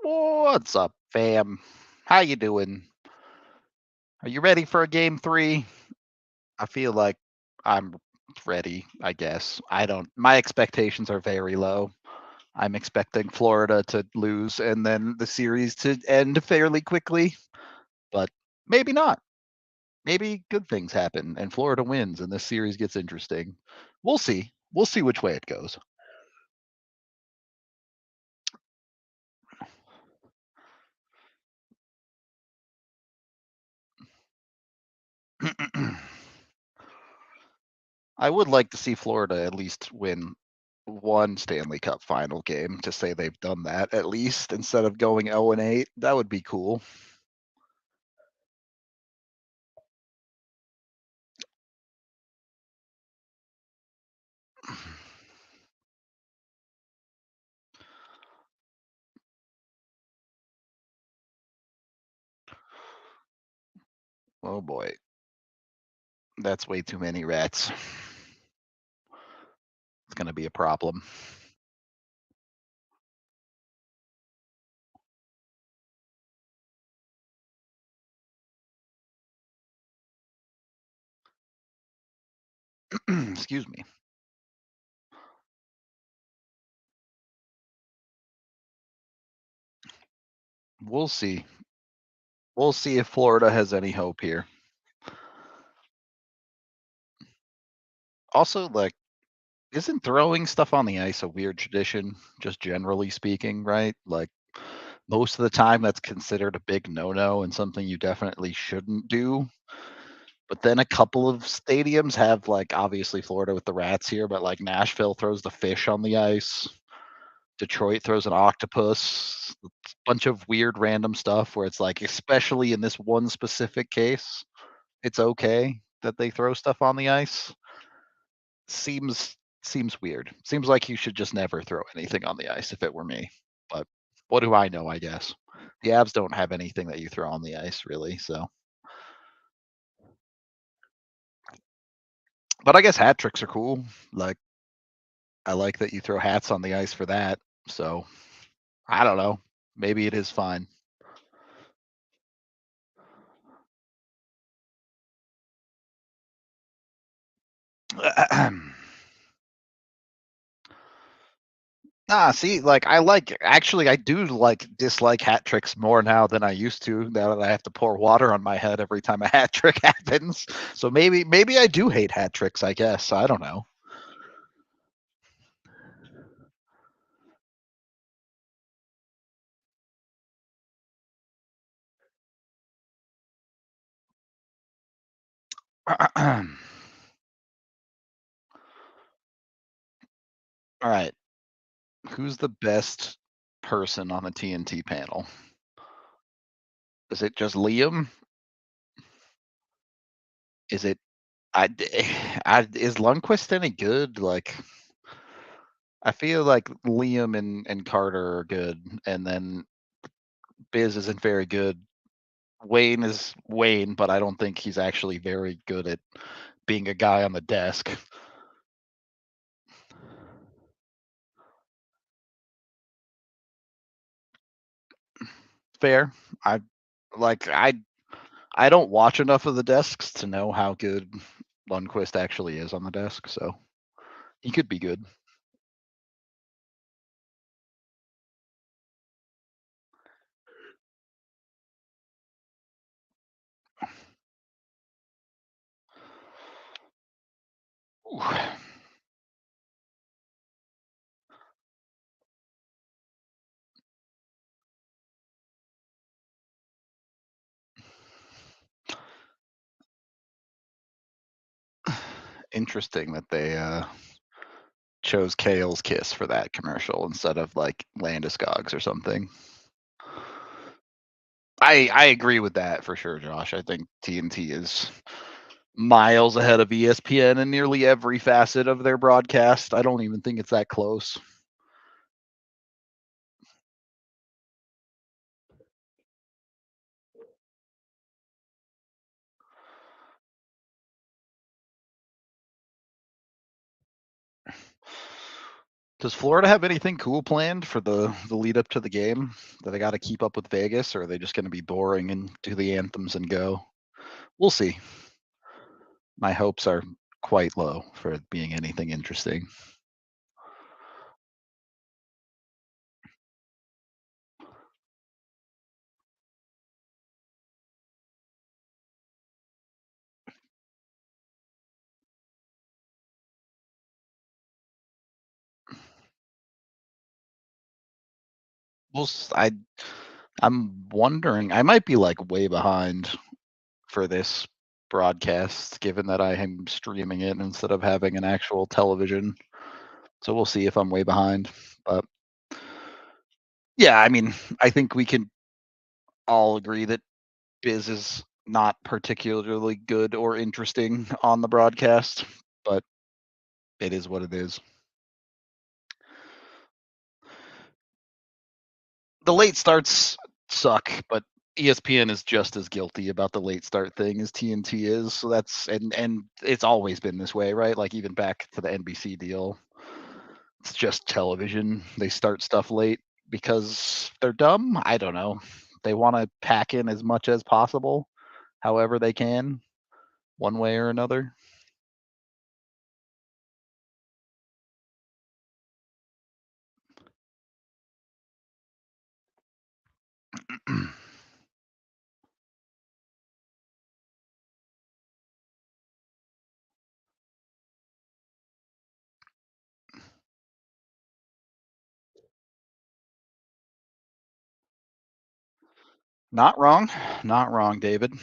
What's up, fam? How you doing? Are you ready for a game 3? I feel like I'm ready, I guess. I don't my expectations are very low. I'm expecting Florida to lose and then the series to end fairly quickly, but maybe not. Maybe good things happen and Florida wins and this series gets interesting. We'll see. We'll see which way it goes. I would like to see Florida at least win one Stanley Cup final game to say they've done that at least instead of going 0-8. That would be cool. Oh boy. That's way too many rats. It's going to be a problem. Excuse me. We'll see. We'll see if Florida has any hope here. Also, like, isn't throwing stuff on the ice a weird tradition, just generally speaking, right? Like, most of the time that's considered a big no-no and something you definitely shouldn't do. But then a couple of stadiums have, like, obviously Florida with the rats here, but like Nashville throws the fish on the ice. Detroit throws an octopus. A bunch of weird random stuff where it's like, especially in this one specific case, it's okay that they throw stuff on the ice. Seems weird. Seems like you should just never throw anything on the ice if it were me. But what do I know, I guess. The Avs don't have anything that you throw on the ice really, so. But I guess hat tricks are cool. Like, I like that you throw hats on the ice for that. So, I don't know. Maybe it is fine. See, like I do like dislike hat tricks more now than I used to. Now that I have to pour water on my head every time a hat trick happens. So maybe I do hate hat tricks, I guess. I don't know. All right. Who's the best person on the TNT panel? Is it just Liam? Is it I, is Lundqvist any good? Like, I feel like Liam and Carter are good, and then Biz isn't very good. Wayne is Wayne, but I don't think he's actually very good at being a guy on the desk. Fair. I like I don't watch enough of the desks to know how good Lundqvist actually is on the desk, so he could be good. Ooh. Interesting that they chose Kale's Kiss for that commercial instead of like Landeskog's or something. I agree with that for sure, Josh. I think TNT is miles ahead of ESPN in nearly every facet of their broadcast. I don't even think it's that close. Does Florida have anything cool planned for the lead up to the game that they got to keep up with Vegas, or are they just going to be boring and do the anthems and go? We'll see. My hopes are quite low for it being anything interesting. We'll. I'm wondering. I might be like way behind for this broadcast, given that I am streaming it instead of having an actual television. So we'll see if I'm way behind. But yeah, I mean, I think we can all agree that Biz is not particularly good or interesting on the broadcast, but it is what it is. The late starts suck, but ESPN is just as guilty about the late start thing as TNT is. So that's and it's always been this way, right? Like even back to the NBC deal. It's just television. They start stuff late because they're dumb. I don't know. They want to pack in as much as possible, however they can, one way or another. Not wrong. Not wrong, David.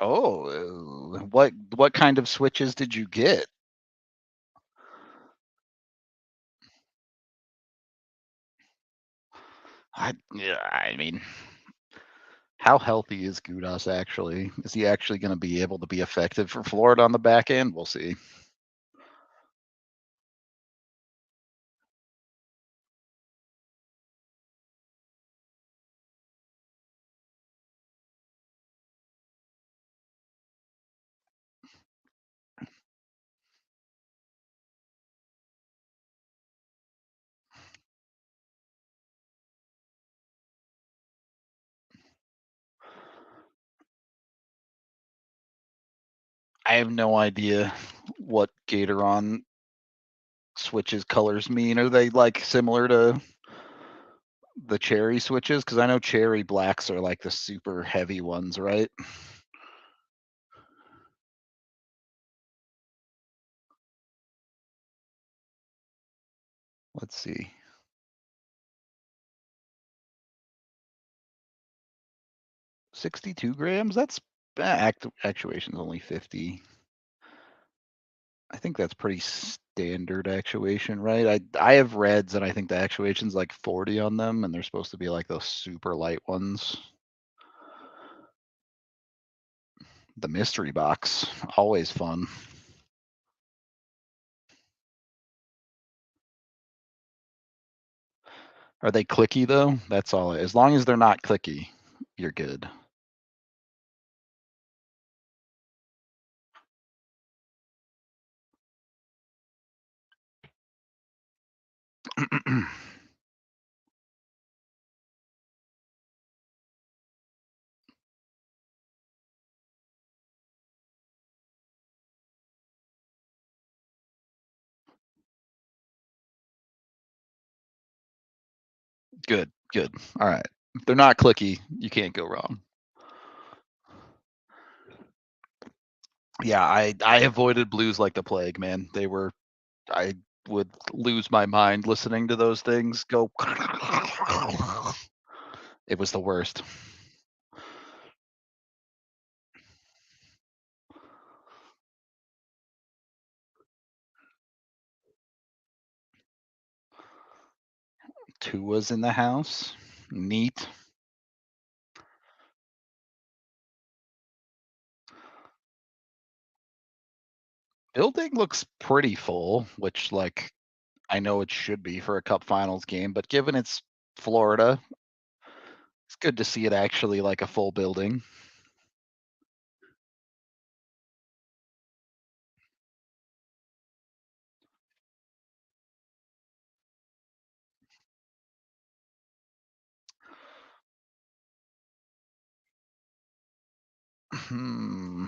Oh, what kind of switches did you get? I mean, how healthy is Gudas actually? Is he actually going to be able to be effective for Florida on the back end? We'll see. I have no idea what Gatoron switches colors mean. Are they like similar to the cherry switches? Because I know cherry blacks are like the super heavy ones, right? Let's see. 62 grams? That's actuation's only 50. I think that's pretty standard actuation, right? I have reds and I think the actuation's like 40 on them, and they're supposed to be like those super light ones. The mystery box, always fun. Are they clicky though? That's all. As long as they're not clicky, you're good. Good, good. All right. If they're not clicky, you can't go wrong. Yeah, I avoided blues like the plague, man. They were I would lose my mind listening to those things go. It was the worst. Tua's in the house. Neat. Building looks pretty full, which like I know it should be for a cup finals game, but given it's Florida, It's good to see it actually like a full building. Hmm.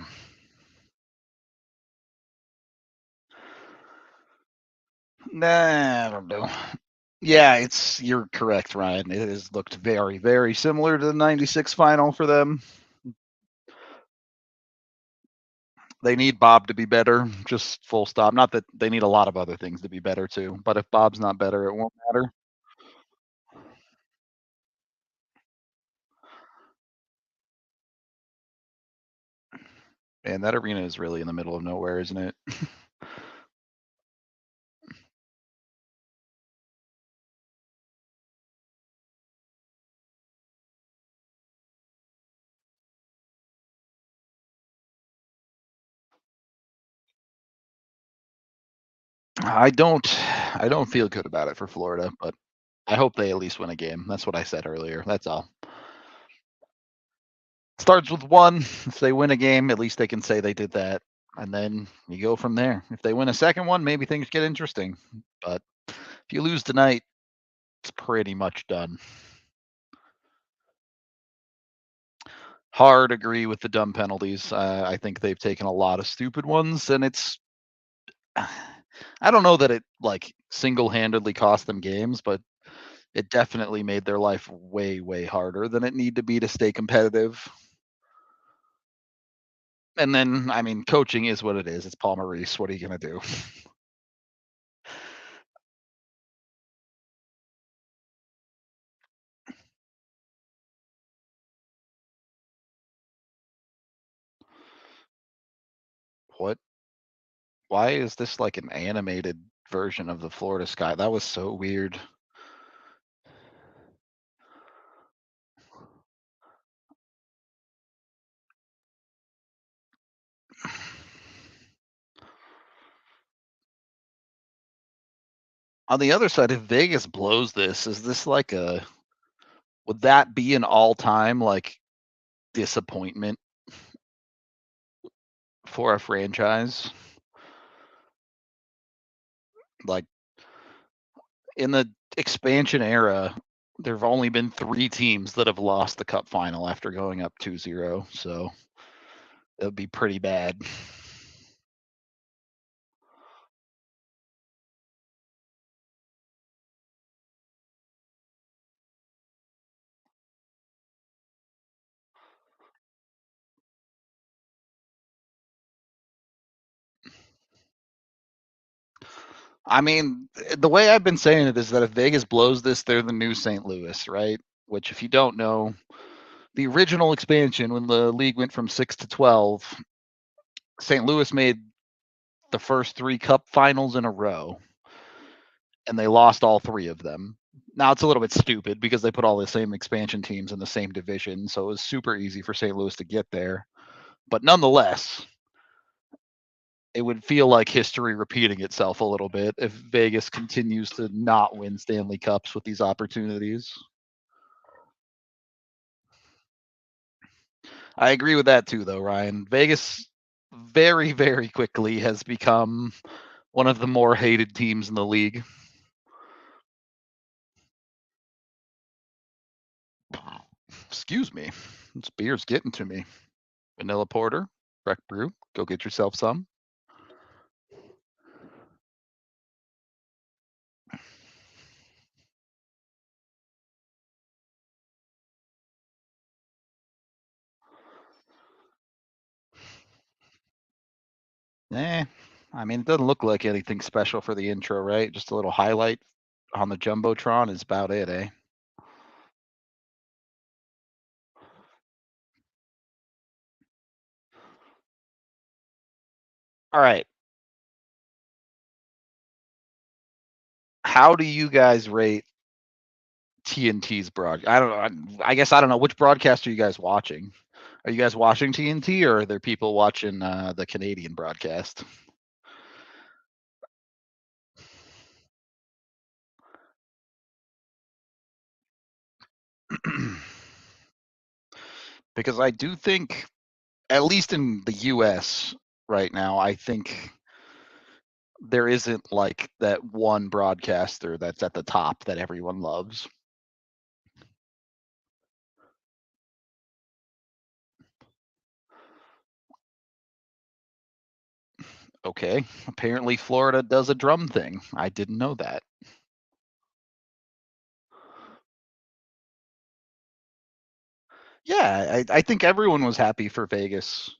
Nah, I don't know. Yeah, you're correct, Ryan. It has looked very, very similar to the '96 final for them. They need Bob to be better, just full stop. Not that they need a lot of other things to be better too, but if Bob's not better, it won't matter. And that arena is really in the middle of nowhere, isn't it? I don't I don't feel good about it for Florida, but I hope they at least win a game. That's what I said earlier. That's all. Starts with one. If they win a game, at least they can say they did that. And then you go from there. If they win a second one, maybe things get interesting. But if you lose tonight, it's pretty much done. Hard agree with the dumb penalties. I think they've taken a lot of stupid ones, and it's. I don't know that it like single-handedly cost them games, but it definitely made their life way, way harder than it need to be to stay competitive. And then, I mean, coaching is what it is. It's Paul Maurice. What are you gonna do? What? Why is this like an animated version of the Florida sky? That was so weird. On the other side, if Vegas blows this, is this like a would that be an all-time like disappointment for a franchise? Like in the expansion era, there've only been 3 teams that have lost the cup final after going up 2-0, so it would be pretty bad. I mean, the way I've been saying it is that if Vegas blows this, they're the new St. Louis, right? Which, if you don't know, the original expansion when the league went from 6 to 12, St. Louis made the first 3 cup finals in a row, and they lost all 3 of them. Now it's a little bit stupid because they put all the same expansion teams in the same division, so it was super easy for St. Louis to get there. But nonetheless, it would feel like history repeating itself a little bit if Vegas continues to not win Stanley Cups with these opportunities. I agree with that too, though, Ryan. Vegas very, very quickly has become one of the more hated teams in the league. Excuse me. This beer's getting to me. Vanilla porter, Breck Brew. Go get yourself some. Eh, I mean, it doesn't look like anything special for the intro, right? Just a little highlight on the Jumbotron is about it, eh? All right. How do you guys rate TNT's broad? I don't know. I guess I don't know. Which broadcast are you guys watching? Are you guys watching TNT or are there people watching the Canadian broadcast? because I do think, at least in the US right now, I think there isn't like that one broadcaster that's at the top that everyone loves. Okay, apparently Florida does a drum thing. I didn't know that. Yeah, I think everyone was happy for Vegas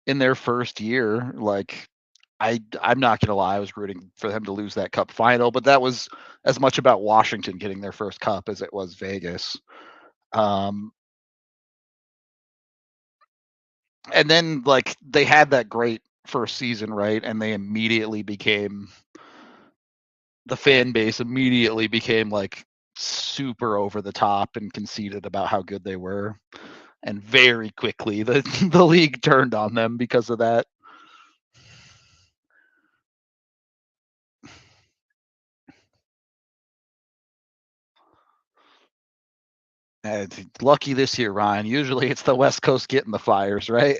in their first year. Like, I'm not gonna lie, I was rooting for them to lose that cup final, but that was as much about Washington getting their first cup as it was Vegas. Um, and then like they had that great first season, right? And they immediately became the fan base immediately became like super over the top and conceited about how good they were. And very quickly the the league turned on them because of that. Lucky this year, Ryan. Usually it's the West Coast getting the Flyers, right?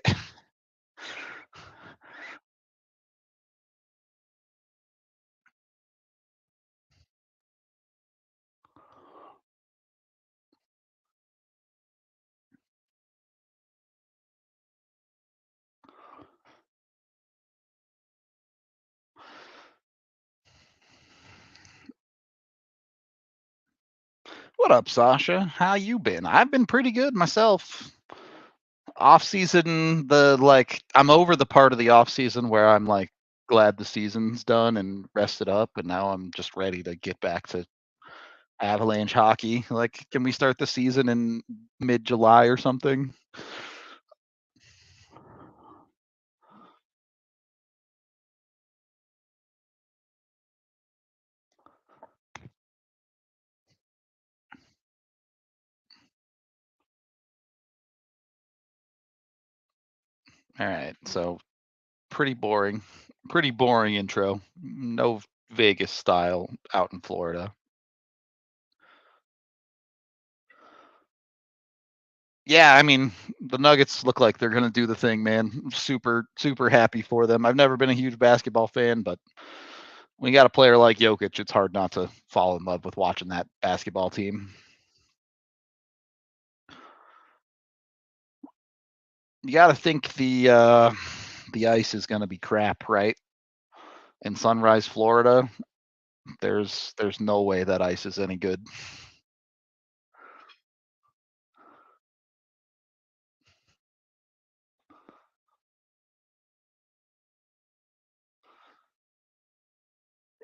What up, Sasha? How you been? I've been pretty good myself. Off season, the like I'm over the part of the off season where I'm like glad the season's done and rested up, and now I'm just ready to get back to Avalanche hockey. Like, can we start the season in mid July or something? All right. So pretty boring intro. No Vegas style out in Florida. Yeah, I mean, the Nuggets look like they're going to do the thing, man. I'm super happy for them. I've never been a huge basketball fan, but when you got a player like Jokic, it's hard not to fall in love with watching that basketball team. You got to think the ice is going to be crap, right? In Sunrise, Florida, there's no way that ice is any good.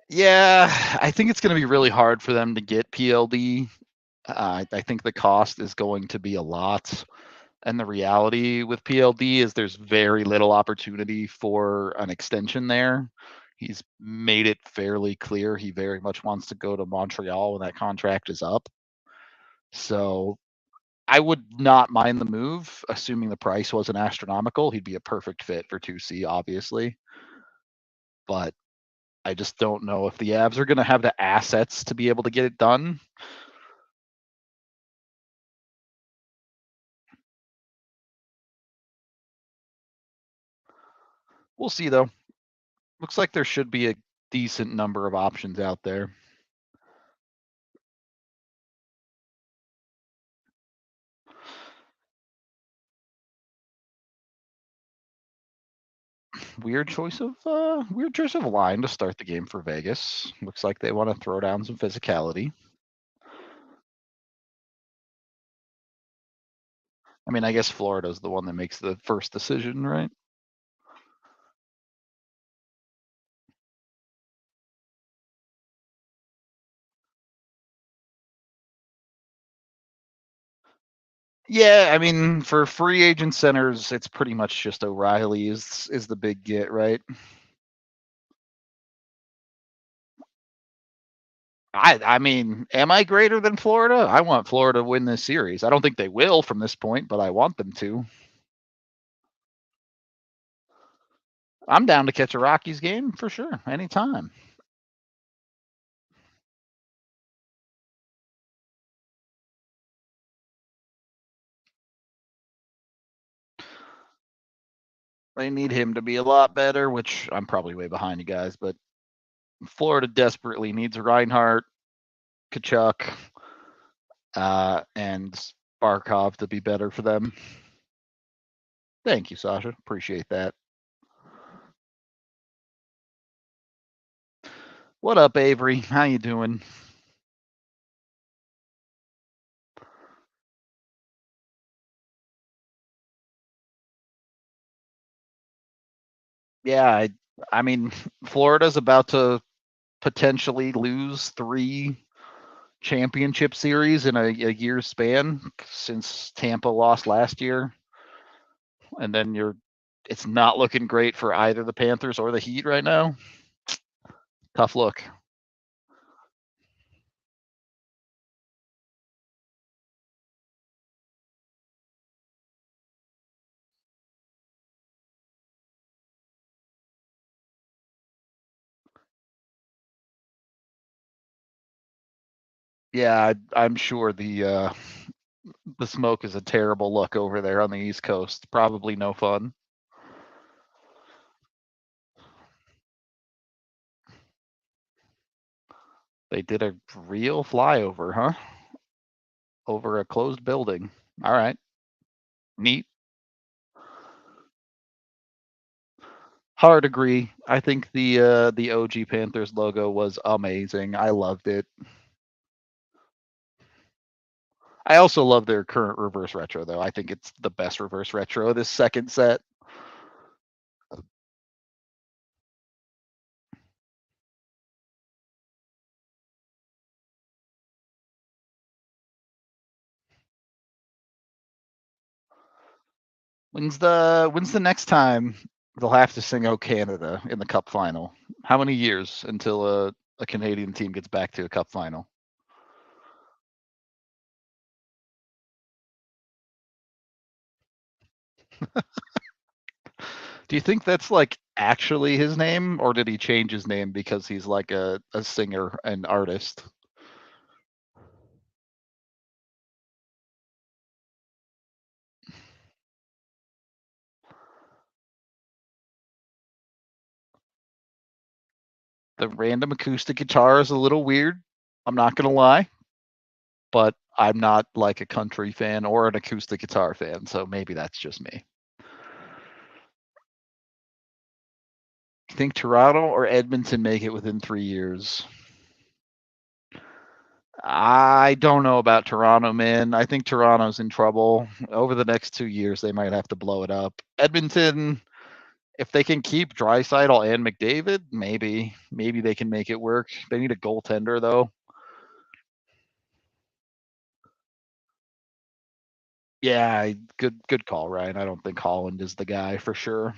Yeah, I think it's going to be really hard for them to get PLD. I think the cost is going to be a lot. And the reality with PLD is there's very little opportunity for an extension there. He's made it fairly clear he very much wants to go to Montreal when that contract is up. So I would not mind the move, assuming the price wasn't astronomical. He'd be a perfect fit for 2C, obviously. But I just don't know if the Avs are going to have the assets to be able to get it done. We'll see, though. Looks like there should be a decent number of options out there. Weird choice of line to start the game for Vegas. Looks like they want to throw down some physicality. I mean, I guess Florida's the one that makes the first decision, right? Yeah, I mean, for free agent centers, it's pretty much just O'Reilly is the big get, right? I mean, am I greater than Florida? I want Florida to win this series. I don't think they will from this point, but I want them to. I'm down to catch a Rockies game for sure, anytime. They need him to be a lot better, which I'm probably way behind you guys, but Florida desperately needs Reinhardt, Tkachuk, and Barkov to be better for them. Thank you, Sasha. Appreciate that. What up, Avery? How you doing? Yeah, I mean, Florida's about to potentially lose 3 championship series in a year's span since Tampa lost last year. And then it's not looking great for either the Panthers or the Heat right now. Tough look. Yeah, I'm sure the smoke is a terrible look over there on the East Coast. Probably no fun. They did a real flyover, huh? Over a closed building. All right. Neat. Hard agree. I think the OG Panthers logo was amazing. I loved it. I also love their current reverse retro though. I think it's the best reverse retro this second set. When's the next time they'll have to sing "Oh Canada" in the Cup final? How many years until a Canadian team gets back to a Cup final? Do you think that's like actually his name, or did he change his name because he's like a singer and artist? The random acoustic guitar is a little weird. I'm not gonna lie, but I'm not like a country fan or an acoustic guitar fan, so maybe that's just me. You think Toronto or Edmonton make it within 3 years? I don't know about Toronto, man. I think Toronto's in trouble. Over the next 2 years, they might have to blow it up. Edmonton, if they can keep Draisaitl and McDavid, maybe they can make it work. They need a goaltender though. Yeah, good call, Ryan. I don't think Holland is the guy for sure.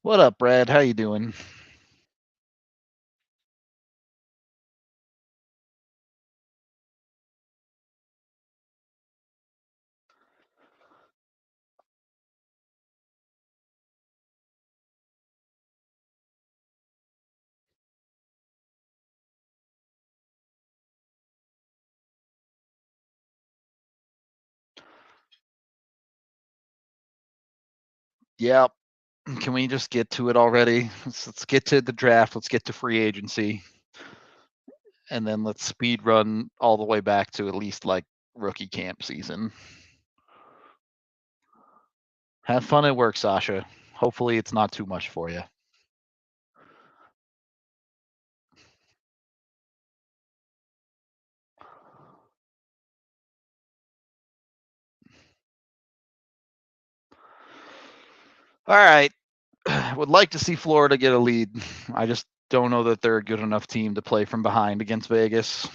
What up, Brad? How you doing? Yeah. Can we just get to it already? Let's get to the draft. Let's get to free agency, and then let's speed run all the way back to at least like rookie camp season. Have fun at work, Sasha. Hopefully, it's not too much for you. All right. Would like to see Florida get a lead. I just don't know that they're a good enough team to play from behind against Vegas.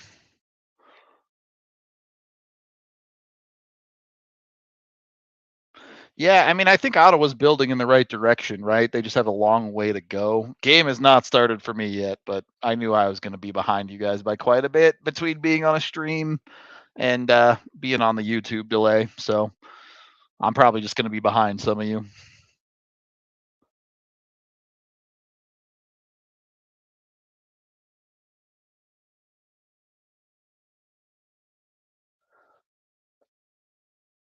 Yeah, I mean, I think Ottawa's building in the right direction, right? They just have a long way to go. Game has not started for me yet, but I knew I was going to be behind you guys by quite a bit between being on a stream and being on the YouTube delay. So I'm probably just going to be behind some of you.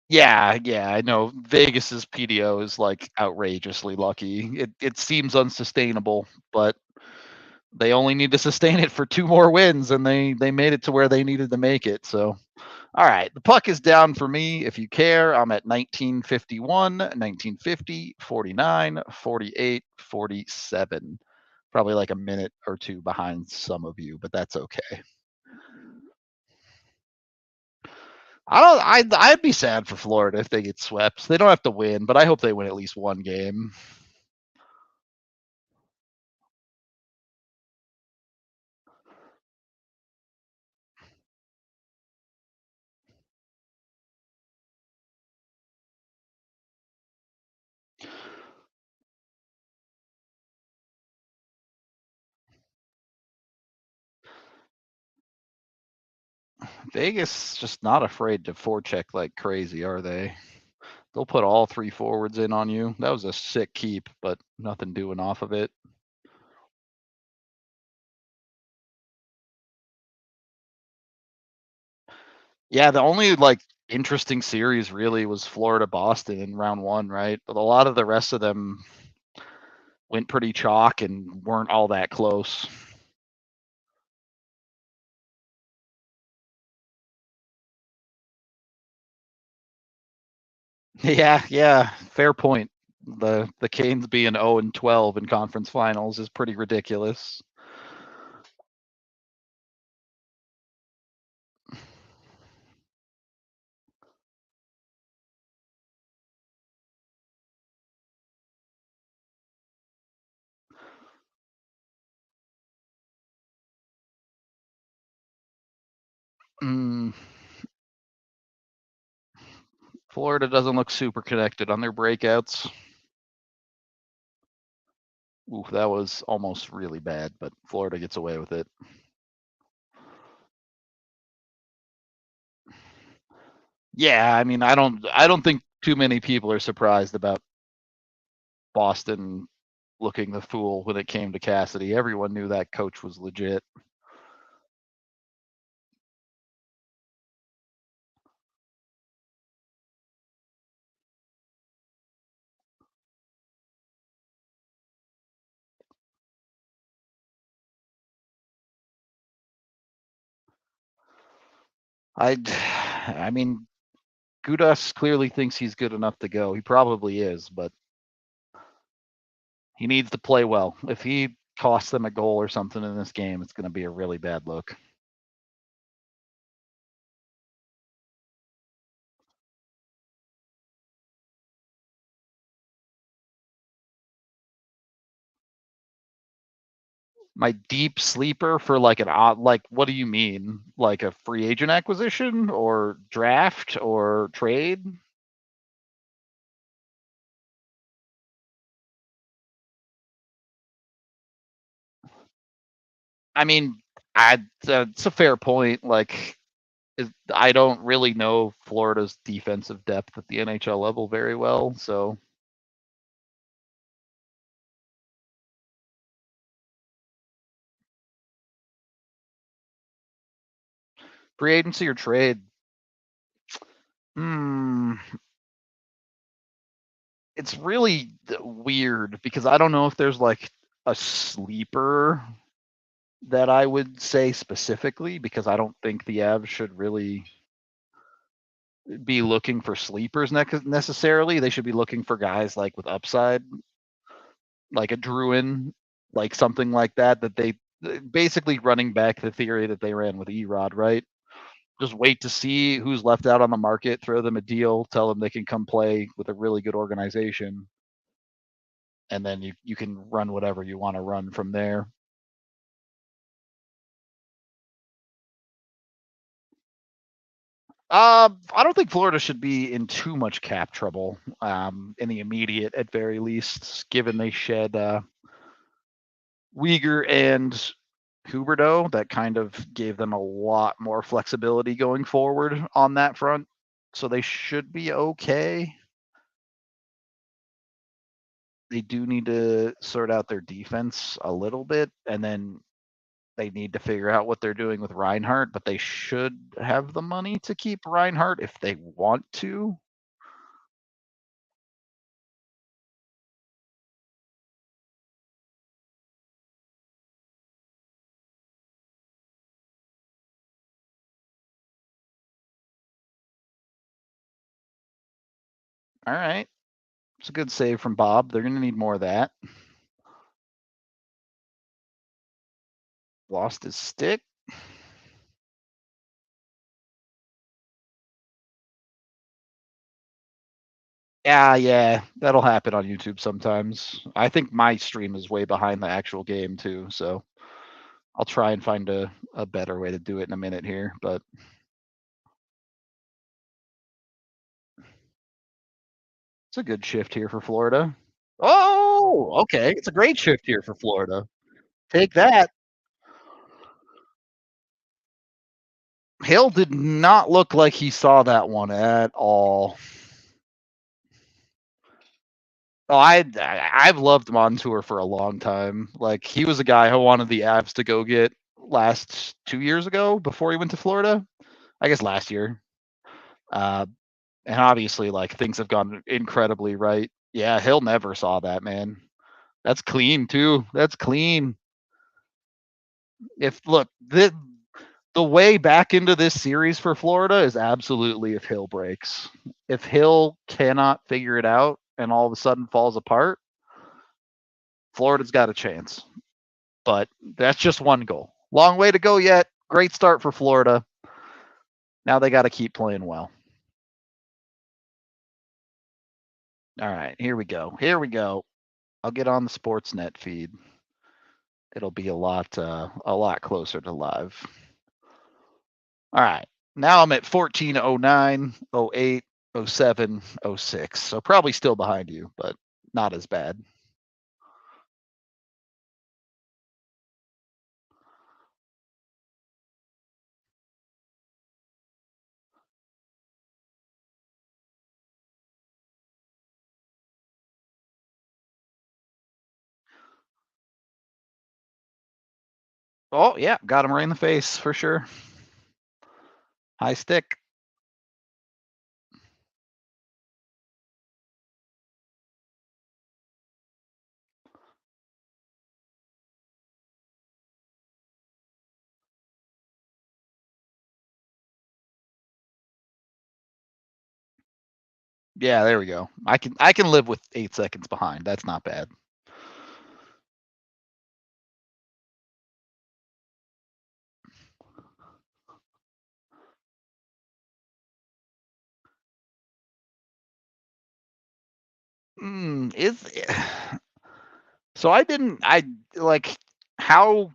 Yeah, yeah, I know Vegas's PDO is, like, outrageously lucky. It seems unsustainable, but they only need to sustain it for 2 more wins, and they made it to where they needed to make it, so alright, the puck is down for me, if you care. I'm at 1951, 1950, 49, 48, 47. Probably, like, a minute or 2 behind some of you, but that's okay. I'd be sad for Florida if they get swept. They don't have to win, but I hope they win at least 1 game. Vegas just not afraid to forecheck like crazy, are they? They'll put all 3 forwards in on you. That was a sick keep, but nothing doing off of it. Yeah, the only, like, interesting series really was Florida-Boston in round 1, right? But a lot of the rest of them went pretty chalk and weren't all that close. Yeah, yeah, fair point. The Canes being 0 and 12 in conference finals is pretty ridiculous. Mm, Florida doesn't look super connected on their breakouts. Ooh, that was almost really bad, but Florida gets away with it. Yeah, I mean, I don't think too many people are surprised about Boston looking the fool when it came to Cassidy. Everyone knew that coach was legit. I I mean, Gudas clearly thinks he's good enough to go. He probably is, but he needs to play well. If he costs them a goal or something in this game, it's going to be a really bad look. My deep sleeper for like an odd, like, what do you mean? Like a free agent acquisition or draft or trade? I mean, it's a fair point. Like, I don't really know Florida's defensive depth at the NHL level very well, so free agency or trade. Hmm, it's really weird because I don't know if there's like a sleeper that I would say specifically because I don't think the Avs should really be looking for sleepers necessarily. They should be looking for guys like with upside, like a Druin, like something like that. That they basically running back the theory that they ran with Erod, right? Just wait to see who's left out on the market, throw them a deal, tell them they can come play with a really good organization, and then you can run whatever you want to run from there. I don't think Florida should be in too much cap trouble in the immediate, at very least, given they shed Uyghur and Huberdeau. That kind of gave them a lot more flexibility going forward on that front. So they should be okay. They do need to sort out their defense a little bit, and then they need to figure out what they're doing with Reinhardt, but they should have the money to keep Reinhardt if they want to. All right. It's a good save from Bob. They're going to need more of that. Lost his stick. Yeah, that'll happen on YouTube sometimes. I think my stream is way behind the actual game too, so I'll try and find a better way to do it in a minute here, but it's a good shift here for Florida. Oh, okay. It's a great shift here for Florida. Take that. Hill did not look like he saw that one at all. Oh, I've loved Montour for a long time. Like he was a guy who wanted the Avs to go get last 2 years ago before he went to Florida. I guess last year. Uh, and obviously, like things have gone incredibly right. Yeah, Hill never saw that, man. That's clean too. That's clean. If look, the way back into this series for Florida is absolutely if Hill breaks. If Hill cannot figure it out and all of a sudden falls apart, Florida's got a chance. But that's just one goal. Long way to go yet. Great start for Florida. Now they got to keep playing well. All right, here we go. Here we go. I'll get on the Sportsnet feed. It'll be a lot closer to live. All right. Now I'm at 1409, 08, 07, 06. So probably still behind you, but not as bad. Oh, yeah, got him right in the face for sure. High stick. Yeah, there we go. I can live with 8 seconds behind. That's not bad. Is so I like how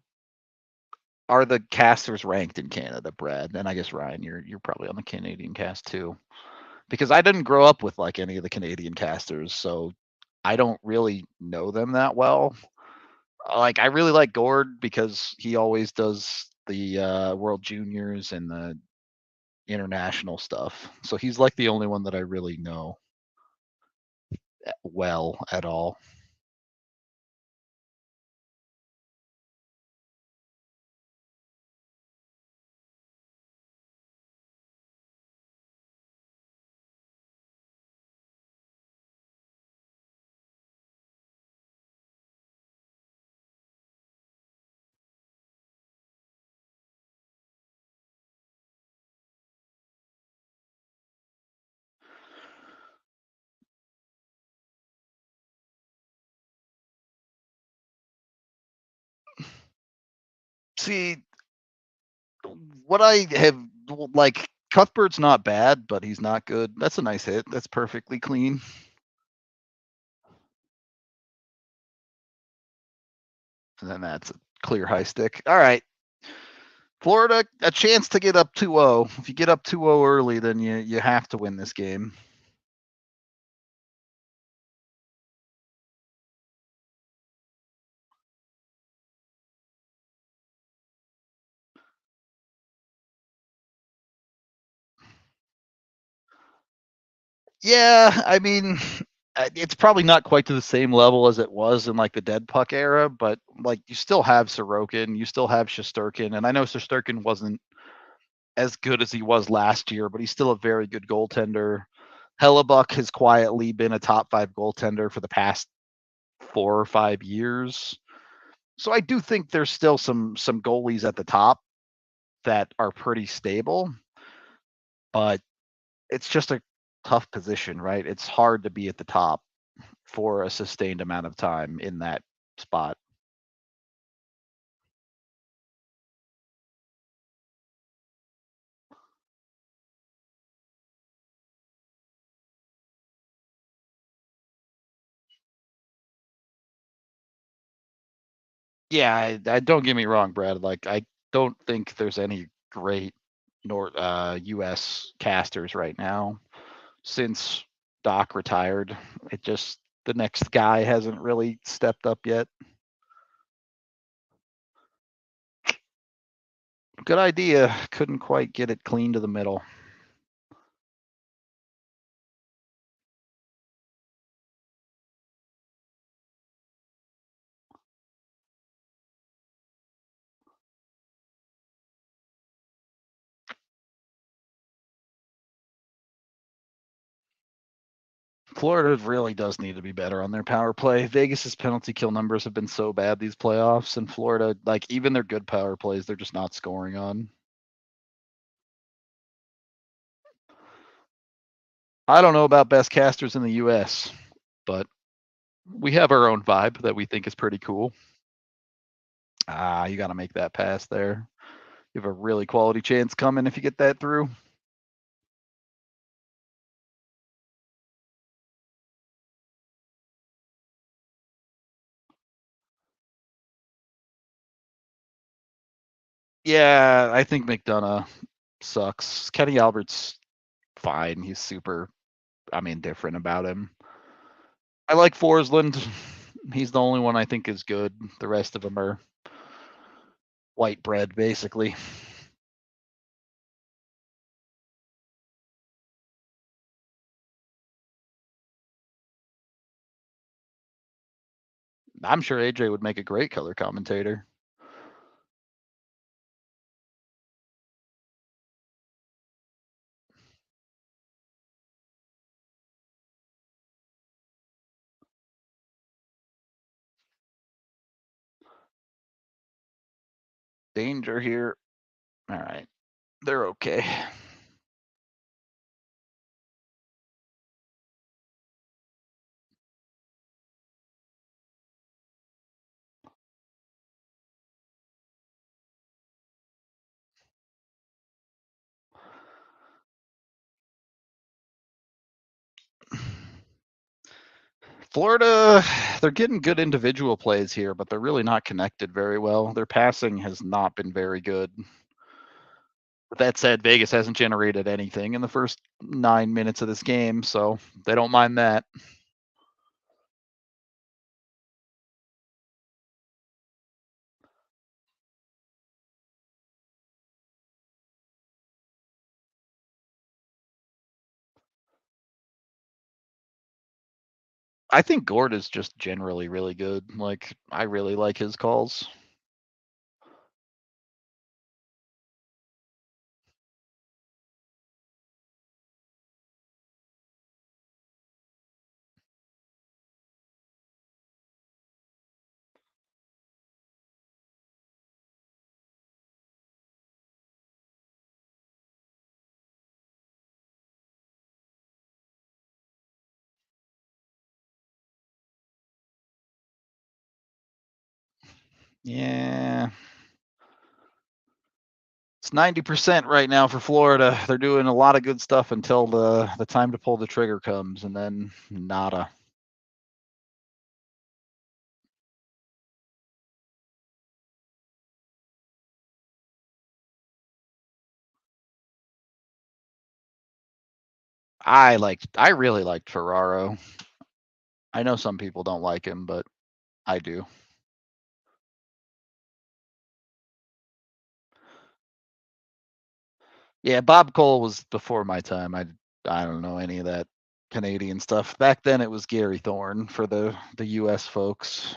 are the casters ranked in Canada, Brad? And I guess Ryan, you're probably on the Canadian cast too. Because I didn't grow up with like any of the Canadian casters, so I don't really know them that well. Like I really like Gord because he always does the World Juniors and the international stuff. So he's like the only one that I really know well at all. See, what I have like Cuthbert's not bad, but he's not good. That's a nice hit. That's perfectly clean. And then that's a clear high stick. All right. Florida, a chance to get up 2-0. If you get up 2-0 early, then you have to win this game. Yeah, I mean, it's probably not quite to the same level as it was in like the dead puck era, but like you still have Sorokin, you still have Shesterkin, and I know Shesterkin wasn't as good as he was last year, but he's still a very good goaltender. Hellebuck has quietly been a top 5 goaltender for the past 4 or 5 years. So I do think there's still some goalies at the top that are pretty stable, but it's just a tough position, right? It's hard to be at the top for a sustained amount of time in that spot. Yeah, I don't get me wrong, Brad. Like, I don't think there's any great U.S. casters right now since Doc retired. It just the next guy hasn't really stepped up yet. Good idea. Couldn't quite get it clean to the middle. Florida really does need to be better on their power play. Vegas's penalty kill numbers have been so bad these playoffs, and Florida, like even their good power plays, they're just not scoring on. I don't know about best casters in the U.S., but we have our own vibe that we think is pretty cool. Ah, you got to make that pass there. You have a really quality chance coming if you get that through. Yeah, I think McDonough sucks. Kenny Albert's fine. He's super, different about him. I like Forsland. He's the only one I think is good. The rest of them are white bread, basically. I'm sure AJ would make a great color commentator. Danger here. All right. They're okay. Florida, they're getting good individual plays here, but they're really not connected very well. Their passing has not been very good. With that said, Vegas hasn't generated anything in the first 9 minutes of this game, so they don't mind that. I think Gord is just generally really good. Like, I really like his calls. Yeah. It's 90% right now for Florida. They're doing a lot of good stuff until the time to pull the trigger comes, and then nada. I really liked Ferraro. I know some people don't like him, but I do. Yeah, Bob Cole was before my time. I don't know any of that Canadian stuff. Back then it was Gary Thorne for the US folks.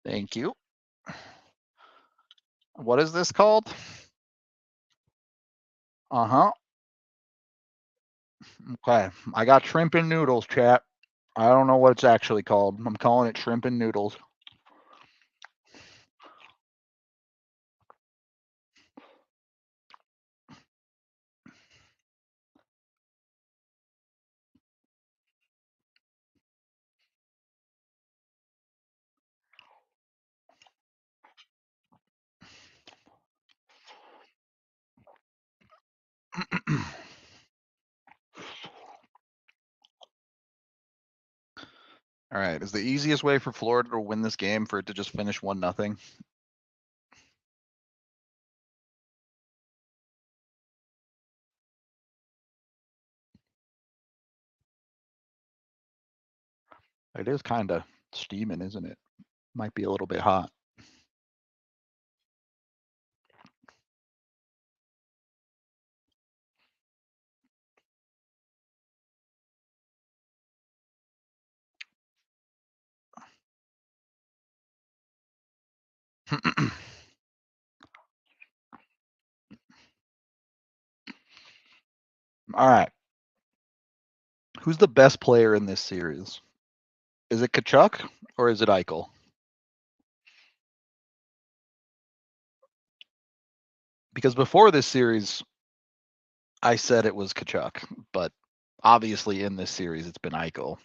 Thank you. What is this called? Uh-huh. Okay. I got shrimp and noodles, chat. I don't know what it's actually called. I'm calling it shrimp and noodles. All right. Is the easiest way for Florida to win this game for it to just finish 1-0? It is kind of steaming, isn't it? Might be a little bit hot. All right. Who's the best player in this series? Is it Tkachuk or is it Eichel? Because before this series, I said it was Tkachuk, but obviously in this series it's been Eichel.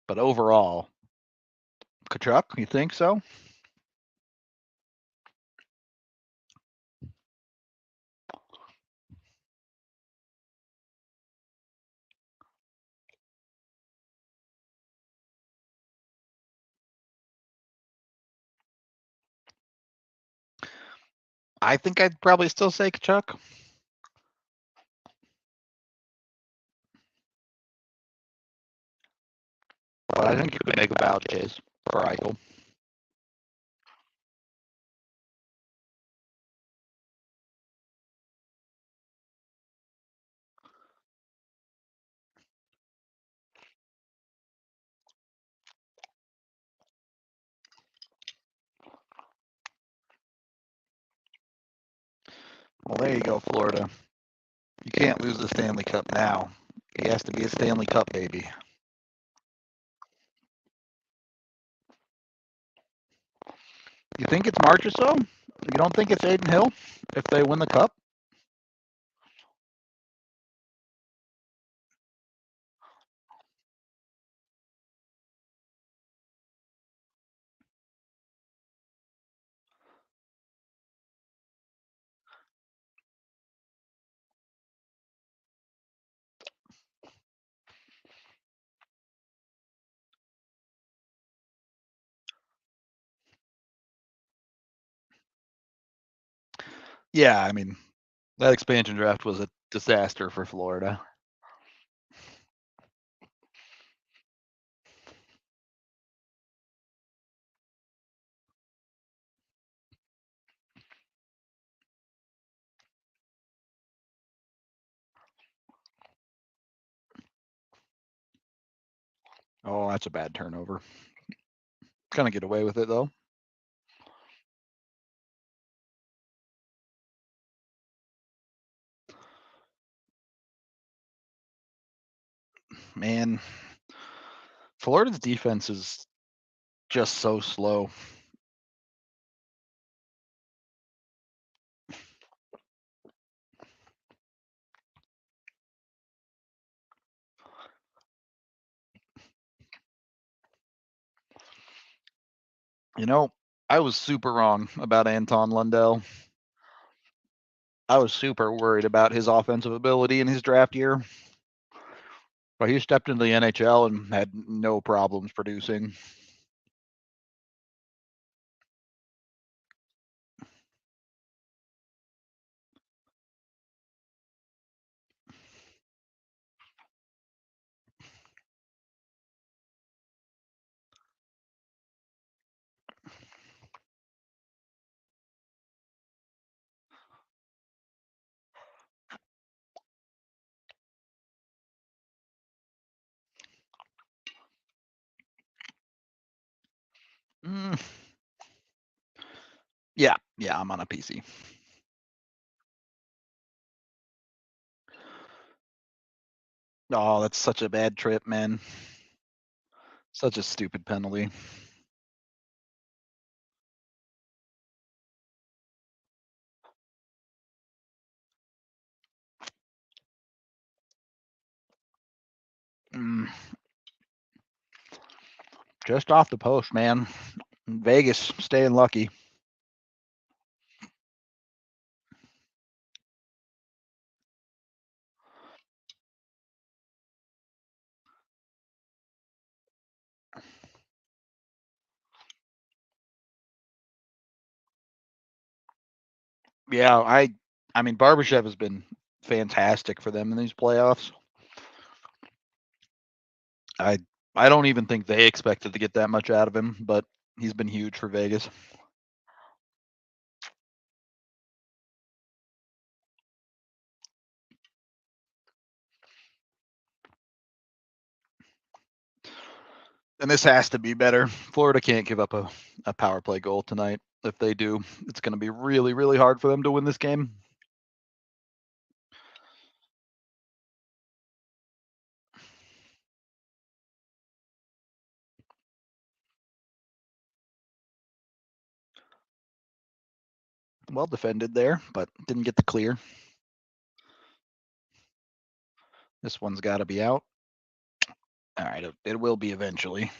But overall, Tkachuk, you think so? I think I'd probably still say Tkachuk. But I think you could make a valid case for Eichel. Well, there you go, Florida. You can't lose the Stanley Cup now. He has to be a Stanley Cup baby. You think it's Marchessault? You don't think it's Aiden Hill if they win the cup? Yeah, I mean, that expansion draft was a disaster for Florida. Oh, that's a bad turnover. Gonna get away with it though. Man, Florida's defense is just so slow. You know, I was super wrong about Anton Lundell. I was super worried about his offensive ability in his draft year. But he stepped into the NHL and had no problems producing. Mm, yeah, yeah, I'm on a PC. Oh, that's such a bad trip, man. Such a stupid penalty. Mm, just off the post, man. Vegas staying lucky. Yeah, I mean Barbashev has been fantastic for them in these playoffs. I I don't even think they expected to get that much out of him, but he's been huge for Vegas. And this has to be better. Florida can't give up a power play goal tonight. If they do, it's going to be really, really hard for them to win this game. Well defended there, but didn't get the clear. This one's got to be out. All right, it will be eventually.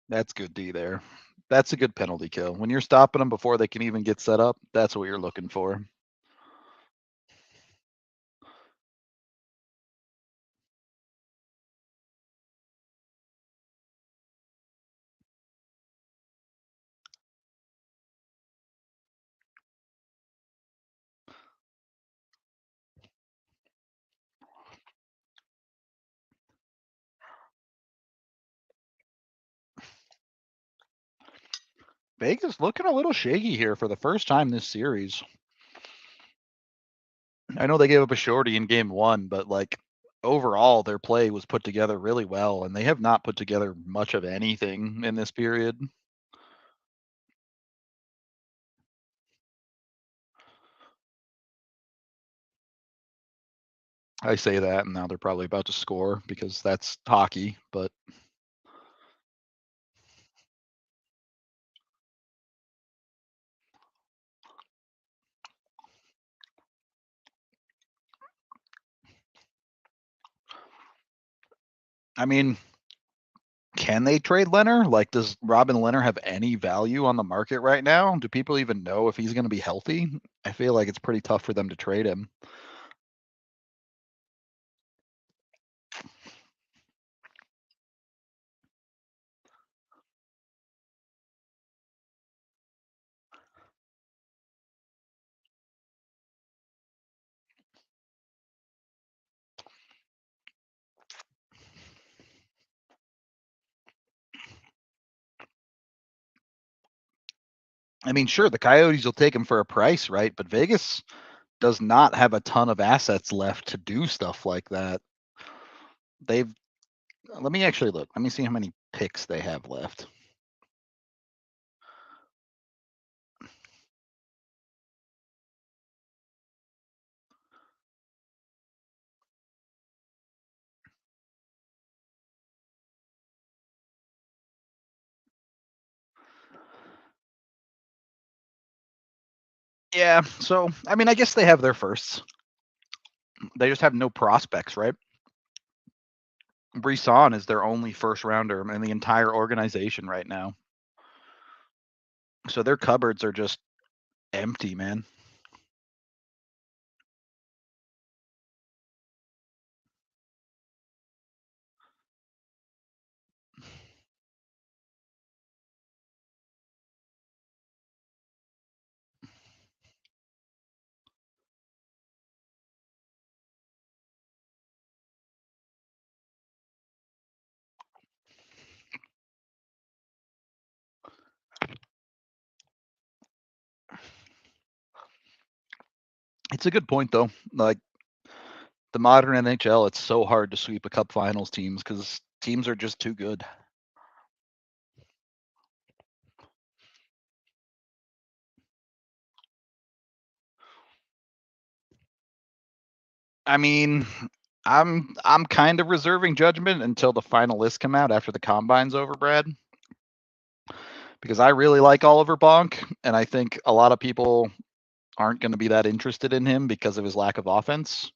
That's good D there. That's a good penalty kill. When you're stopping them before they can even get set up, that's what you're looking for. Vegas looking a little shaky here for the first time this series. I know they gave up a shorty in game one, but like overall, their play was put together really well, and they have not put together much of anything in this period. I say that, and now they're probably about to score because that's hockey. But I mean, can they trade Leonard? Like, does Robin Leonard have any value on the market right now? Do people even know if he's going to be healthy? I feel like it's pretty tough for them to trade him. I mean, sure, the Coyotes will take him for a price, right? But Vegas does not have a ton of assets left to do stuff like that. They've Let me actually look. Let me see how many picks they have left. Yeah, so I mean, I guess they have their firsts. They just have no prospects, right? Brisson is their only first rounder in the entire organization right now. So their cupboards are just empty, man. It's a good point though. Like the modern NHL, it's so hard to sweep a cup finals teams because teams are just too good. I mean, I'm kind of reserving judgment until the final list come out after the combine's over, Brad, because I really like Oliver Bonk, and I think a lot of people aren't going to be that interested in him because of his lack of offense.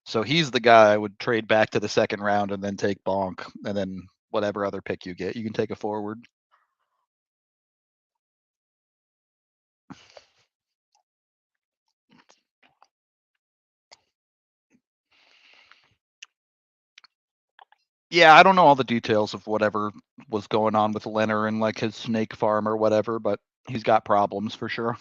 So he's the guy I would trade back to the second round and then take Bonk, and then whatever other pick you get, you can take a forward. Yeah, I don't know all the details of whatever was going on with Leonard and like his snake farm or whatever, but he's got problems for sure.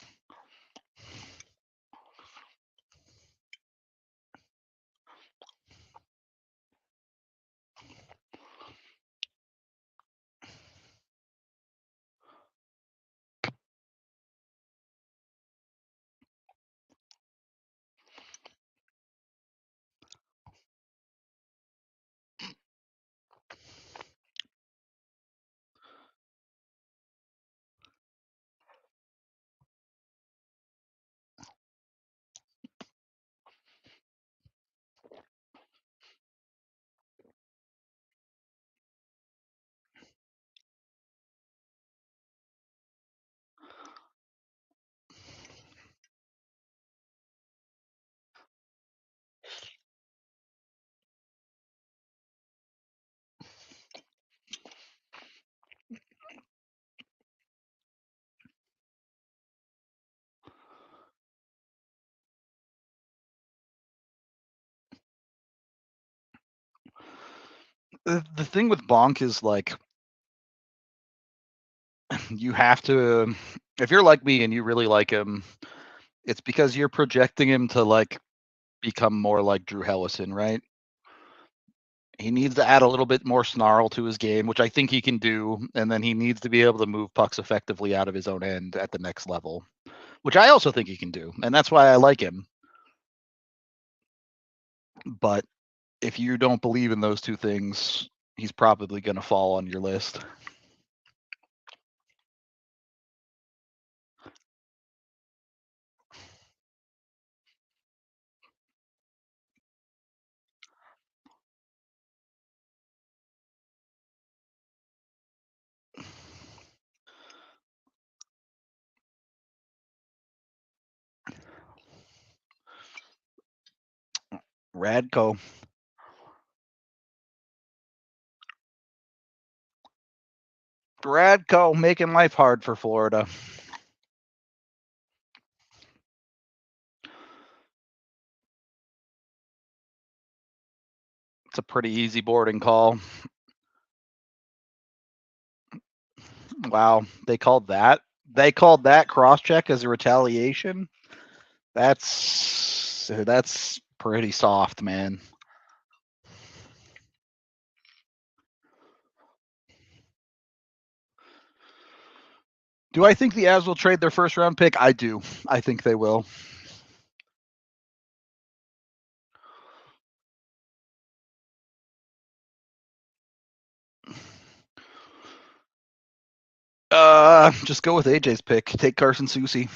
The thing with Bonk is like you have to, if you're like me and you really like him, it's because you're projecting him to like become more like Drew Hellison, right? He needs to add a little bit more snarl to his game, which I think he can do, and then he needs to be able to move pucks effectively out of his own end at the next level, which I also think he can do, and that's why I like him. But if you don't believe in those two things, he's probably going to fall on your list. Radko. Radko making life hard for Florida. It's a pretty easy boarding call. Wow, they called that. They called that cross check as a retaliation. That's pretty soft, man. Do I think the Avs will trade their first round pick? I do. I think they will. Just go with AJ's pick. Take Carson Soucy.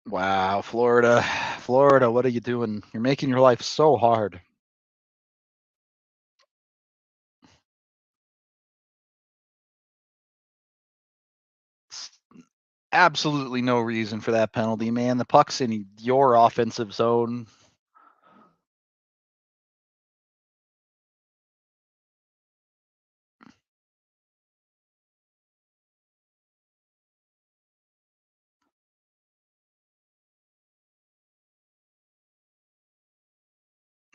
Wow, Florida. Florida, what are you doing? You're making your life so hard. Absolutely no reason for that penalty, man. The puck's in your offensive zone.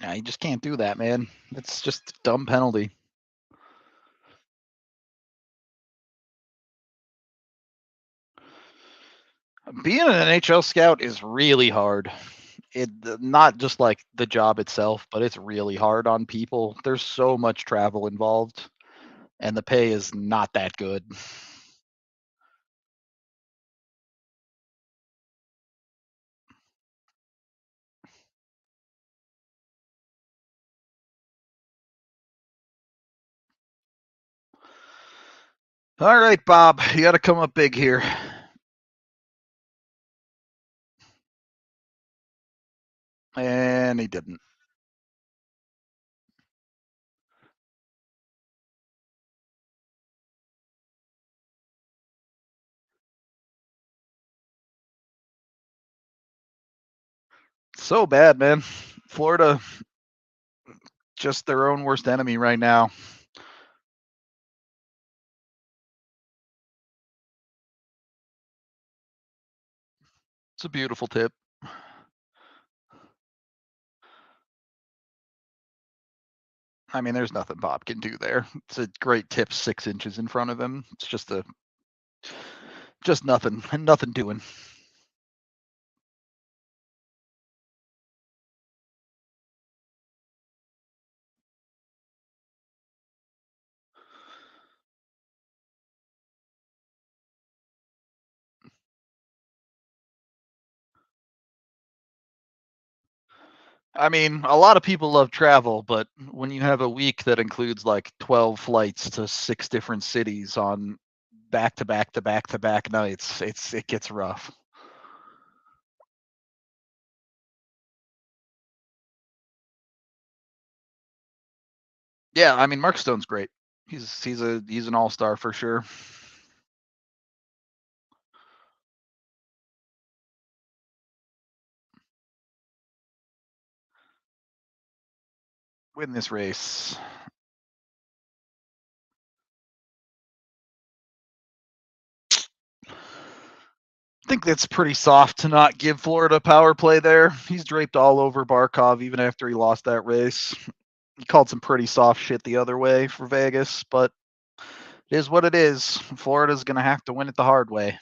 Yeah, you just can't do that, man. It's just a dumb penalty. Being an NHL scout is really hard. It not just like the job itself, but it's really hard on people. There's so much travel involved, and the pay is not that good. All right, Bob, you got to come up big here. And he didn't. So bad, man. Florida, just their own worst enemy right now. It's a beautiful tip. I mean, there's nothing Bob can do there. It's a great tip 6 inches in front of him. It's just nothing, nothing doing. I mean, a lot of people love travel, but when you have a week that includes like 12 flights to 6 different cities on back to back to back to back nights, it gets rough. Yeah, I mean, Mark Stone's great. He's an all-star for sure. Win this race. I think that's pretty soft to not give Florida power play there. He's draped all over Barkov even after he lost that race. He called some pretty soft shit the other way for Vegas, but it is what it is. Florida's going to have to win it the hard way.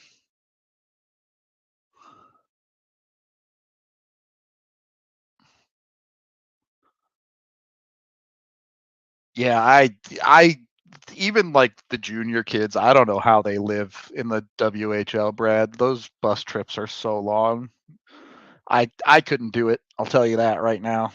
Yeah, I even like the junior kids, I don't know how they live in the WHL, Brad. Those bus trips are so long. I couldn't do it. I'll tell you that right now.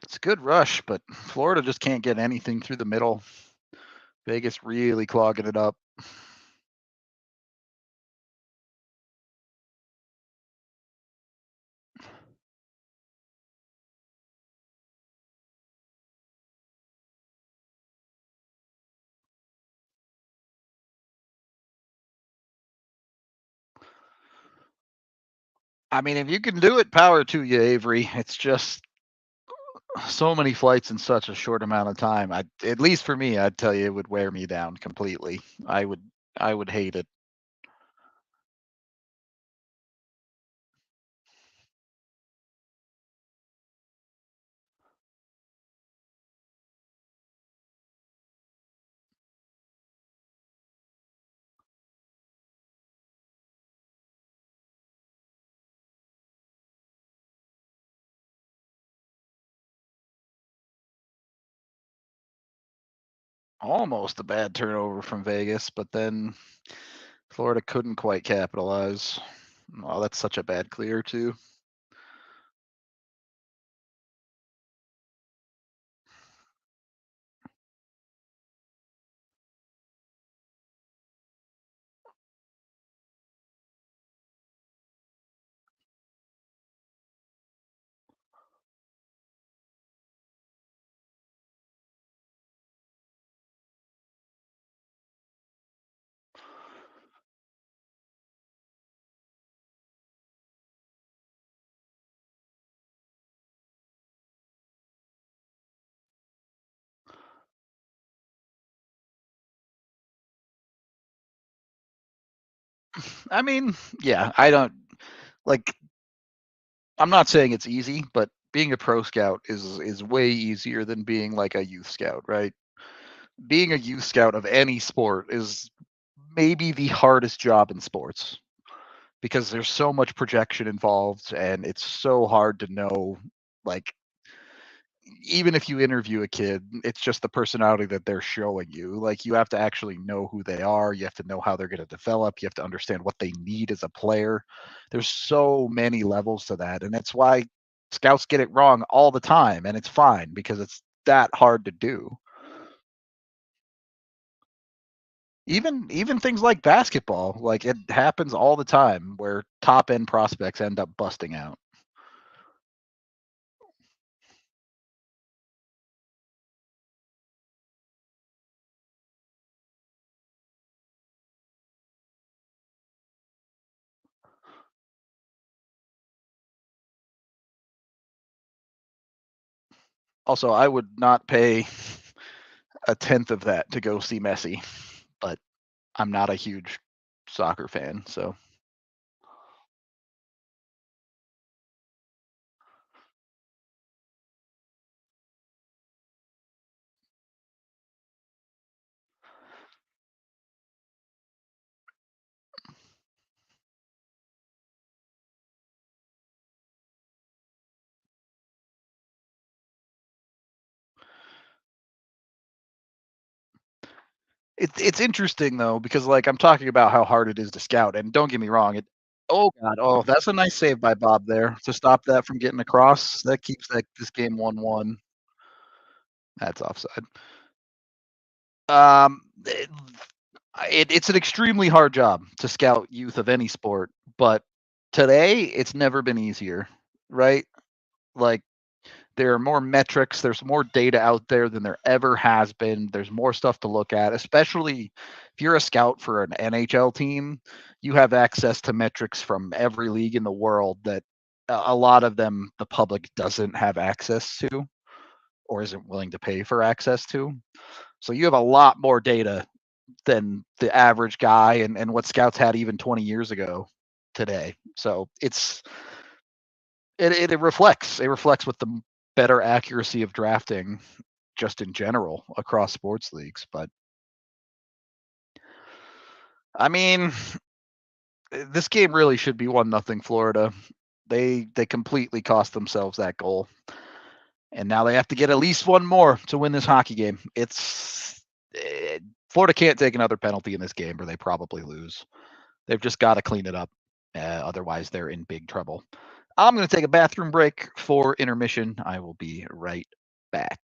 It's a good rush, but Florida just can't get anything through the middle. Vegas really clogging it up. I mean, if you can do it, power to you, Avery. It's just so many flights in such a short amount of time. At least for me, I'd tell you it would wear me down completely. I would hate it. Almost a bad turnover from Vegas, but then Florida couldn't quite capitalize. Oh, that's such a bad clear too. I mean, yeah, I don't like. I'm not saying it's easy, but being a pro scout is way easier than being like a youth scout, right? Being a youth scout of any sport is maybe the hardest job in sports because there's so much projection involved and it's so hard to know, like, even if you interview a kid, it's just the personality that they're showing you. Like, you have to actually know who they are. You have to know how they're going to develop. You have to understand what they need as a player. There's so many levels to that, and that's why scouts get it wrong all the time, and it's fine because it's that hard to do. Even things like basketball, like, it happens all the time where top end prospects end up busting out. Also, I would not pay a tenth of that to go see Messi, but I'm not a huge soccer fan, so it's interesting though because, like, I'm talking about how hard it is to scout, and don't get me wrong, it oh god, oh, that's a nice save by Bob there to stop that from getting across. That keeps this game 1-1. That's offside. Um, it's an extremely hard job to scout youth of any sport, but today it's never been easier, right? Like, there are more metrics, there's more data out there than there ever has been. There's more stuff to look at, especially if you're a scout for an NHL team, you have access to metrics from every league in the world that a lot of them the public doesn't have access to or isn't willing to pay for access to. So you have a lot more data than the average guy and what scouts had even 20 years ago today. So it reflects with the better accuracy of drafting just in general across sports leagues. But I mean, this game really should be 1-0 Florida. They completely cost themselves that goal, and now they have to get at least one more to win this hockey game. Florida can't take another penalty in this game, or they probably lose. They've just got to clean it up. Otherwise, they're in big trouble. I'm going to take a bathroom break for intermission. I will be right back.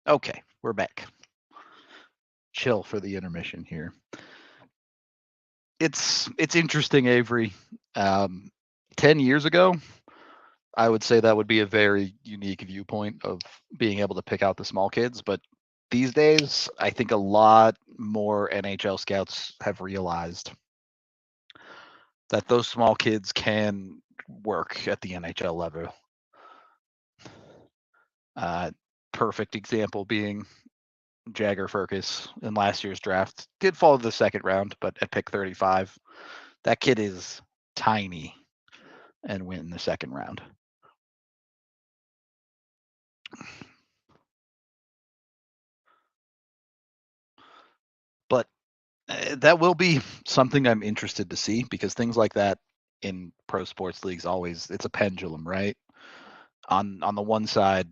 Okay. We're back. Chill for the intermission here. It's interesting, Avery. 10 years ago, I would say that would be a very unique viewpoint of being able to pick out the small kids. But these days, I think a lot more NHL scouts have realized that those small kids can work at the NHL level. Uh, Perfect example being Jagger Firkus in last year's draft. Did fall to the second round, but at pick 35, that kid is tiny and went in the second round. But that will be something I'm interested to see because things like that in pro sports leagues always it's a pendulum, right? On the one side,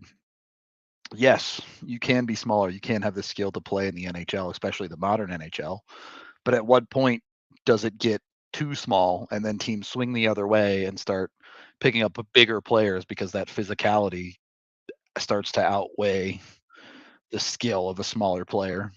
yes, you can be smaller, you can have the skill to play in the NHL, especially the modern NHL. But at what point does it get too small and then teams swing the other way and start picking up bigger players because that physicality starts to outweigh the skill of a smaller player?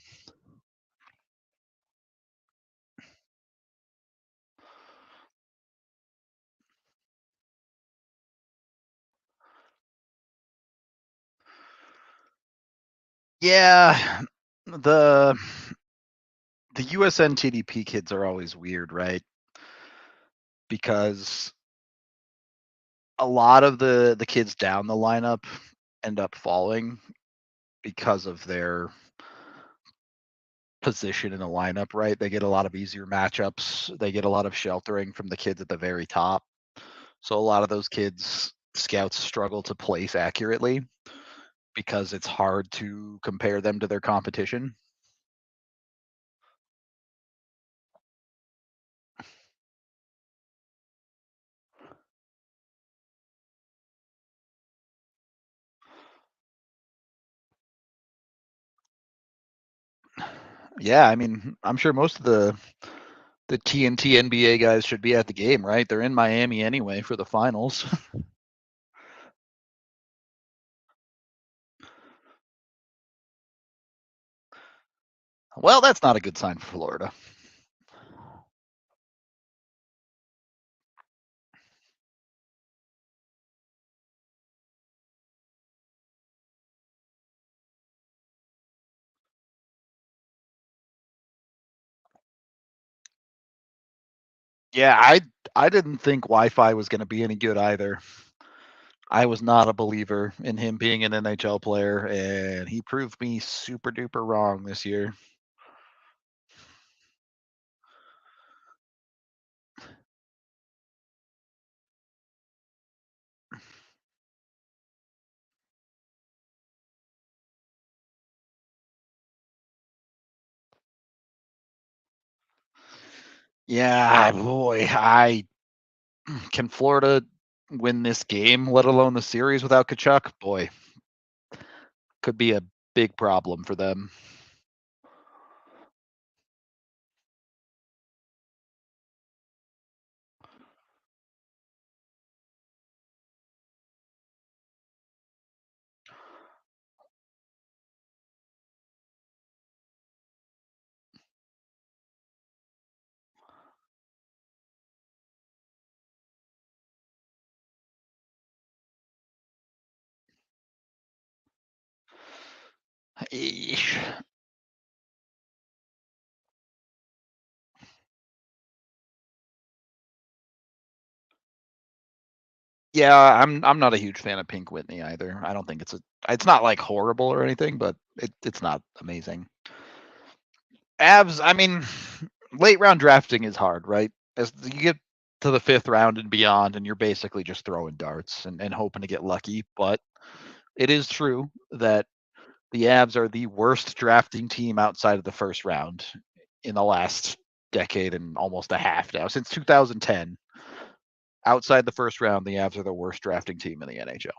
Yeah, the the USN TDP kids are always weird, right? Because a lot of the kids down the lineup end up falling because of their position in the lineup, right? They get a lot of easier matchups. They get a lot of sheltering from the kids at the very top. So a lot of those kids scouts struggle to place accurately because it's hard to compare them to their competition. Yeah, I mean, I'm sure most of the TNT NBA guys should be at the game, right? They're in Miami anyway for the finals. Well, that's not a good sign for Florida. Yeah, I didn't think Wi-Fi was going to be any good either. I was not a believer in him being an NHL player, and he proved me super duper wrong this year. Yeah, boy, I can Florida win this game, let alone the series without Tkachuk? Boy, could be a big problem for them. Eesh. Yeah, I'm not a huge fan of Pink Whitney either. I don't think it's not like horrible or anything, but it's not amazing. Avs, I mean, late round drafting is hard, right? As you get to the fifth round and beyond, and you're basically just throwing darts and hoping to get lucky. But it is true that the Avs are the worst drafting team outside of the first round in the last decade and almost a half now. Since 2010, outside the first round, the Avs are the worst drafting team in the NHL.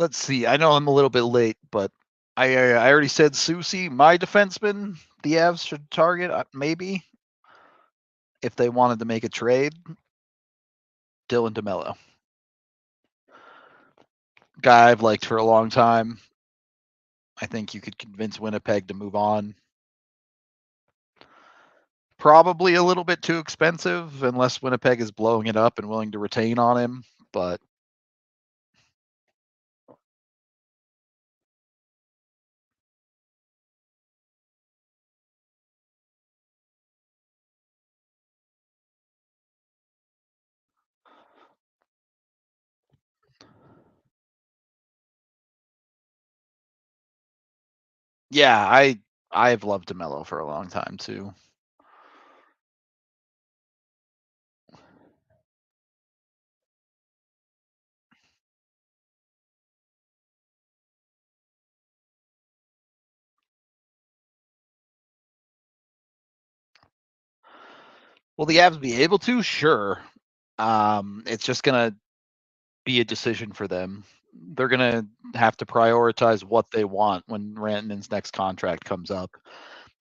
Let's see. I know I'm a little bit late, but I already said Susie, my defenseman. The Avs should target maybe if they wanted to make a trade. Dylan DeMello, guy I've liked for a long time. I think you could convince Winnipeg to move on. Probably a little bit too expensive unless Winnipeg is blowing it up and willing to retain on him. But yeah, I've loved DeMello for a long time too. Will the Avs be able to? Sure. It's just gonna be a decision for them. They're gonna have to prioritize what they want when Rantanen's next contract comes up,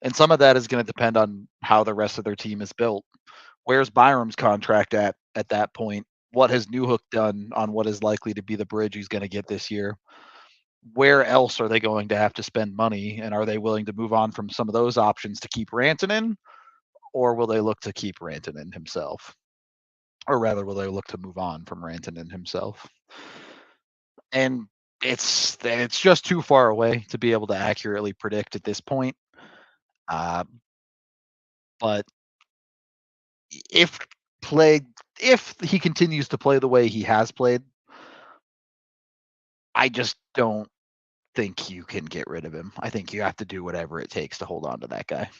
and some of that is gonna depend on how the rest of their team is built. Where's Byram's contract at that point? What has Newhook done on what is likely to be the bridge he's going to get this year? Where else are they going to have to spend money? And are they willing to move on from some of those options to keep Rantanen? Or will they look to keep Rantanen himself? Or rather, will they look to move on from Rantanen himself? And it's just too far away to be able to accurately predict at this point. Uh, but if played, if he continues to play the way he has played, I just don't think you can get rid of him. I think you have to do whatever it takes to hold on to that guy.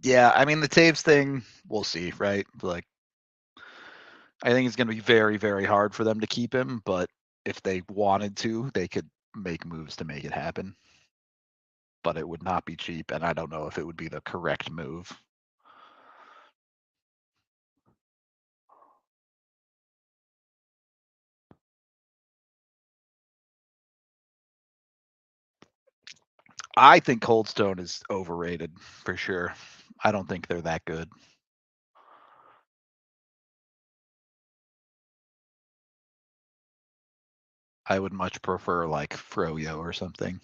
Yeah, I mean the Taves thing, we'll see, right? Like I think it's going to be very, very hard for them to keep him, but if they wanted to, they could make moves to make it happen. But it would not be cheap, and I don't know if it would be the correct move. I think Cold Stone is overrated for sure. I don't think they're that good. I would much prefer like Froyo or something.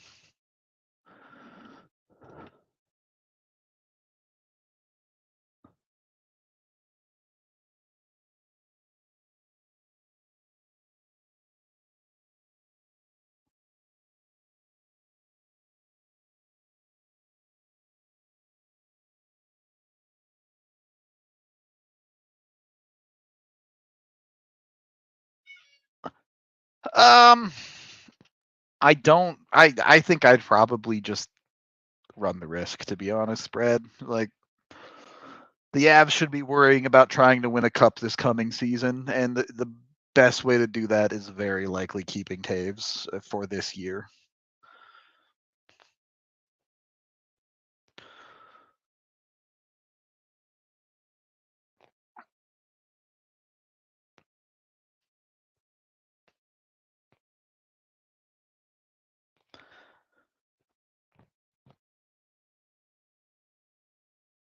Um, I don't. I think I'd probably just run the risk, to be honest, Brad. Like the Avs should be worrying about trying to win a cup this coming season, and the best way to do that is very likely keeping Taves for this year.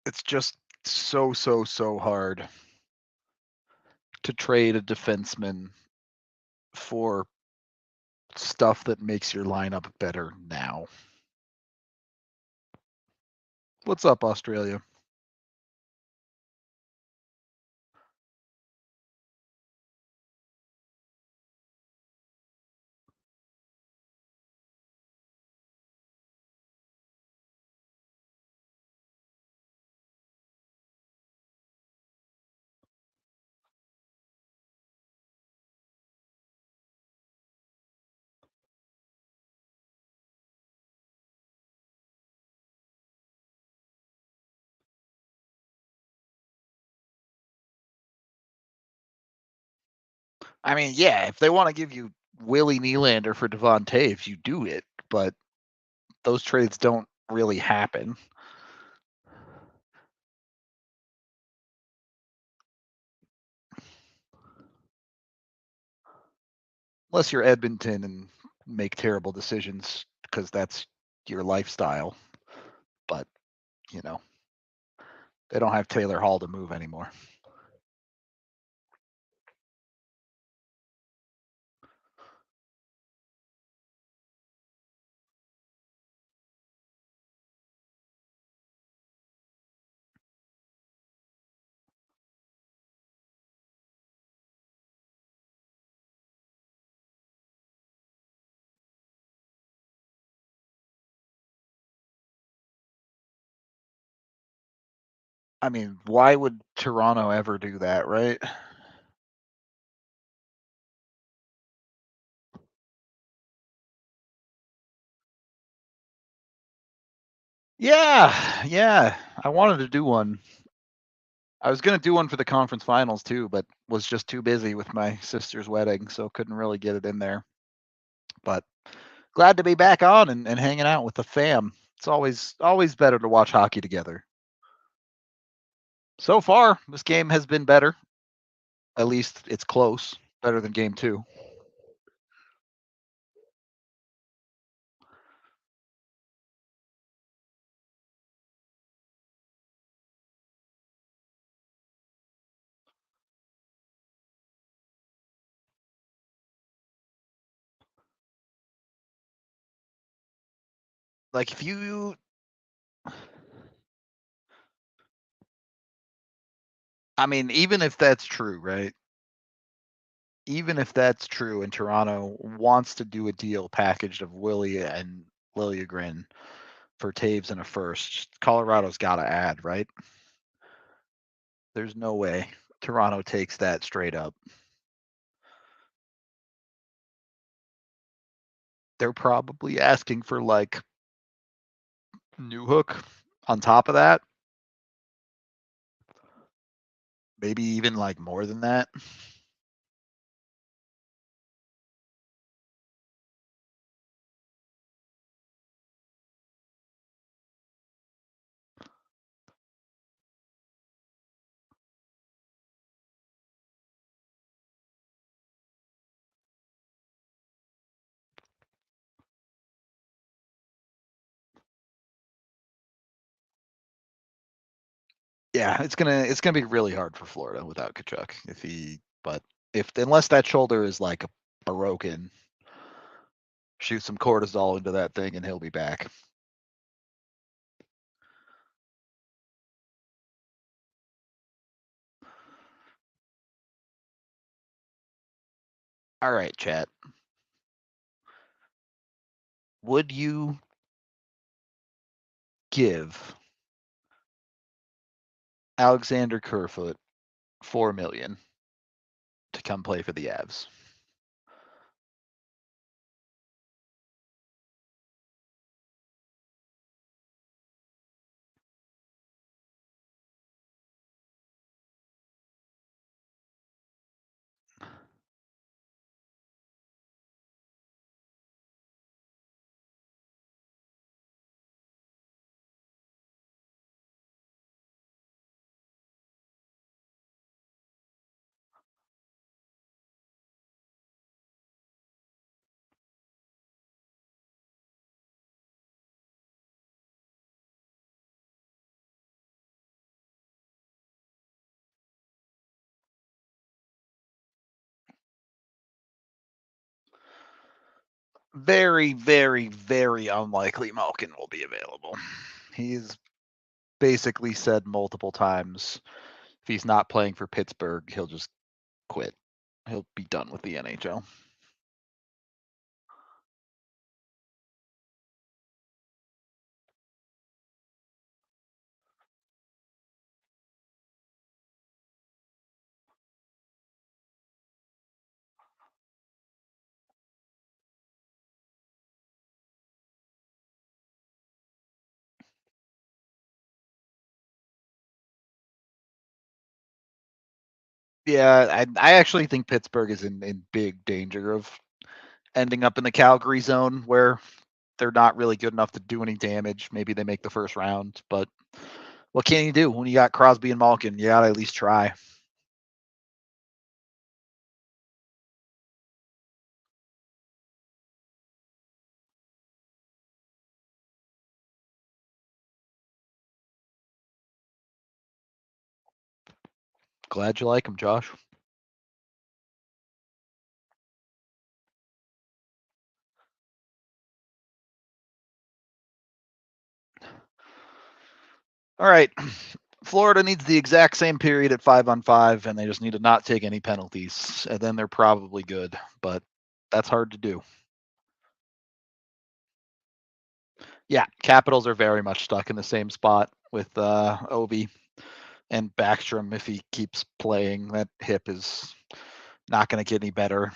It's just so hard to trade a defenseman for stuff that makes your lineup better now. What's up, Australia? I mean, yeah, if they want to give you Willie Nylander for Devon Taves, you do it, but those trades don't really happen. Unless you're Edmonton and make terrible decisions because that's your lifestyle. But, you know, they don't have Taylor Hall to move anymore. I mean, why would Toronto ever do that, right? Yeah. I wanted to do one. I was gonna do one for the conference finals too, but was just too busy with my sister's wedding, so couldn't really get it in there. But glad to be back on and hanging out with the fam. It's always better to watch hockey together. So far, this game has been better. At least it's close. Better than game two. Like if you I mean, even if that's true, right? Even if that's true and Toronto wants to do a deal packaged of Willie and Liljegren for Taves and a first, Colorado's got to add, right? There's no way Toronto takes that straight up. They're probably asking for like New Hook on top of that. Maybe even like more than that. Yeah, it's gonna be really hard for Florida without Tkachuk but if unless that shoulder is like broken, shoot some cortisol into that thing and he'll be back. All right, chat. Would you give Alexander Kerfoot 4 million to come play for the Avs? Very, very, very unlikely Malkin will be available. He's basically said multiple times if he's not playing for Pittsburgh, he'll just quit. He'll be done with the NHL. Yeah, I actually think Pittsburgh is in big danger of ending up in the Calgary zone where they're not really good enough to do any damage. Maybe they make the first round, but what can you do when you got Crosby and Malkin? You gotta at least try. Glad you like him, Josh. All right. Florida needs the exact same period at 5-on-5, and they just need to not take any penalties, and then they're probably good. But that's hard to do. Yeah, Capitals are very much stuck in the same spot with Ovi and Backstrom. If he keeps playing, that hip is not going to get any better.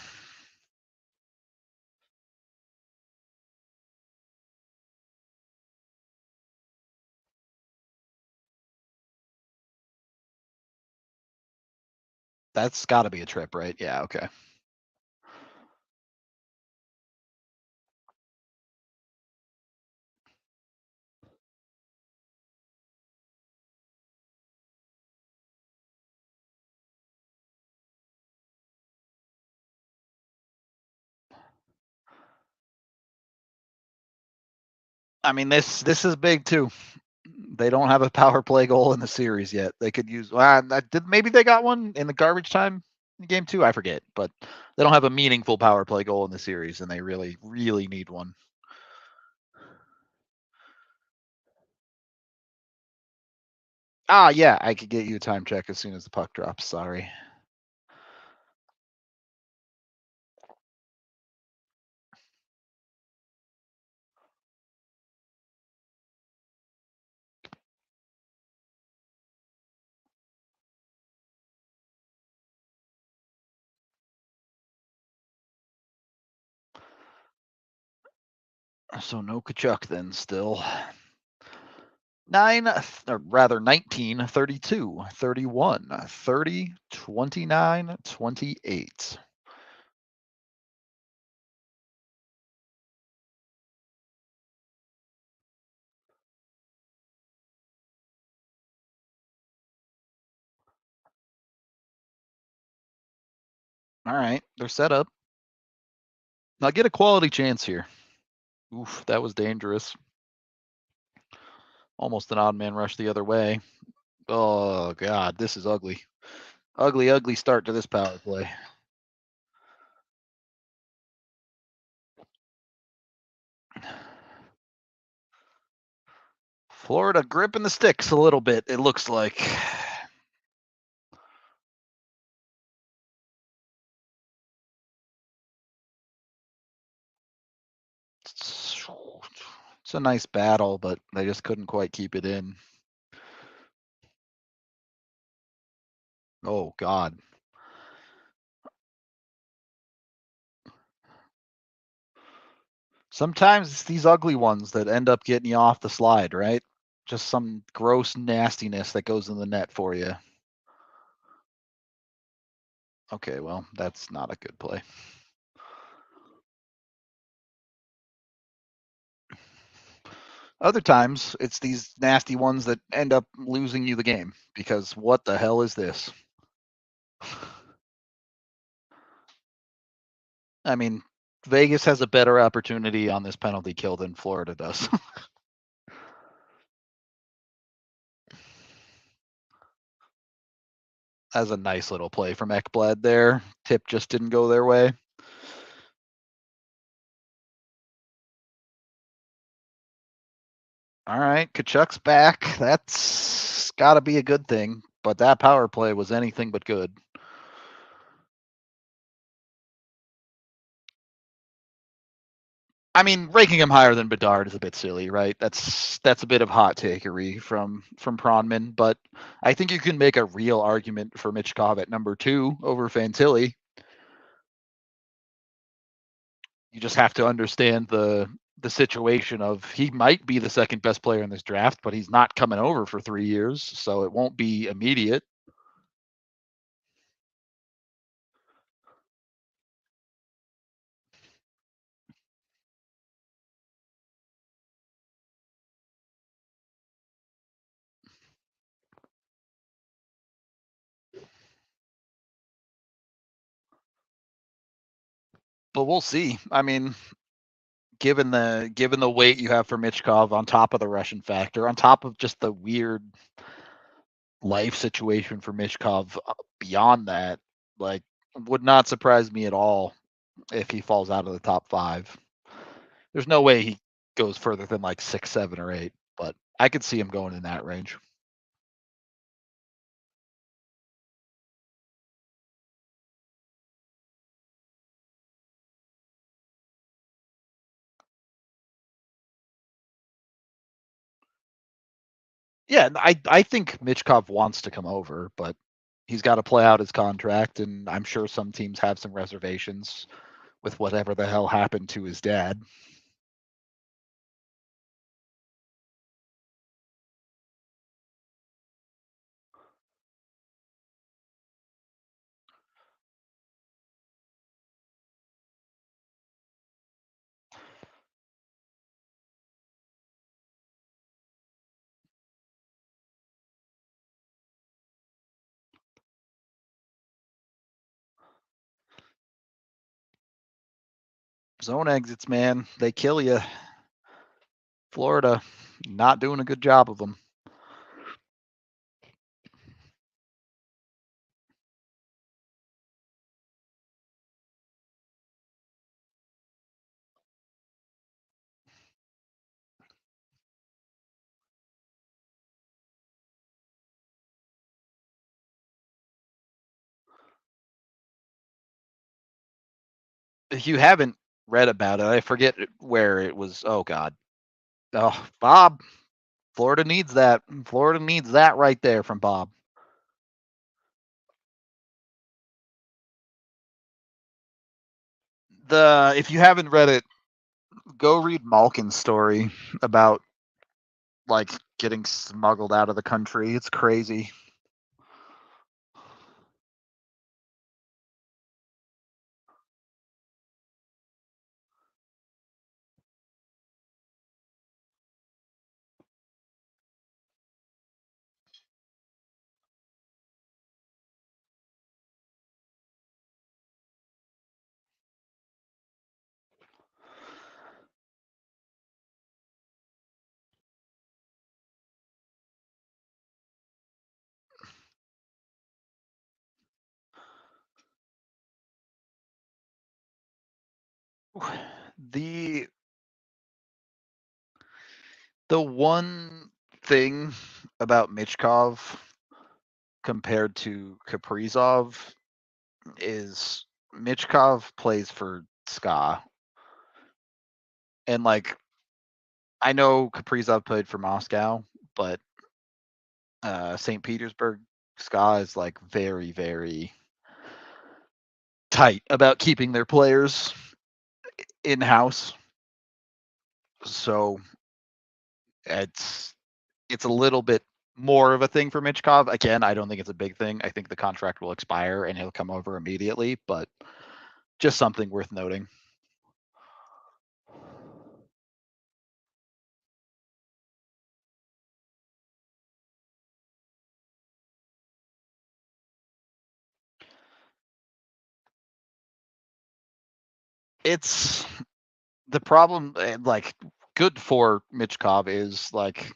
That's got to be a trip, right? Yeah, okay. I mean, this is big too. They don't have a power play goal in the series yet. They could use. Maybe they got one in the garbage time game too. I forget, but they don't have a meaningful power play goal in the series, and they really, really need one. Yeah, I could get you a time check as soon as the puck drops. Sorry. So no Tkachuk then still. 19, 32, 31, 30, 29, 28. All right, they're set up. Now get a quality chance here. Oof, that was dangerous. Almost an odd man rush the other way. Oh, God, this is ugly. Ugly, ugly start to this power play. Florida gripping the sticks a little bit, it looks like. It's a nice battle, but they just couldn't quite keep it in. Oh, God. Sometimes it's these ugly ones that end up getting you off the slide, right? Just some gross nastiness that goes in the net for you. Okay, well, that's not a good play. Other times, it's these nasty ones that end up losing you the game because what the hell is this? I mean, Vegas has a better opportunity on this penalty kill than Florida does. That's a nice little play from Ekblad there. Tip just didn't go their way. All right, Tkachuk's back. That's got to be a good thing. But that power play was anything but good. I mean, ranking him higher than Bedard is a bit silly, right? That's a bit of hot takery from Pronman, but I think you can make a real argument for Mitchkov at number 2 over Fantilli. You just have to understand the situation of he might be the second best player in this draft, but he's not coming over for 3 years, so it won't be immediate. but we'll see. I mean, given the weight you have for Mitchkov on top of the Russian factor, on top of just the weird life situation for Mitchkov beyond that, like would not surprise me at all if he falls out of the top 5. There's no way he goes further than like 6, 7, or 8, but I could see him going in that range. Yeah, I think Mitchkov wants to come over, but he's got to play out his contract, and I'm sure some teams have some reservations with whatever the hell happened to his dad. Zone exits, man, they kill you. Florida, not doing a good job of them. If you haven't read about it, I forget where it was. Oh God, oh Bob, Florida needs that. Florida needs that right there from Bob. The if you haven't read it, go read Malkin's story about like getting smuggled out of the country. It's crazy. The the one thing about Mitchkov compared to Kaprizov is Mitchkov plays for Ska, and like I know Kaprizov played for Moscow, but St. Petersburg Ska is like very, very tight about keeping their players in house. So it's a little bit more of a thing for Mitchkov. Again, I don't think it's a big thing. I think the contract will expire and he'll come over immediately, but just something worth noting. It's the problem, like good for Mitchkov is like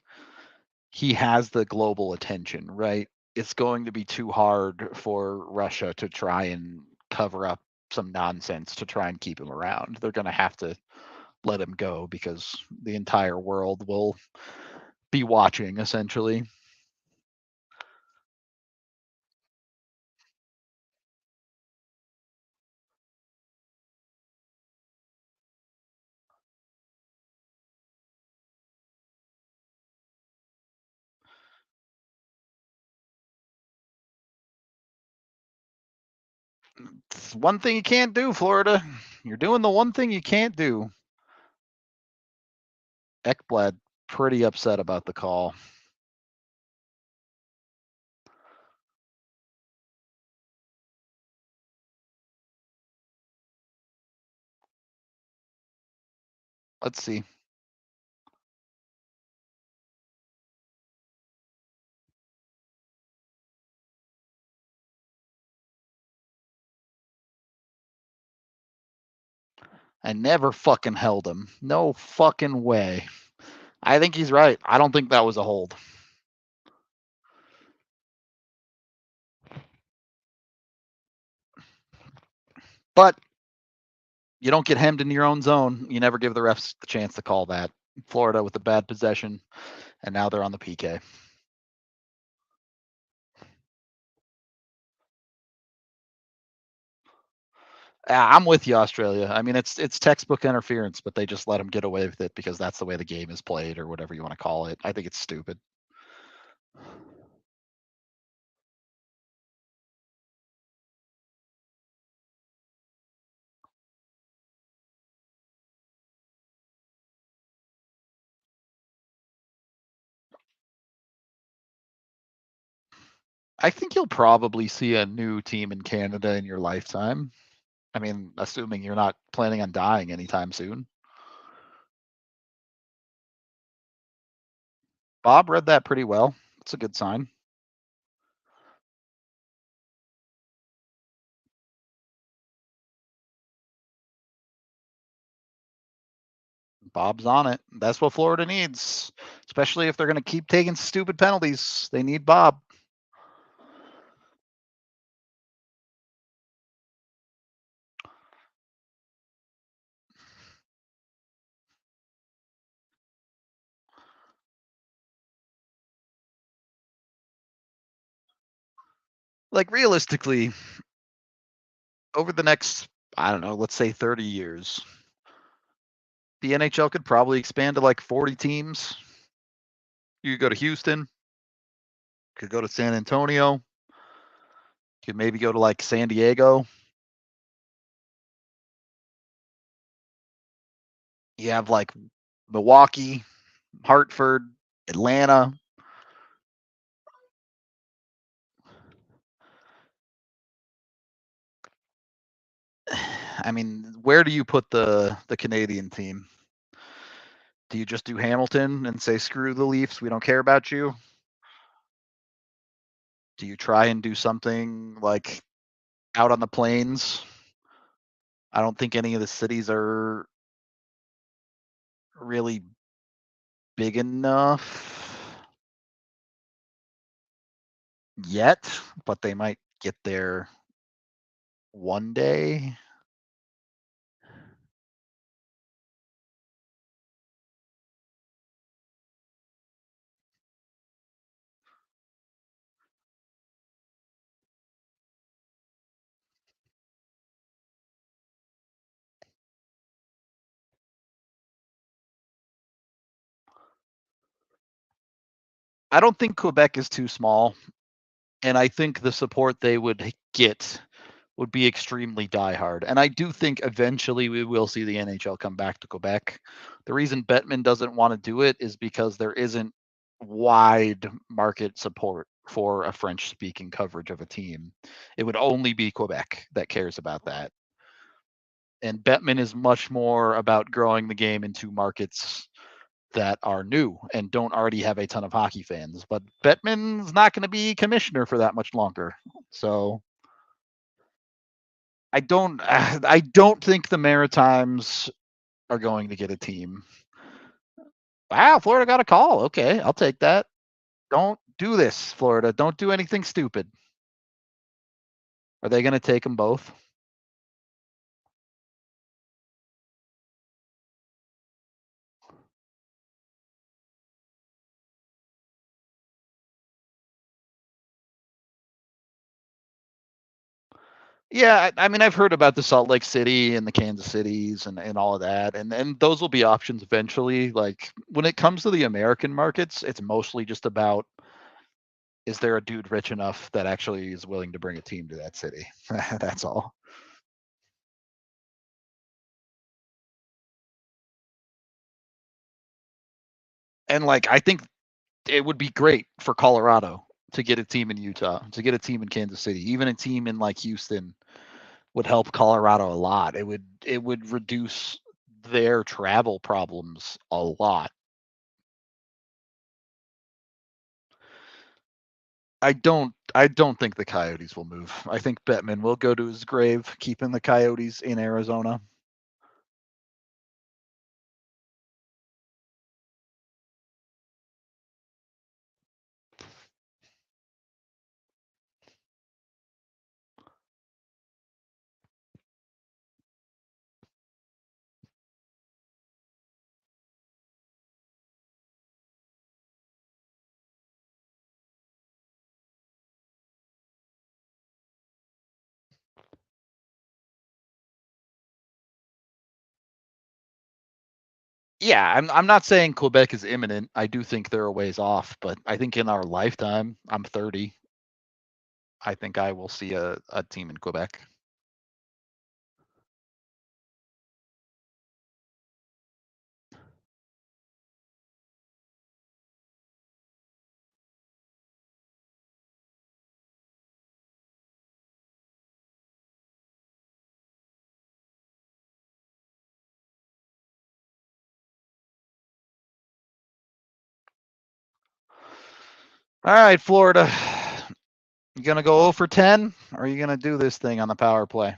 he has the global attention, right? It's going to be too hard for Russia to try and cover up some nonsense to try and keep him around. They're going to have to let him go because the entire world will be watching essentially. It's one thing you can't do, Florida. You're doing the one thing you can't do. Ekblad pretty upset about the call. Let's see. I never fucking held him. No fucking way. I think he's right. I don't think that was a hold. But you don't get hemmed in your own zone. You never give the refs the chance to call that. Florida with a bad possession, and now they're on the PK. I'm with you, Australia. I mean, it's textbook interference, but they just let them get away with it because that's the way the game is played, or whatever you want to call it. I think it's stupid. I think you'll probably see a new team in Canada in your lifetime. I mean, assuming you're not planning on dying anytime soon. Bob read that pretty well. It's a good sign. Bob's on it. That's what Florida needs, especially if they're going to keep taking stupid penalties. They need Bob. Like, realistically, over the next, I don't know, let's say 30 years, the NHL could probably expand to like 40 teams. You could go to Houston, could go to San Antonio, could maybe go to like San Diego. You have like Milwaukee, Hartford, Atlanta. I mean, where do you put the Canadian team? Do you just do Hamilton and say screw the Leafs, we don't care about you? Do you try and do something like out on the plains? I don't think any of the cities are really big enough yet, but they might get there one day. I don't think Quebec is too small, and I think the support they would get would be extremely diehard. And I do think eventually we will see the NHL come back to Quebec. The reason Bettman doesn't want to do it is because there isn't wide market support for a French speaking coverage of a team. It would only be Quebec that cares about that. And Bettman is much more about growing the game into markets that are new and don't already have a ton of hockey fans. But Bettman's not going to be commissioner for that much longer. So I don't think the Maritimes are going to get a team. Wow, Florida got a call. Okay, I'll take that. Don't do this, Florida. Don't do anything stupid. Are they going to take them both? Yeah, I mean, I've heard about the Salt Lake City and the Kansas Cities and all of that, and those will be options eventually. Like when it comes to the American markets, it's mostly just about, is there a dude rich enough that actually is willing to bring a team to that city? That's all. And like, I think it would be great for Colorado to get a team in Utah, to get a team in Kansas City, even a team in like Houston would help Colorado a lot. It would reduce their travel problems a lot. I don't think the Coyotes will move. I think Bettman will go to his grave keeping the Coyotes in Arizona. Yeah, I'm not saying Quebec is imminent. I do think they're a ways off, but I think in our lifetime, I'm 30. I think I will see a team in Quebec. All right, Florida. You gonna go 0 for 10, or are you gonna do this thing on the power play?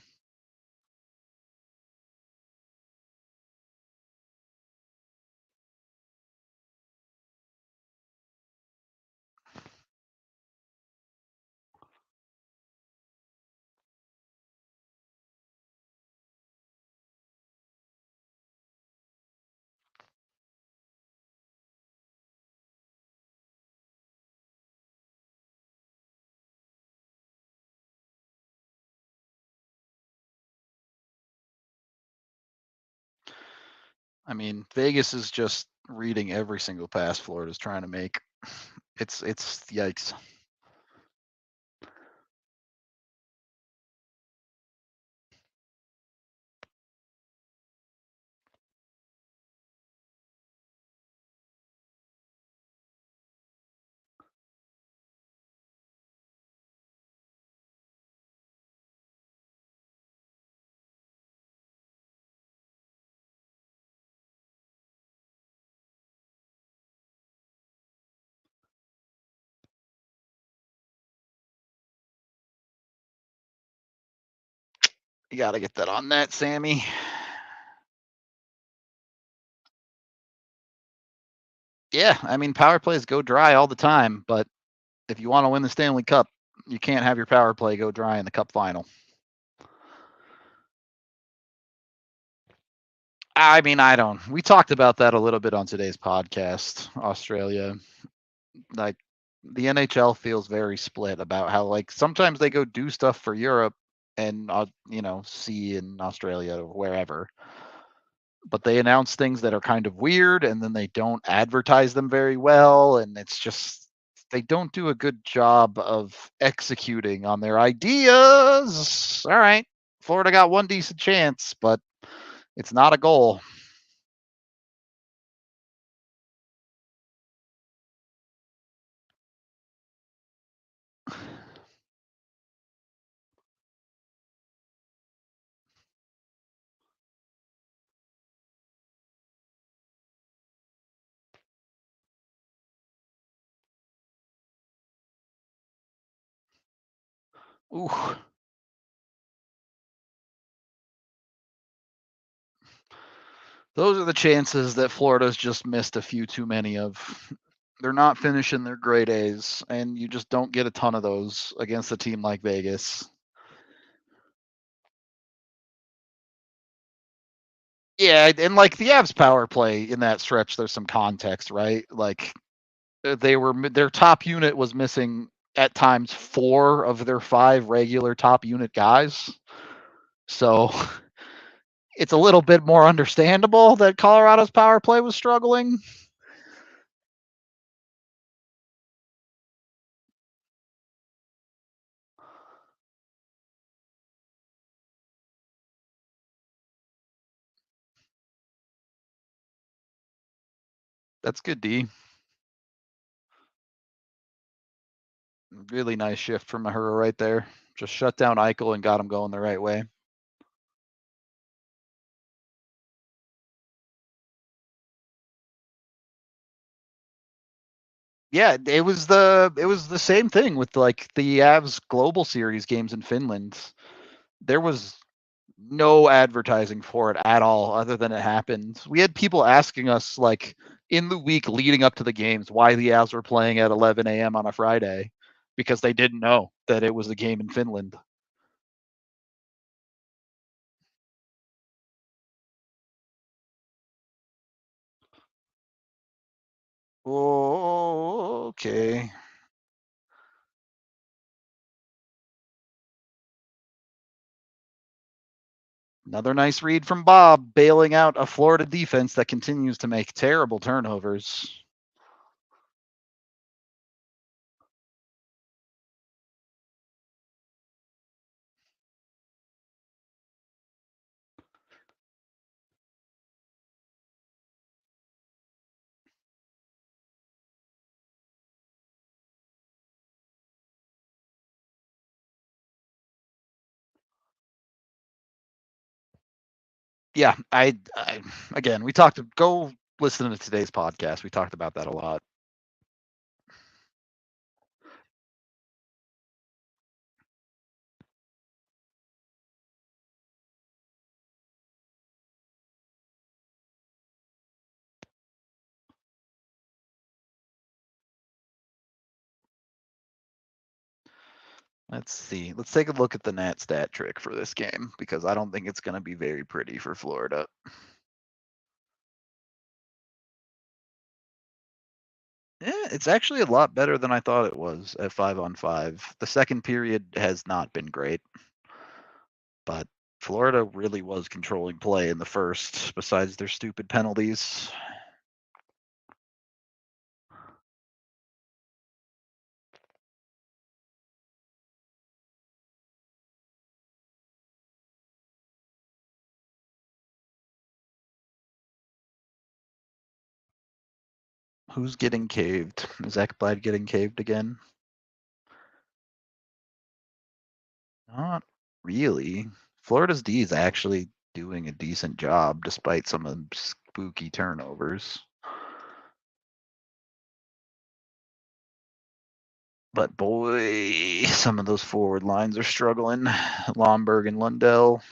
I mean, Vegas is just reading every single pass Florida's trying to make. It's yikes. You got to get that on net, Sammy. Yeah, I mean, power plays go dry all the time, but if you want to win the Stanley Cup, you can't have your power play go dry in the Cup final. I mean, I don't. We talked about that a little bit on today's podcast. Australia, like the NHL feels very split about how like sometimes they go do stuff for Europe and see in Australia or wherever, but they announce things that are kind of weird and then they don't advertise them very well, and it's just they don't do a good job of executing on their ideas. All right, Florida got one decent chance, but it's not a goal. Ooh. Those are the chances that Florida's just missed a few too many of. They're not finishing their grade A's, and you just don't get a ton of those against a team like Vegas. Yeah, and like the Avs power play in that stretch, there's some context, right? Like their top unit was missing at times 4 of their 5 regular top unit guys. So it's a little bit more understandable that Colorado's power play was struggling. That's good D. Really nice shift from Mahura right there. Just shut down Eichel and got him going the right way. Yeah, it was the same thing with like the Avs Global Series games in Finland. There was no advertising for it at all other than it happened. We had people asking us like in the week leading up to the games why the Avs were playing at 11 a.m. on a Friday because they didn't know that it was the game in Finland. Oh, okay. Another nice read from Bob, bailing out a Florida defense that continues to make terrible turnovers. Yeah, I again, we talked. Go listen to today's podcast. We talked about that a lot. Let's see. Let's take a look at the Nat stat trick for this game because I don't think it's going to be very pretty for Florida. Yeah, it's actually a lot better than I thought it was at 5-on-5. The second period has not been great, but Florida really was controlling play in the first, besides their stupid penalties. Who's getting caved? Is Ekblad getting caved again? Not really. Florida's D is actually doing a decent job despite some of the spooky turnovers. But boy, some of those forward lines are struggling. Lomberg and Lundell,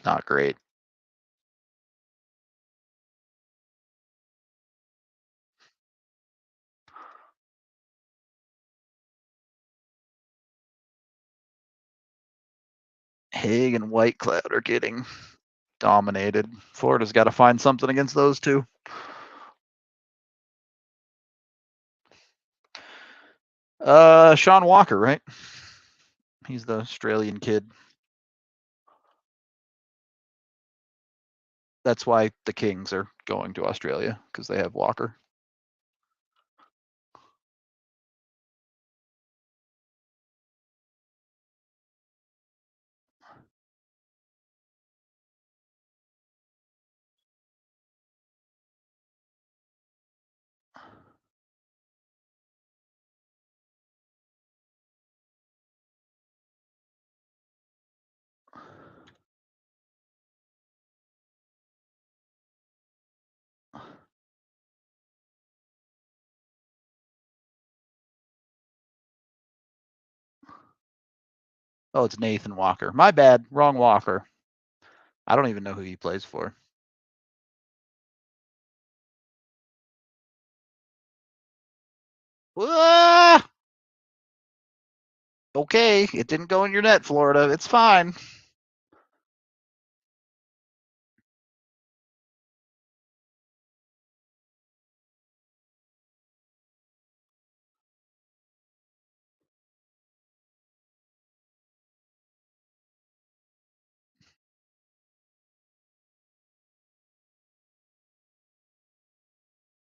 not great. Haig and Whitecloud are getting dominated. Florida's got to find something against those two. Sean Walker, right? He's the Australian kid. That's why the Kings are going to Australia, because they have Walker. Oh, it's Nathan Walker. My bad. Wrong Walker. I don't even know who he plays for. Ah! Okay, it didn't go in your net, Florida. It's fine.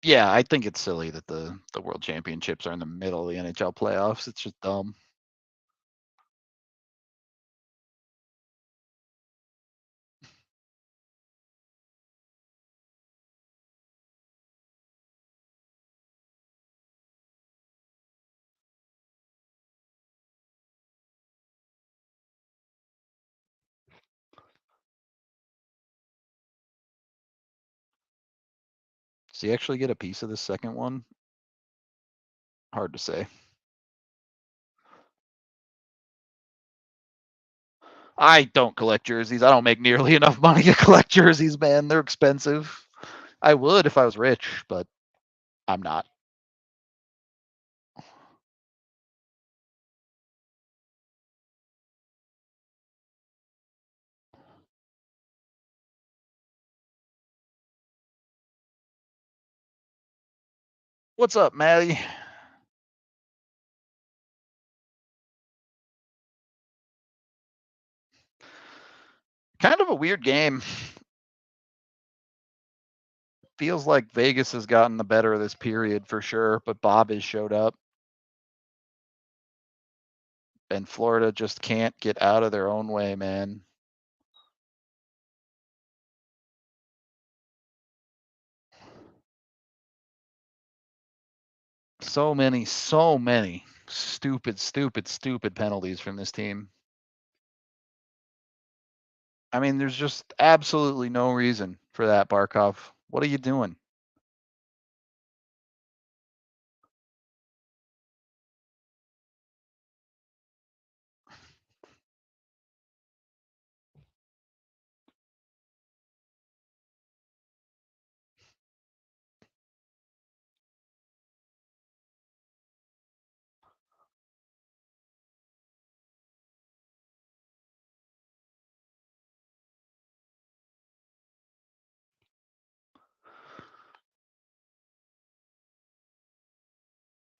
Yeah, I think it's silly that the World Championships are in the middle of the NHL playoffs. It's just dumb. Does he actually get a piece of the second one? Hard to say. I don't collect jerseys. I don't make nearly enough money to collect jerseys, man. They're expensive. I would if I was rich, but I'm not. What's up, Maddie? Kind of a weird game. Feels like Vegas has gotten the better of this period for sure, but Bob has showed up. And Florida just can't get out of their own way, man. So many stupid penalties from this team. I mean, there's just absolutely no reason for that, Barkov. What are you doing?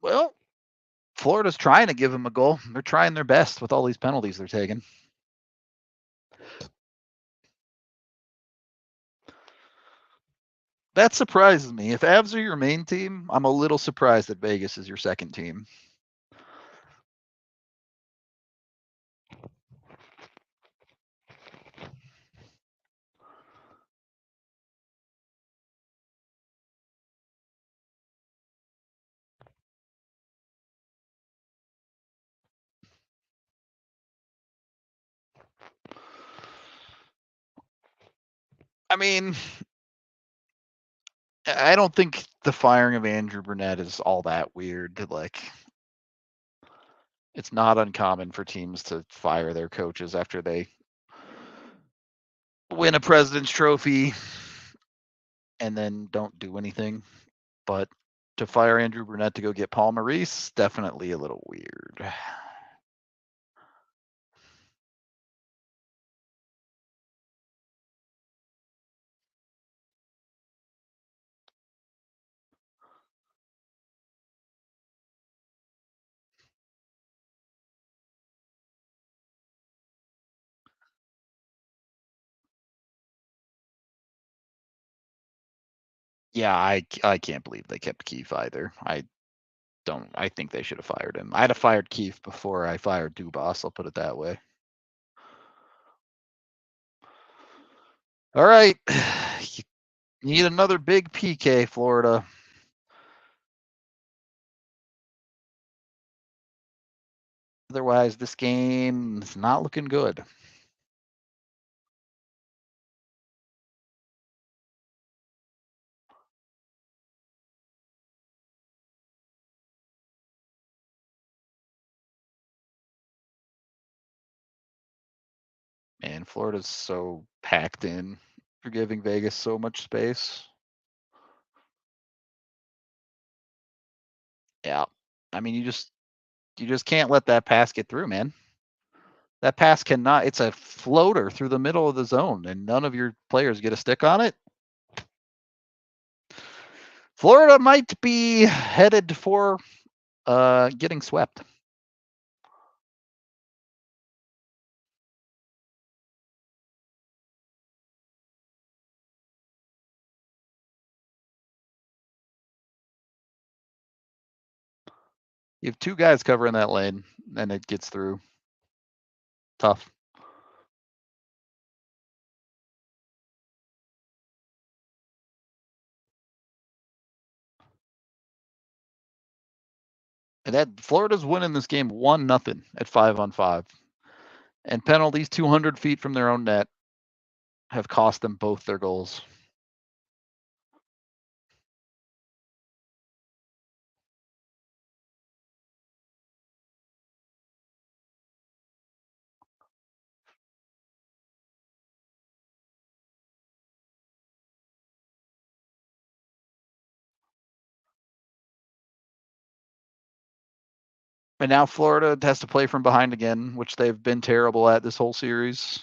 Well, Florida's trying to give them a goal. They're trying their best with all these penalties they're taking. That surprises me. If Avs are your main team, I'm a little surprised that Vegas is your second team. I mean, I don't think the firing of Andrew Burnett is all that weird. Like, it's not uncommon for teams to fire their coaches after they win a President's Trophy and then don't do anything. But to fire Andrew Burnett to go get Paul Maurice, definitely a little weird. Yeah, I can't believe they kept Keefe either. I think they should have fired him. I'd have fired Keefe before I fired Dubas, I'll put it that way. All right. You need another big PK, Florida. Otherwise, this game is not looking good. Man, Florida's so packed in. You're giving Vegas so much space. Yeah. I mean, you just can't let that pass get through, man. That pass cannot, it's a floater through the middle of the zone, and none of your players get a stick on it. Florida might be headed for getting swept. You have two guys covering that lane, and it gets through. Tough. And that Florida's winning this game 1-0 at 5-on-5. And penalties 200 feet from their own net have cost them both their goals. And now Florida has to play from behind again, which they've been terrible at this whole series.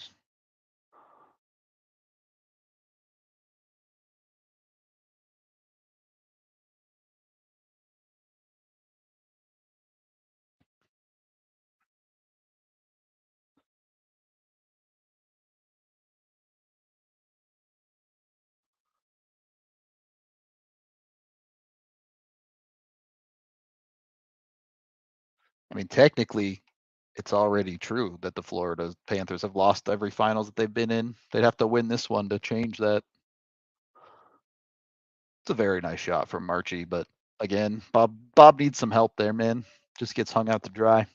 I mean, technically, it's already true that the Florida Panthers have lost every finals that they've been in. They'd have to win this one to change that. It's a very nice shot from Marchie, but again, Bob needs some help there, man. Just gets hung out to dry.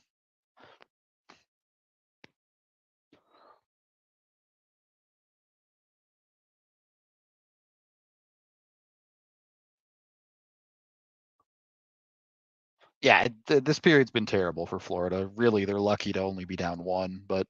Yeah, this period's been terrible for Florida. Really, they're lucky to only be down one, but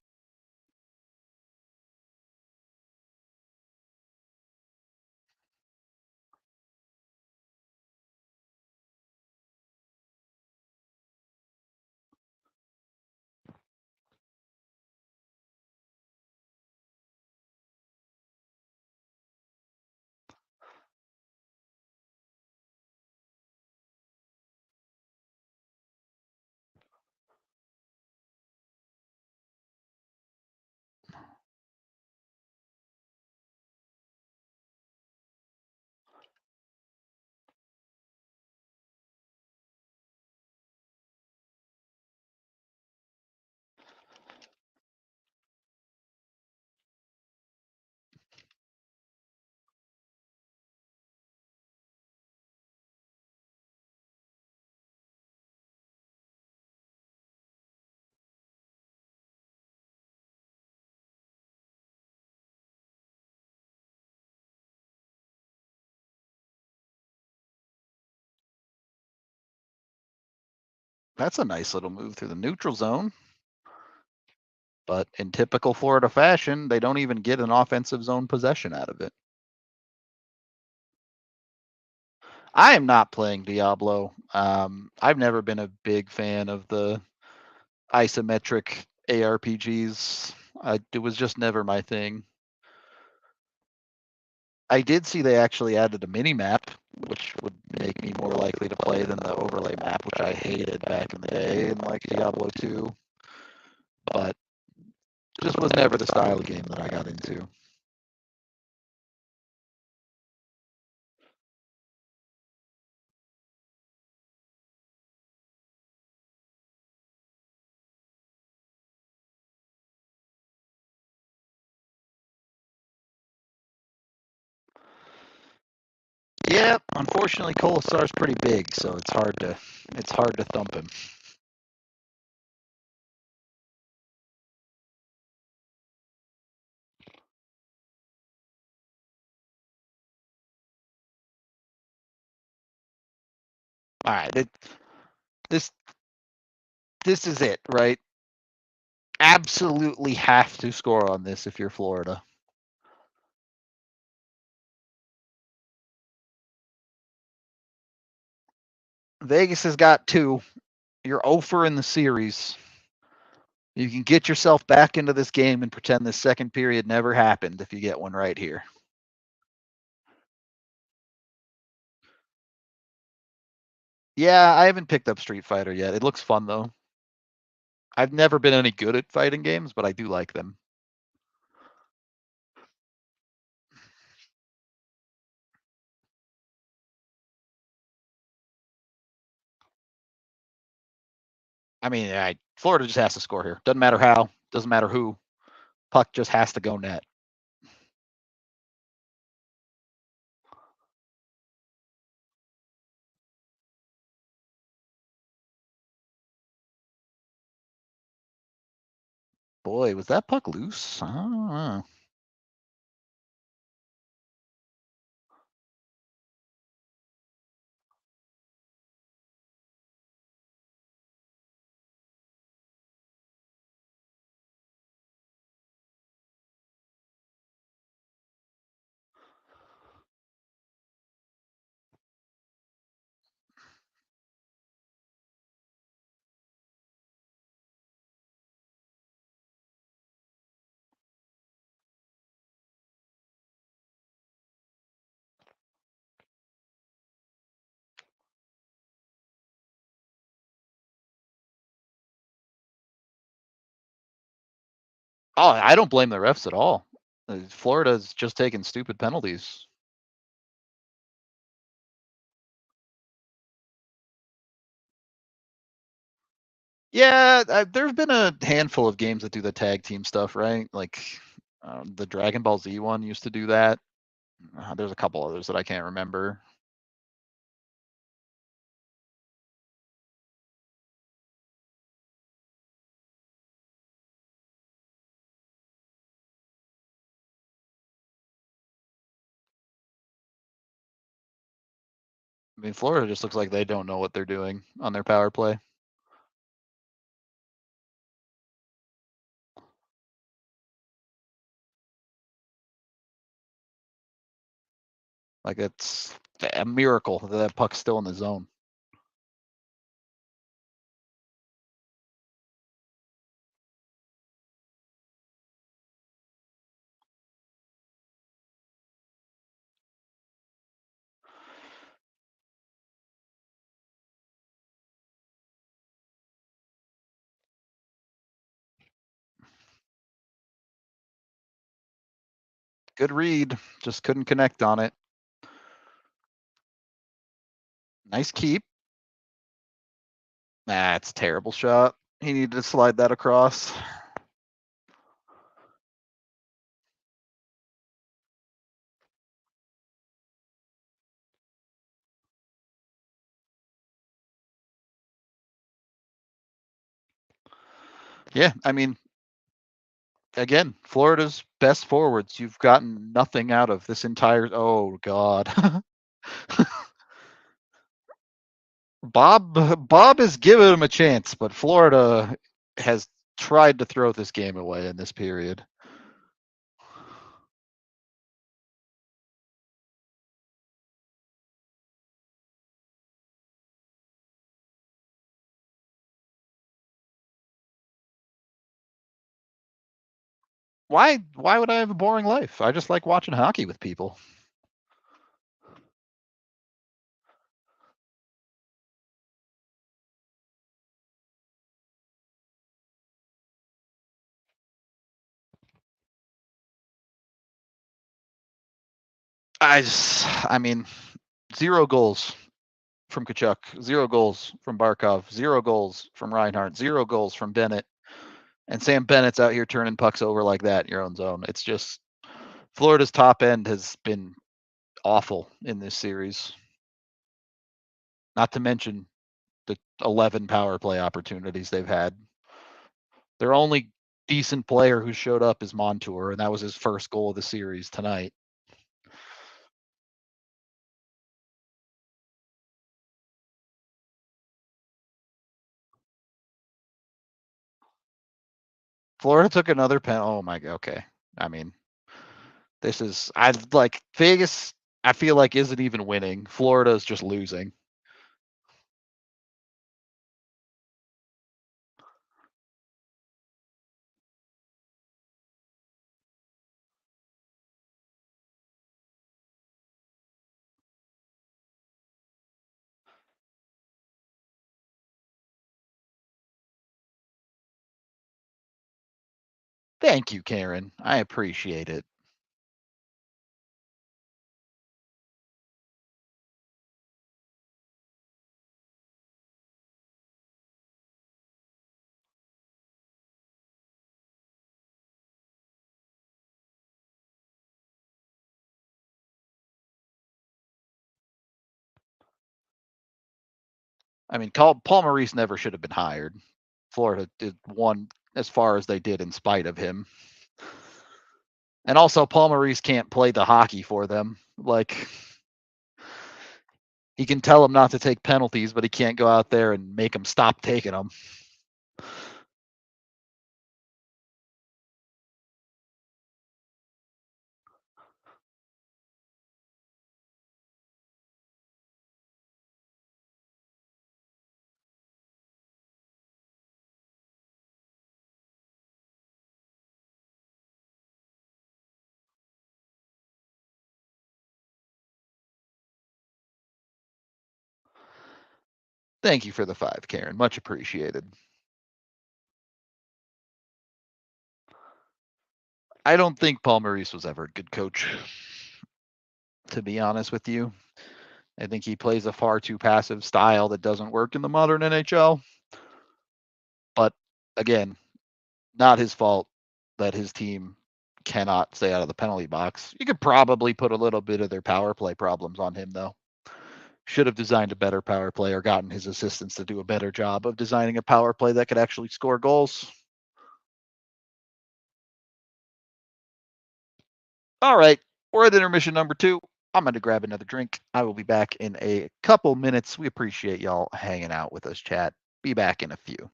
that's a nice little move through the neutral zone. But in typical Florida fashion, they don't even get an offensive zone possession out of it. I am not playing Diablo. I've never been a big fan of the isometric ARPGs. It was just never my thing. I did see they actually added a mini map, which would make me more likely to play than the overlay map, which I hated back in the day in like Diablo 2. But just was never the style of game that I got into. Yeah, unfortunately, Colasar's pretty big, so it's hard to thump him. All right, this this is it, right? Absolutely have to score on this if you're Florida. Vegas has got 2. You're 0 in the series. You can get yourself back into this game and pretend this second period never happened if you get one right here. Yeah, I haven't picked up Street Fighter yet. It looks fun though. I've never been any good at fighting games, but I do like them. I mean, Florida just has to score here. Doesn't matter how, doesn't matter who. Puck just has to go net. Boy, was that puck loose? I don't know. Oh, I don't blame the refs at all. Florida's just taking stupid penalties. Yeah, there have been a handful of games that do the tag team stuff, right? Like the Dragon Ball Z one used to do that. There's a couple others that I can't remember. I mean, Florida just looks like they don't know what they're doing on their power play. Like it's a miracle that that puck's still in the zone. Good read, just couldn't connect on it. Nice keep. That's terrible shot. He needed to slide that across. Yeah, I mean, again, Florida's best forwards. You've gotten nothing out of this entire. Oh God, Bob is giving him a chance, but Florida has tried to throw this game away in this period. Why would I have a boring life? I just like watching hockey with people. I mean, 0 goals from Tkachuk, 0 goals from Barkov, 0 goals from Reinhardt, 0 goals from Bennett, and Sam Bennett's out here turning pucks over like that in your own zone. It's just Florida's top end has been awful in this series. Not to mention the 11 power play opportunities they've had. Their only decent player who showed up is Montour, and that was his first goal of the series tonight. Florida took another pen. Oh my god. Okay. I mean, this is I like Vegas. I feel like isn't even winning. Florida's just losing. Thank you, Karen. I appreciate it. I mean, Paul Maurice never should have been hired. Florida did won as far as they did in spite of him. And also, Paul Maurice can't play the hockey for them. Like, he can tell them not to take penalties, but he can't go out there and make them stop taking them. Thank you for the 5, Karen. Much appreciated. I don't think Paul Maurice was ever a good coach, to be honest with you. I think he plays a far too passive style that doesn't work in the modern NHL. again, not his fault that his team cannot stay out of the penalty box. You could probably put a little bit of their power play problems on him, though. Should have designed a better power play or gotten his assistants to do a better job of designing a power play that could actually score goals. All right, we're at intermission number 2. I'm going to grab another drink. I will be back in a couple minutes. We appreciate y'all hanging out with us, chat. Be back in a few.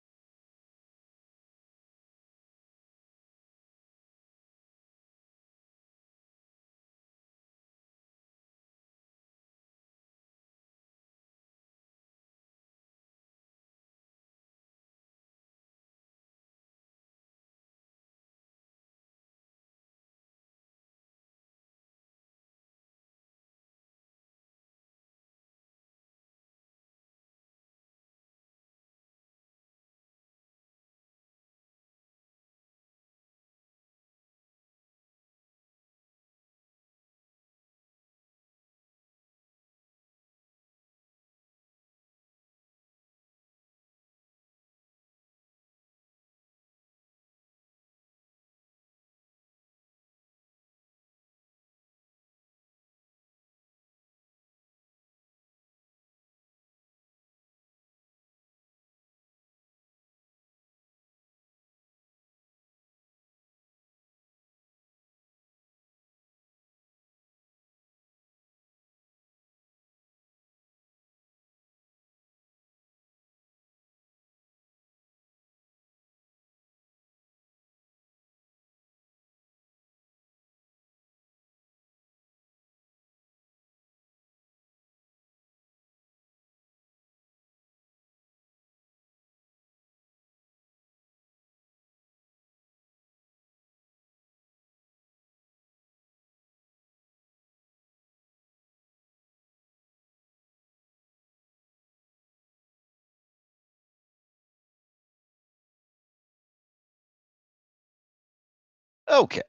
Okay,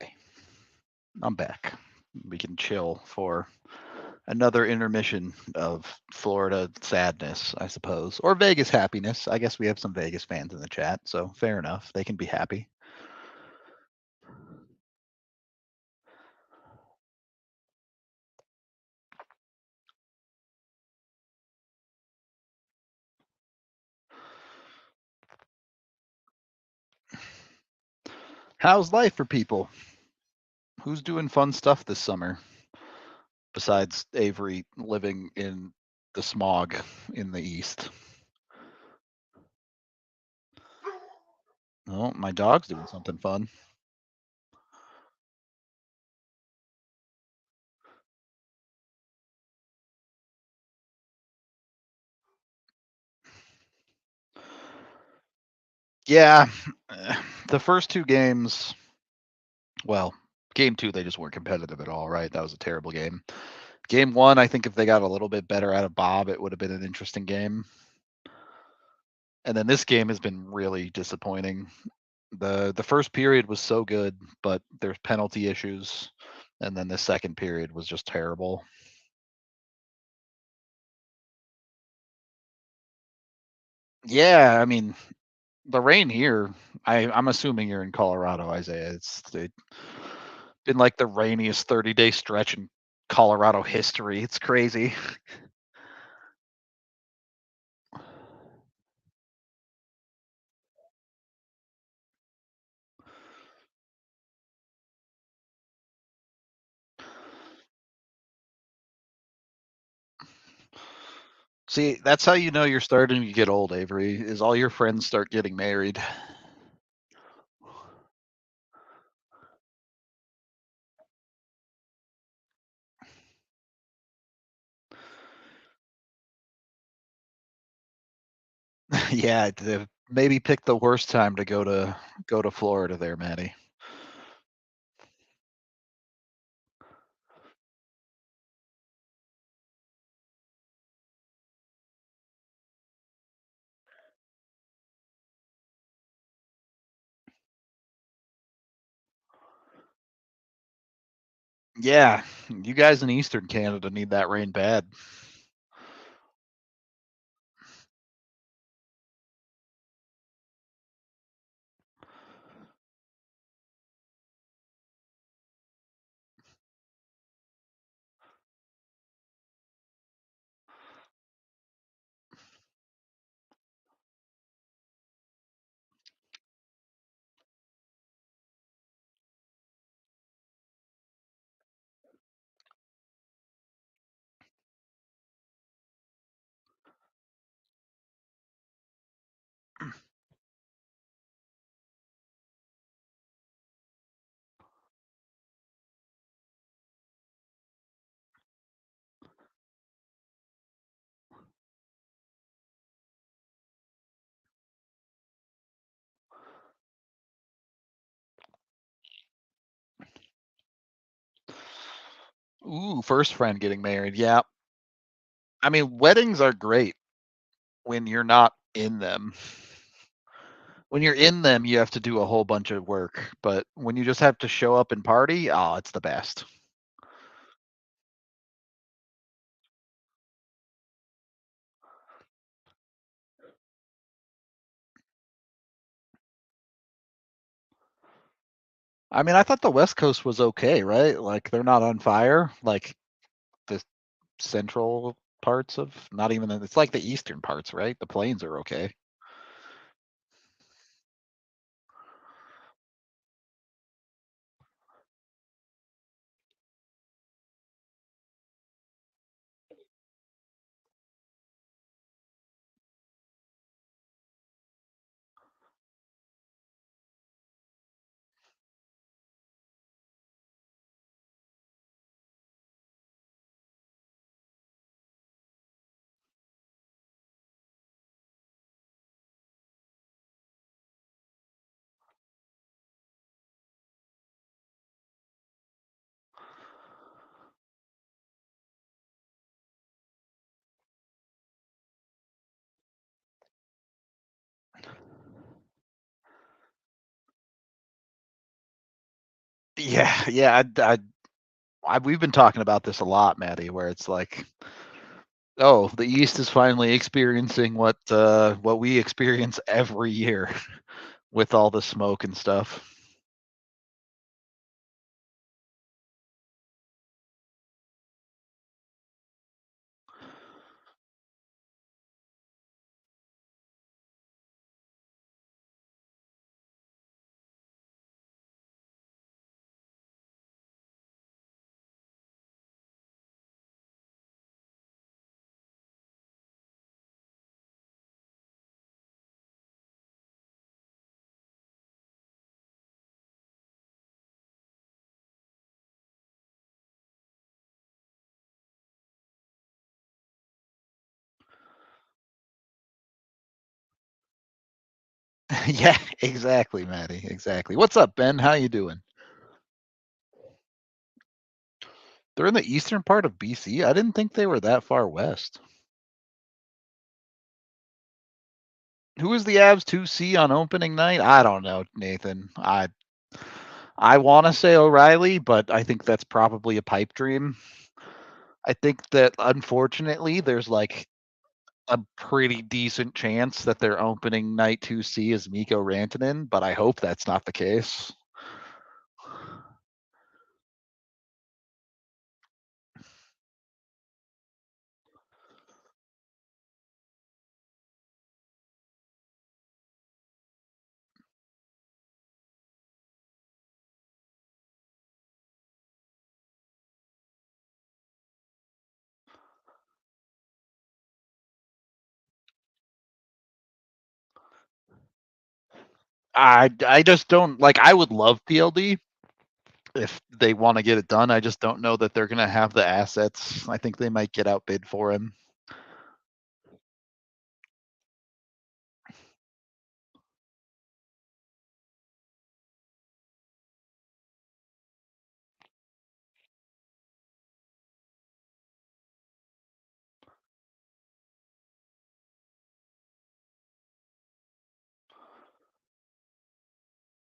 I'm back. We can chill for another intermission of Florida sadness, I suppose, or Vegas happiness. I guess we have some Vegas fans in the chat, so fair enough. They can be happy. How's life for people? Who's doing fun stuff this summer besides Avery living in the smog in the east? Oh, my dog's doing something fun. Yeah, the first 2 games, well, game 2 they just weren't competitive at all, right? That was a terrible game. Game 1, I think if they got a little bit better out of Bob, it would have been an interesting game. And then this game has been really disappointing. The first period was so good, but there's penalty issues, and then the second period was just terrible. Yeah, I mean, the rain here, I'm assuming you're in Colorado, Isaiah. It's been like the rainiest 30-day stretch in Colorado history. It's crazy. See, that's how you know you're starting to get old, Avery, is all your friends start getting married. Yeah, maybe pick the worst time to go to Florida there, Maddie. Yeah, you guys in Eastern Canada need that rain bad. Ooh, first friend getting married. Yeah. I mean, weddings are great when you're not in them. When you're in them, you have to do a whole bunch of work, but when you just have to show up and party, oh, it's the best. I mean, I thought the West Coast was okay, right? Like they're not on fire, like the central parts of not even it's like the eastern parts, right? The plains are okay. Yeah, yeah. We've been talking about this a lot, Maddie, where it's like, oh, the East is finally experiencing what we experience every year with all the smoke and stuff. Yeah, exactly, Maddie. Exactly. What's up, Ben? How you doing? They're in the eastern part of BC. I didn't think they were that far west. Who is the Avs 2C on opening night? I don't know, Nathan. I want to say O'Reilly, but I think that's probably a pipe dream. I think that unfortunately there's like a pretty decent chance that their opening night 2C is Mikko Rantanen, but I hope that's not the case. I just don't like. I would love PLD if they want to get it done. I just don't know that they're going to have the assets. I think they might get outbid for him.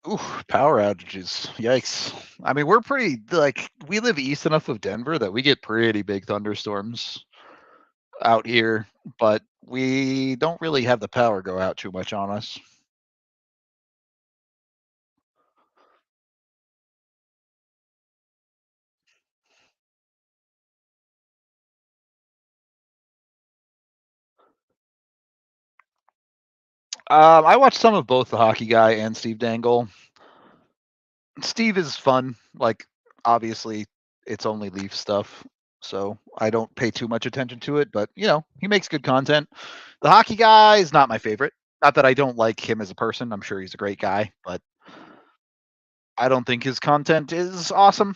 Ooh, power outages. Yikes. I mean, we're pretty like we live east enough of Denver that we get pretty big thunderstorms out here, but we don't really have the power go out too much on us. I watched some of both the hockey guy and Steve Dangle. Steve is fun. Like, obviously, it's only Leaf stuff, so I don't pay too much attention to it. But he makes good content. The hockey guy is not my favorite. Not that I don't like him as a person. I'm sure he's a great guy, but I don't think his content is awesome.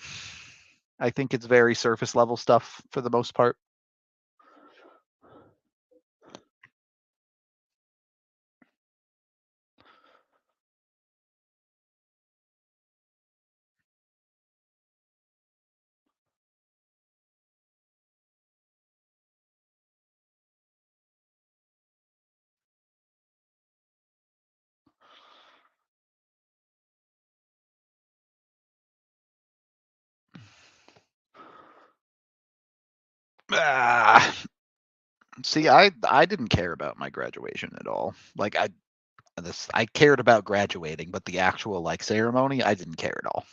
I think it's very surface level stuff for the most part. Ah, see, I didn't care about my graduation at all. Like I cared about graduating, but the actual like ceremony, I didn't care at all.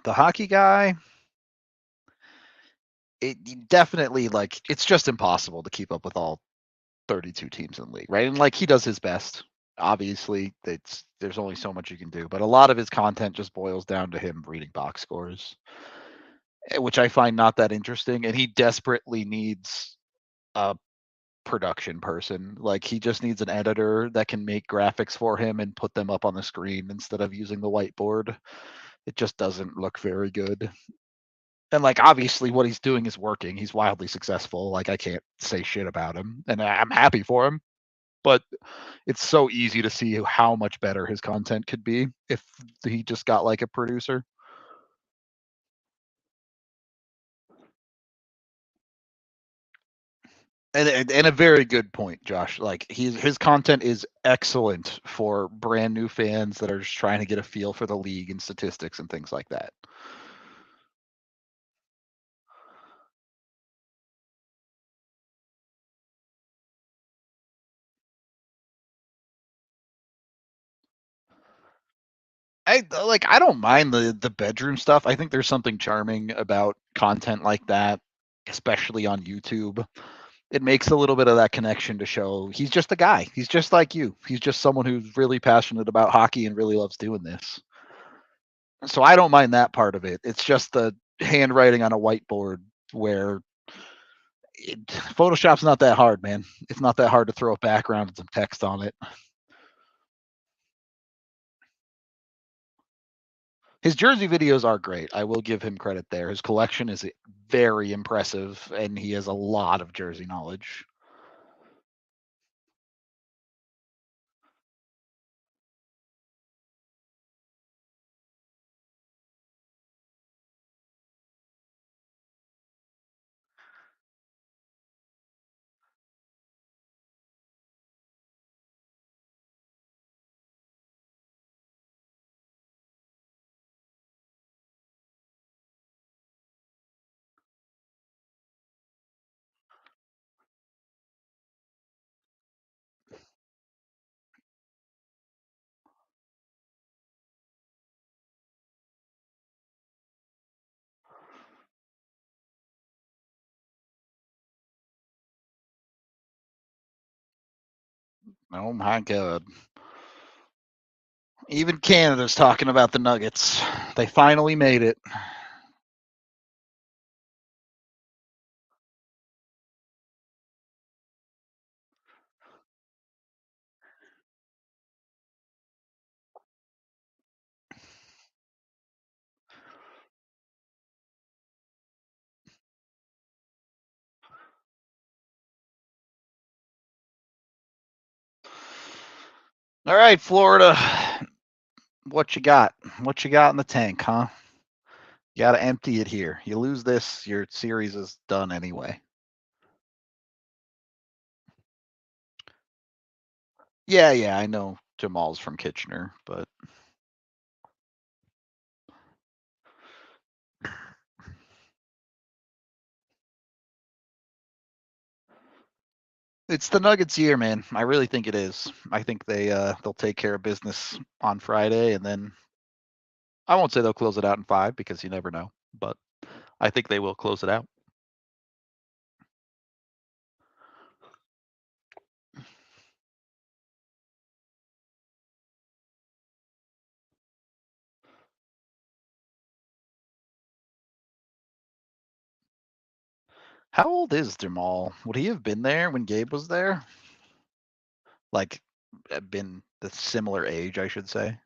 The hockey guy, definitely like it's just impossible to keep up with all 32 teams in the league, right? And like he does his best. Obviously, there's only so much you can do, but a lot of his content just boils down to him reading box scores, which I find not that interesting. And he desperately needs a production person. Like he just needs an editor that can make graphics for him and put them up on the screen instead of using the whiteboard. It just doesn't look very good. And like obviously what he's doing is working. He's wildly successful. Like I can't say shit about him and I'm happy for him. But it's so easy to see how much better his content could be if he just got like a producer. And a very good point, Josh. Like his content is excellent for brand new fans that are just trying to get a feel for the league and statistics and things like that. I don't mind the bedroom stuff. I think there's something charming about content like that, especially on YouTube. It makes a little bit of that connection to show he's just a guy. He's just like you. He's just someone who's really passionate about hockey and really loves doing this. So I don't mind that part of it. It's just the handwriting on a whiteboard where Photoshop's not that hard, man. It's not that hard to throw a background and some text on it. His jersey videos are great. I will give him credit there. His collection is very impressive, and he has a lot of jersey knowledge. Oh my god. Even Canada's talking about the Nuggets. They finally made it. All right, Florida. What you got? What you got in the tank, huh? You got to empty it here. You lose this, your series is done anyway. Yeah, yeah, I know Jamal's from Kitchener, but it's the Nuggets year, man. I really think it is. I think they'll take care of business on Friday, and then I won't say they'll close it out in 5 because you never know, but I think they will close it out. How old is Jamal? Would he have been there when Gabe was there? Like, been the similar age, I should say.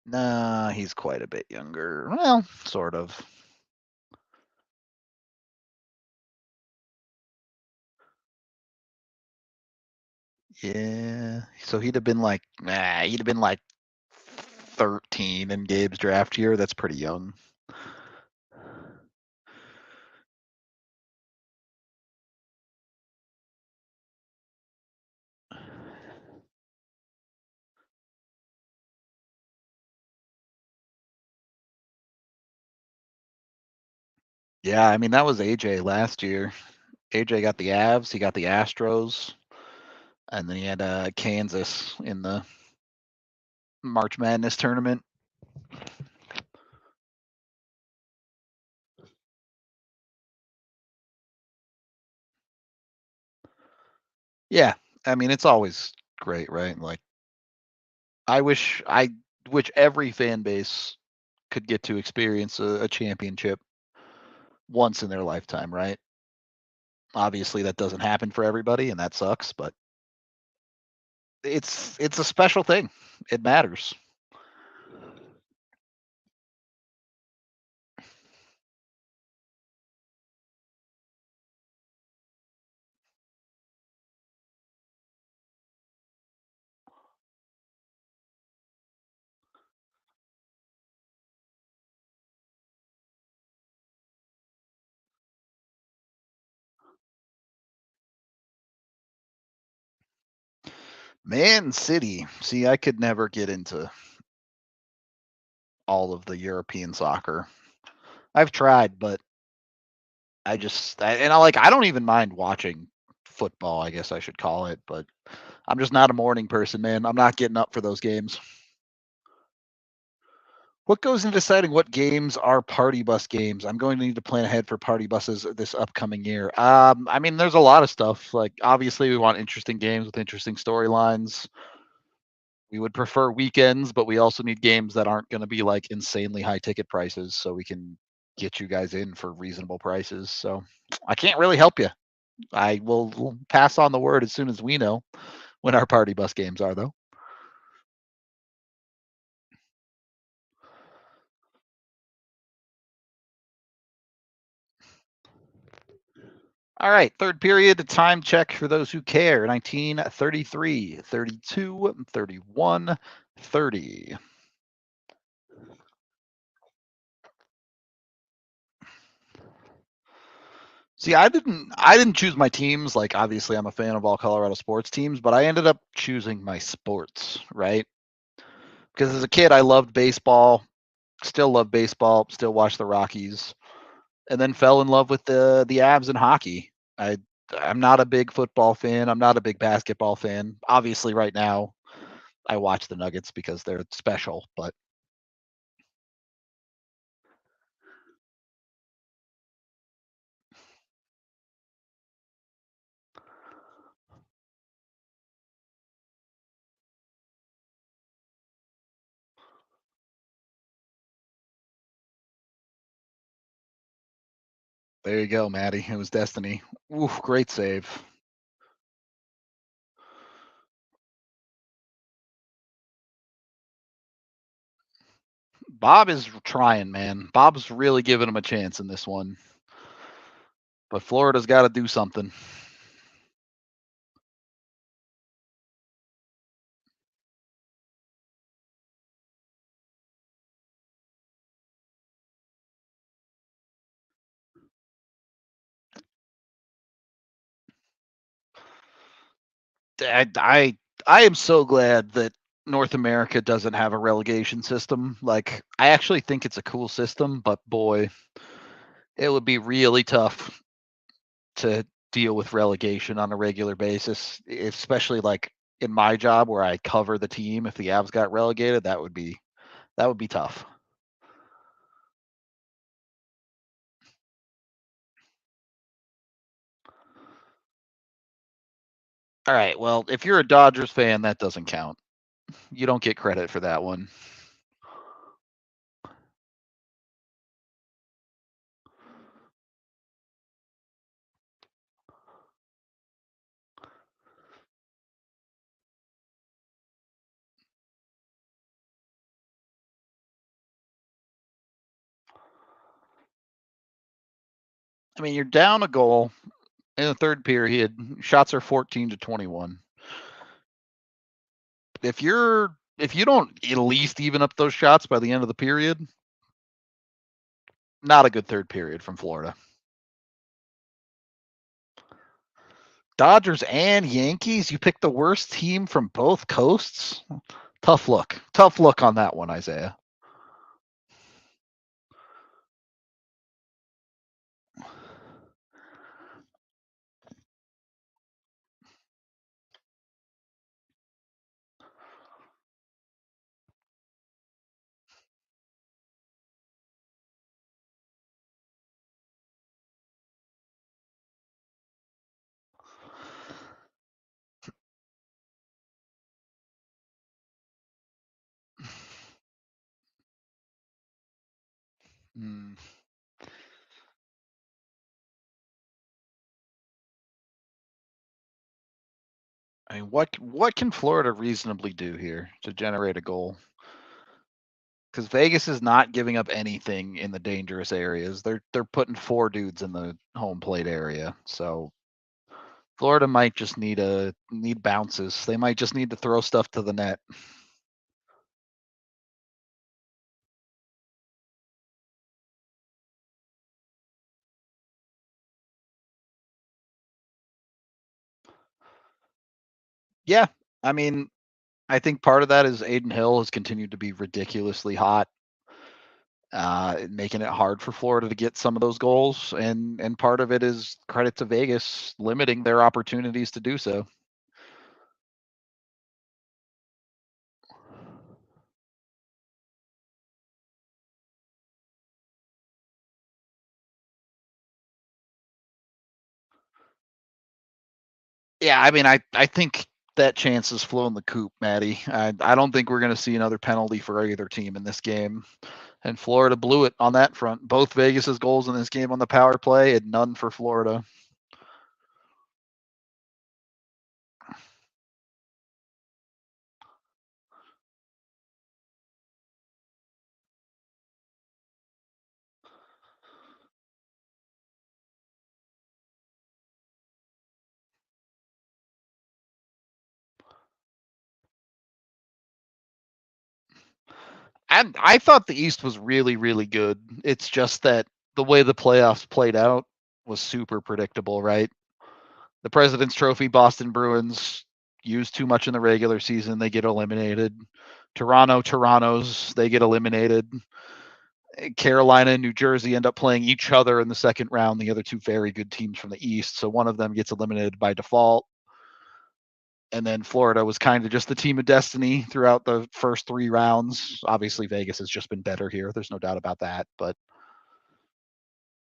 Nah, he's quite a bit younger. Well, sort of. Yeah. So he'd have been like 13 in Gabe's draft year. That's pretty young. Yeah, I mean that was AJ last year. AJ got the Avs, he got the Astros, and then he had Kansas in the March Madness tournament. Yeah, I mean it's always great, right? Like I wish every fan base could get to experience a championship once in their lifetime, right? Obviously that doesn't happen for everybody and that sucks, but it's a special thing. It matters. Man City. See, I could never get into all of the European soccer. I've tried, but I don't even mind watching football, I guess I should call it, but I'm just not a morning person, man. I'm not getting up for those games. What goes into deciding what games are party bus games? I'm going to need to plan ahead for party buses this upcoming year. I mean, there's a lot of stuff. Like, obviously, we want interesting games with interesting storylines. We would prefer weekends, but we also need games that aren't going to be like insanely high ticket prices so we can get you guys in for reasonable prices. So I can't really help you. I will pass on the word as soon as we know when our party bus games are, though. All right, third period, the time check for those who care 1933, 32, 31, 30. See, I didn't choose my teams. Like obviously I'm a fan of all Colorado sports teams, but I ended up choosing my sports, right? Because as a kid I loved baseball, still love baseball, still watch the Rockies, and then fell in love with the Avs and hockey. I'm not a big football fan. I'm not a big basketball fan. Obviously right now I watch the Nuggets because they're special, but there you go, Maddie. It was destiny. Ooh, great save. Bob is trying, man. Bob's really giving him a chance in this one. But Florida's got to do something. I am so glad that North America doesn't have a relegation system. Like I actually think it's a cool system, but boy, it would be really tough to deal with relegation on a regular basis, especially like in my job where I cover the team. If the Avs got relegated, that would be tough. All right, well, if you're a Dodgers fan, that doesn't count. You don't get credit for that one. I mean, you're down a goal in the third period. Shots are 14-21. If you don't at least even up those shots by the end of the period, not a good third period from Florida. Dodgers and Yankees, you picked the worst team from both coasts. Tough look. Tough look on that one, Isaiah. Hmm. I mean, what can Florida reasonably do here to generate a goal? Because Vegas is not giving up anything in the dangerous areas. They're putting 4 dudes in the home plate area. So Florida might just need bounces. They might just need to throw stuff to the net. Yeah, I mean, I think part of that is Aiden Hill has continued to be ridiculously hot, making it hard for Florida to get some of those goals, and part of it is credit to Vegas limiting their opportunities to do so. Yeah, I mean, I think that chance has flown the coop, Maddie. I don't think we're going to see another penalty for either team in this game. And Florida blew it on that front. Both Vegas's goals in this game on the power play and none for Florida. And I thought the East was really, really good. It's just that the way the playoffs played out was super predictable, right? The President's Trophy, Boston Bruins used too much in the regular season, they get eliminated. Toronto's, they get eliminated. Carolina and New Jersey end up playing each other in the second round, the other two very good teams from the East. So one of them gets eliminated by default. And then Florida was kind of just the team of destiny throughout the first 3 rounds. Obviously, Vegas has just been better here. There's no doubt about that. But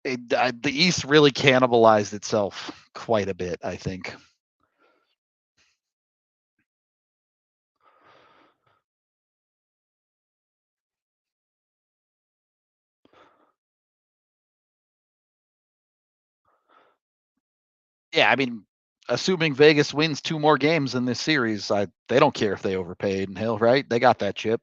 the East really cannibalized itself quite a bit, I think. Yeah, I mean, assuming Vegas wins 2 more games in this series, they don't care if they overpaid and Hill, right? They got that chip.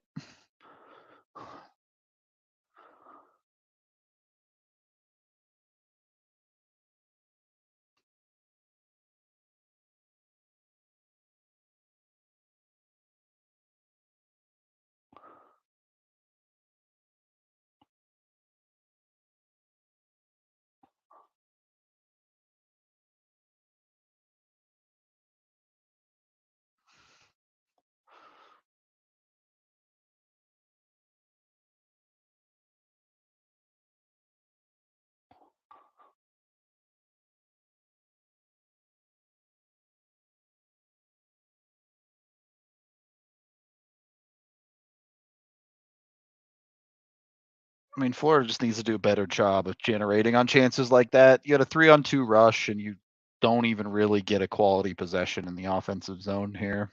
I mean, Florida just needs to do a better job of generating on chances like that. You had a 3-on-2 rush, and you don't even really get a quality possession in the offensive zone here.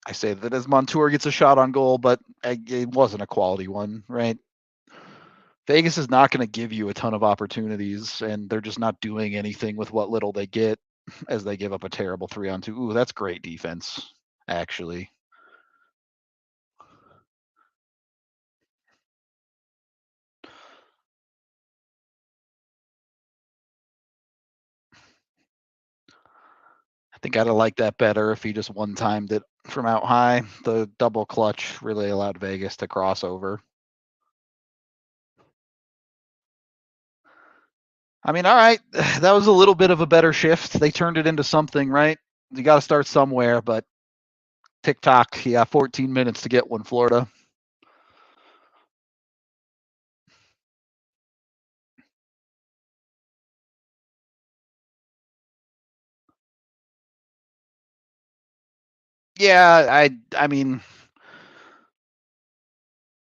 I say that as Montour gets a shot on goal, but it wasn't a quality one, right? Vegas is not going to give you a ton of opportunities, and they're just not doing anything with what little they get as they give up a terrible 3-on-2. Ooh, that's great defense, actually. think I'd have liked that better if he just one-timed it from out high. The double clutch really allowed Vegas to cross over. I mean, all right, that was a little bit of a better shift. They turned it into something, right? You got to start somewhere, but TikTok, yeah, 14 minutes to get one, Florida. Yeah, I mean,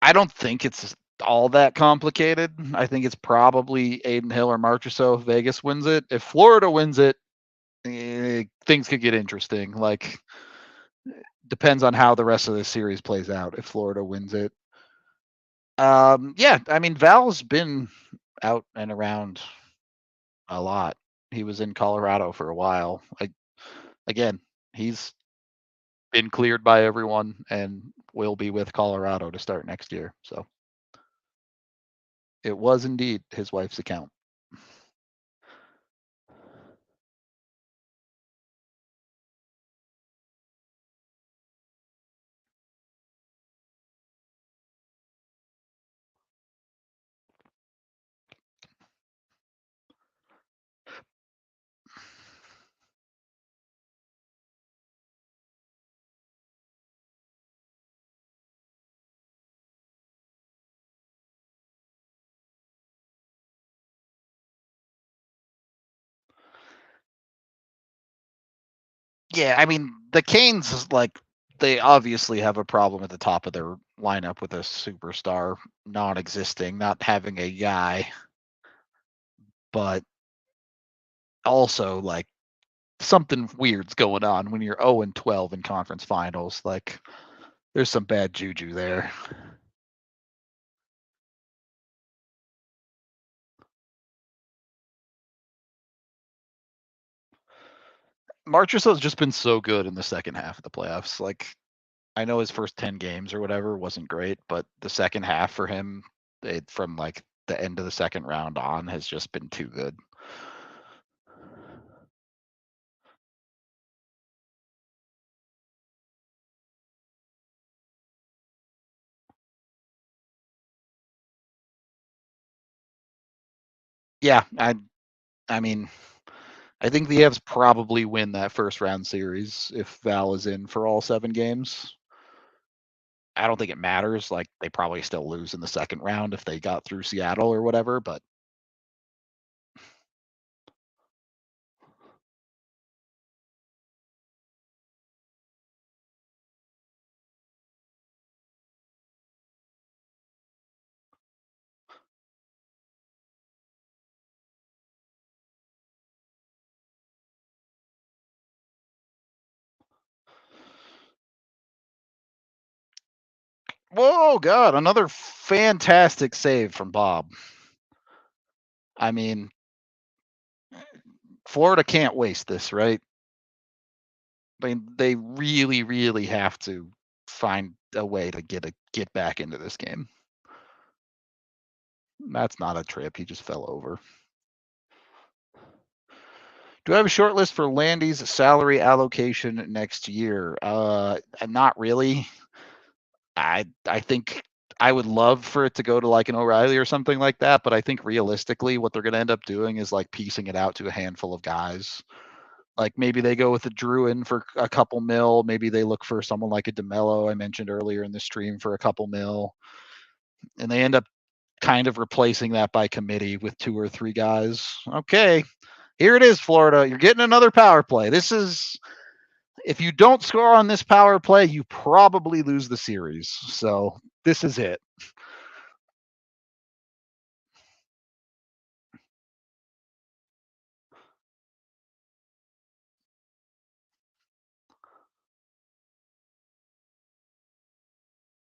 I don't think it's all that complicated. I think it's probably Aiden Hill or Marchessault if Vegas wins it. If Florida wins it, things could get interesting. Like, depends on how the rest of the series plays out if Florida wins it. Yeah, I mean, Val's been out and around a lot. He was in Colorado for a while. Again, he's been cleared by everyone and will be with Colorado to start next year. So it was indeed his wife's account. Yeah, I mean, the Canes, like, they obviously have a problem at the top of their lineup with a superstar non-existing, not having a guy, but also like something weird's going on when you're 0 and 12 in conference finals. Like, there's some bad juju there. Marchessault's just been so good in the second half of the playoffs. Like, I know his first 10 games or whatever wasn't great, but the second half for him, from like the end of the second round on, has just been too good. Yeah, I mean, I think the Avs probably win that first round series if Val is in for all 7 games. I don't think it matters. Like, they probably still lose in the second round if they got through Seattle or whatever, but whoa, God, another fantastic save from Bob. I mean, Florida can't waste this, right? I mean, they really, really have to find a way to get back into this game. That's not a trip. He just fell over. Do I have a short list for Landy's salary allocation next year? Not really. I think I would love for it to go to like an O'Reilly or something like that, but I think realistically, what they're going to end up doing is like piecing it out to a handful of guys. Like, maybe they go with a Druin for a couple mil. Maybe they look for someone like a DeMello I mentioned earlier in the stream for a couple mil, and they end up kind of replacing that by committee with 2 or 3 guys. Okay, here it is, Florida. You're getting another power play. This is, if you don't score on this power play, you probably lose the series. So this is it.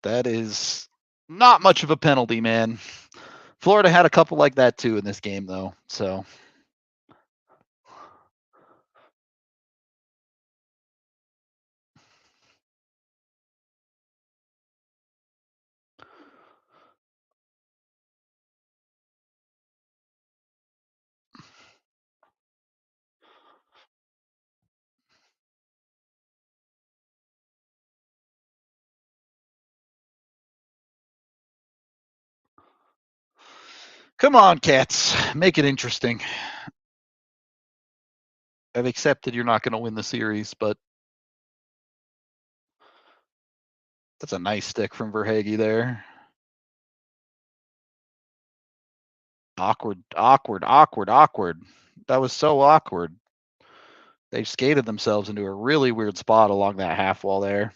That is not much of a penalty, man. Florida had a couple like that too in this game, though. So Come on, Cats. Make it interesting. I've accepted you're not going to win the series, but that's a nice stick from Verhage there. Awkward, awkward, awkward, awkward. That was so awkward. They skated themselves into a really weird spot along that half wall there.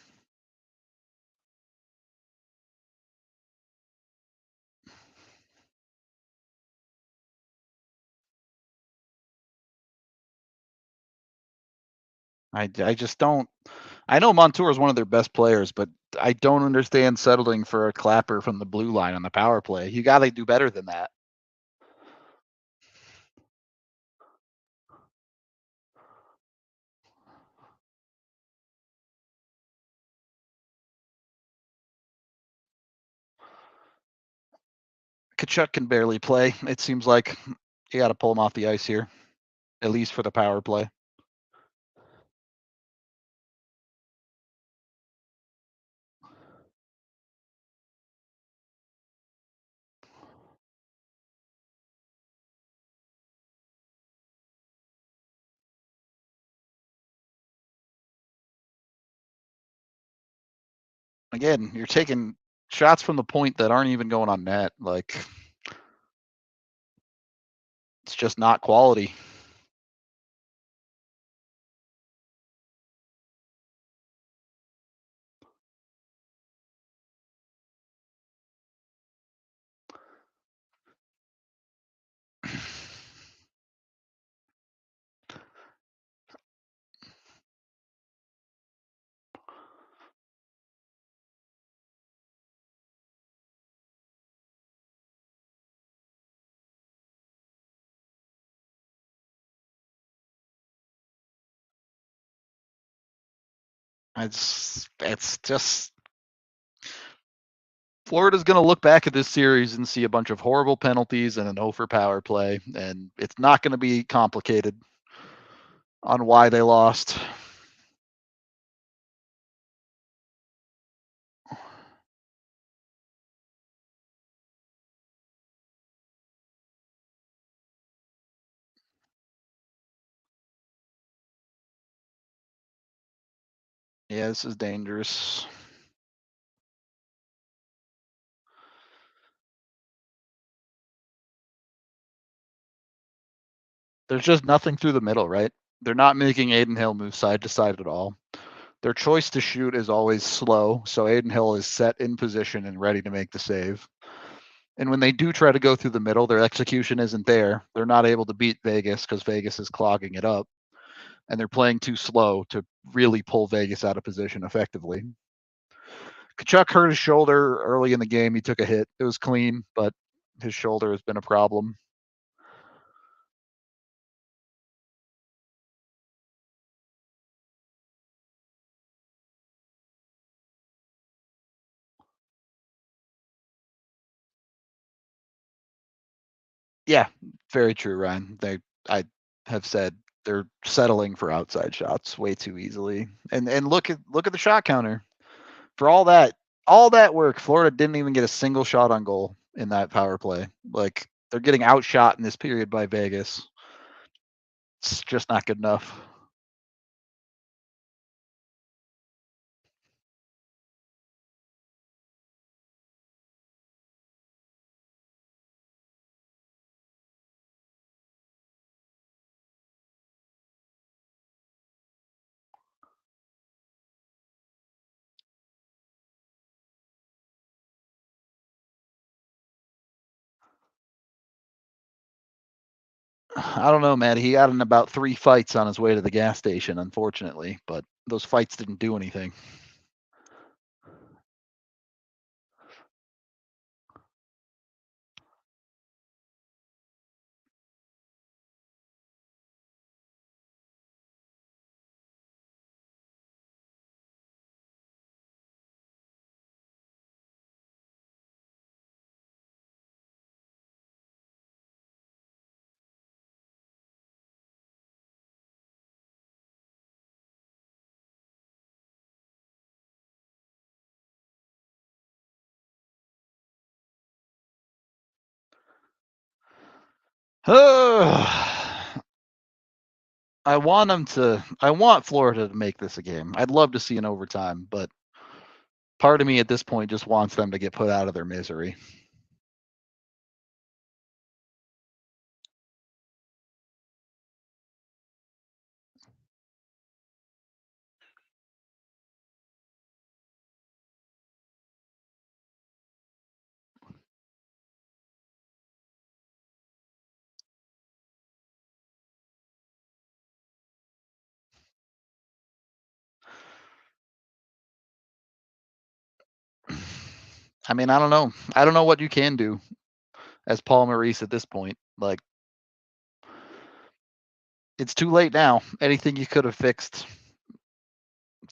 I just don't. I know Montour is one of their best players, but I don't understand settling for a clapper from the blue line on the power play. You got to do better than that. Tkachuk can barely play. It seems like you got to pull him off the ice here, at least for the power play. Again, you're taking shots from the point that aren't even going on net. Like, it's just not quality. It's just Florida's going to look back at this series and see a bunch of horrible penalties and an O for power play, and it's not going to be complicated on why they lost. Yeah, this is dangerous. There's just nothing through the middle, right? They're not making Aiden Hill move side to side at all. Their choice to shoot is always slow, so Aiden Hill is set in position and ready to make the save. And when they do try to go through the middle, their execution isn't there. They're not able to beat Vegas because Vegas is clogging it up. And they're playing too slow to really pull Vegas out of position effectively. Tkachuk hurt his shoulder early in the game. He took a hit. It was clean, but his shoulder has been a problem. Yeah, very true, Ryan. I have said they're settling for outside shots way too easily. And look at the shot counter. For all that work, Florida didn't even get a single shot on goal in that power play. Like, they're getting outshot in this period by Vegas. It's just not good enough. I don't know, man. He got in about 3 fights on his way to the gas station, unfortunately, but those fights didn't do anything. I want Florida to make this a game. I'd love to see an overtime, but part of me at this point just wants them to get put out of their misery. I mean, I don't know. I don't know what you can do as Paul Maurice at this point. Like, it's too late now. Anything you could have fixed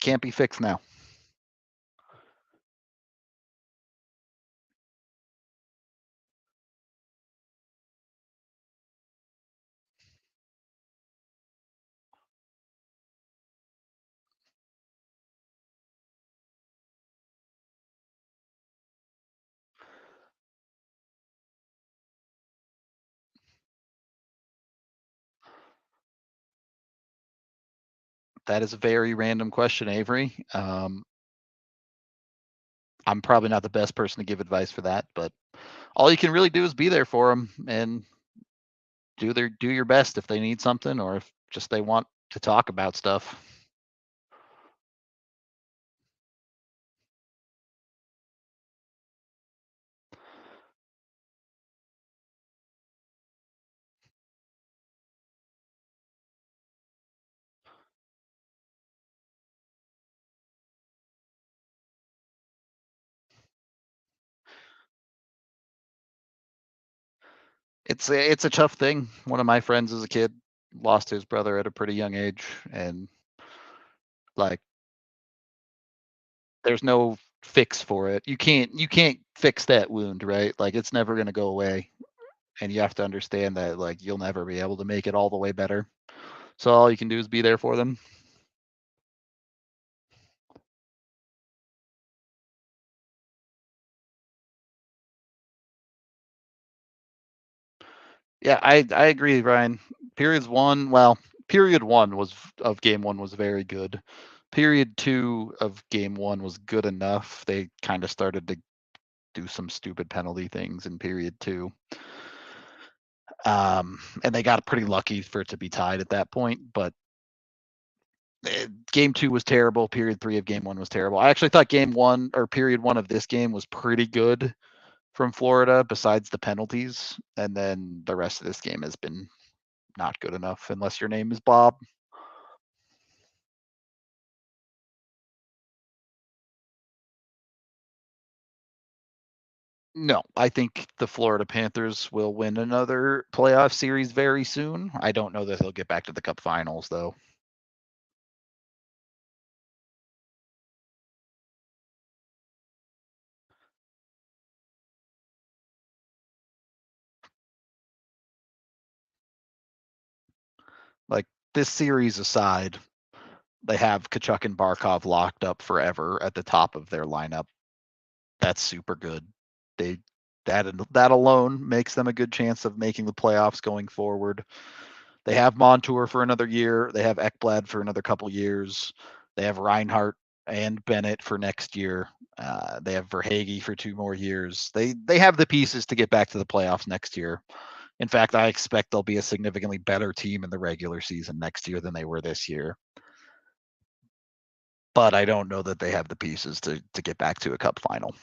can't be fixed now. That is a very random question, Avery. I'm probably not the best person to give advice for that, but all you can really do is be there for them and do your best if they need something or if just they want to talk about stuff. It's a tough thing. One of my friends as a kid lost his brother at a pretty young age, and like there's no fix for it. You can't fix that wound, right? Like it's never gonna go away, and you have to understand that like you'll never be able to make it all the way better. So all you can do is be there for them. Yeah, I agree, Ryan. Period one was of game one was very good. Period two of game one was good enough. They kind of started to do some stupid penalty things in period two. And they got pretty lucky for it to be tied at that point. But game two was terrible. Period three of game one was terrible. I actually thought game one or period one of this game was pretty good from Florida, besides the penalties. And then the rest of this game has been not good enough, unless your name is Bob. No, I think the Florida Panthers will win another playoff series very soon. I don't know that they'll get back to the Cup Finals, though. Like this series aside, they have Tkachuk and Barkov locked up forever at the top of their lineup. That's super good. They that alone makes them a good chance of making the playoffs going forward. They have Montour for another year. They have Ekblad for another couple years. They have Reinhart and Bennett for next year. They have Verhage for 2 more years. They have the pieces to get back to the playoffs next year. In fact, I expect they'll be a significantly better team in the regular season next year than they were this year. But I don't know that they have the pieces to get back to a cup final.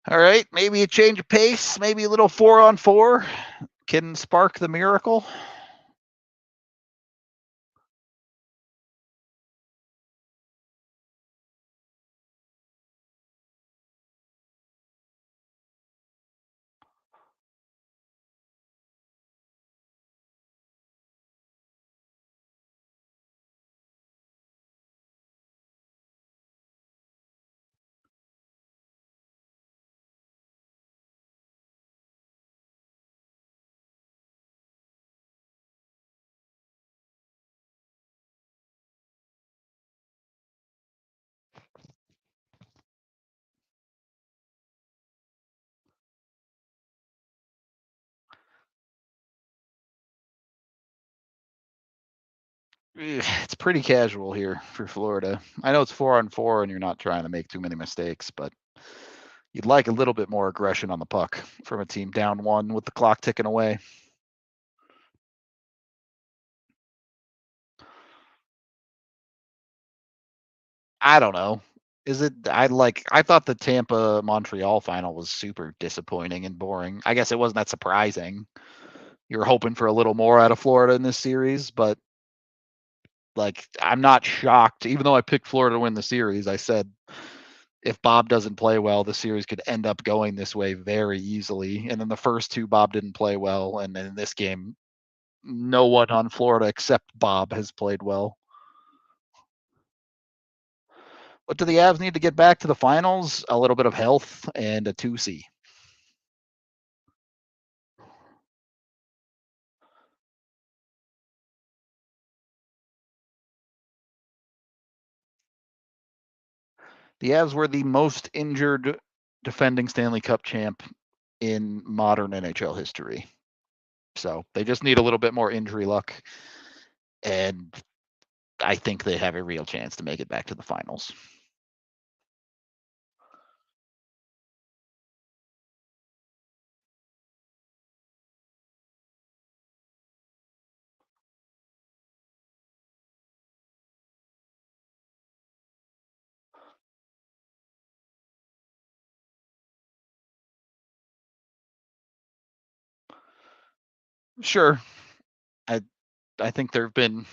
All right, maybe a change of pace, maybe a little 4-on-4 can spark the miracle. It's pretty casual here for Florida. I know it's 4-on-4 and you're not trying to make too many mistakes, but you'd like a little bit more aggression on the puck from a team down one with the clock ticking away. I don't know. Is it? I thought the Tampa Montreal final was super disappointing and boring. I guess it wasn't that surprising. You were hoping for a little more out of Florida in this series, but like I'm not shocked. Even though I picked Florida to win the series, I said if Bob doesn't play well, the series could end up going this way very easily. And then the first two, Bob didn't play well, and then in this game, no one on Florida except Bob has played well. What do the Avs need to get back to the finals? A little bit of health and a 2C. The Avs were the most injured defending Stanley Cup champ in modern NHL history. So they just need a little bit more injury luck. And I think they have a real chance to make it back to the finals. Sure. I I think there have been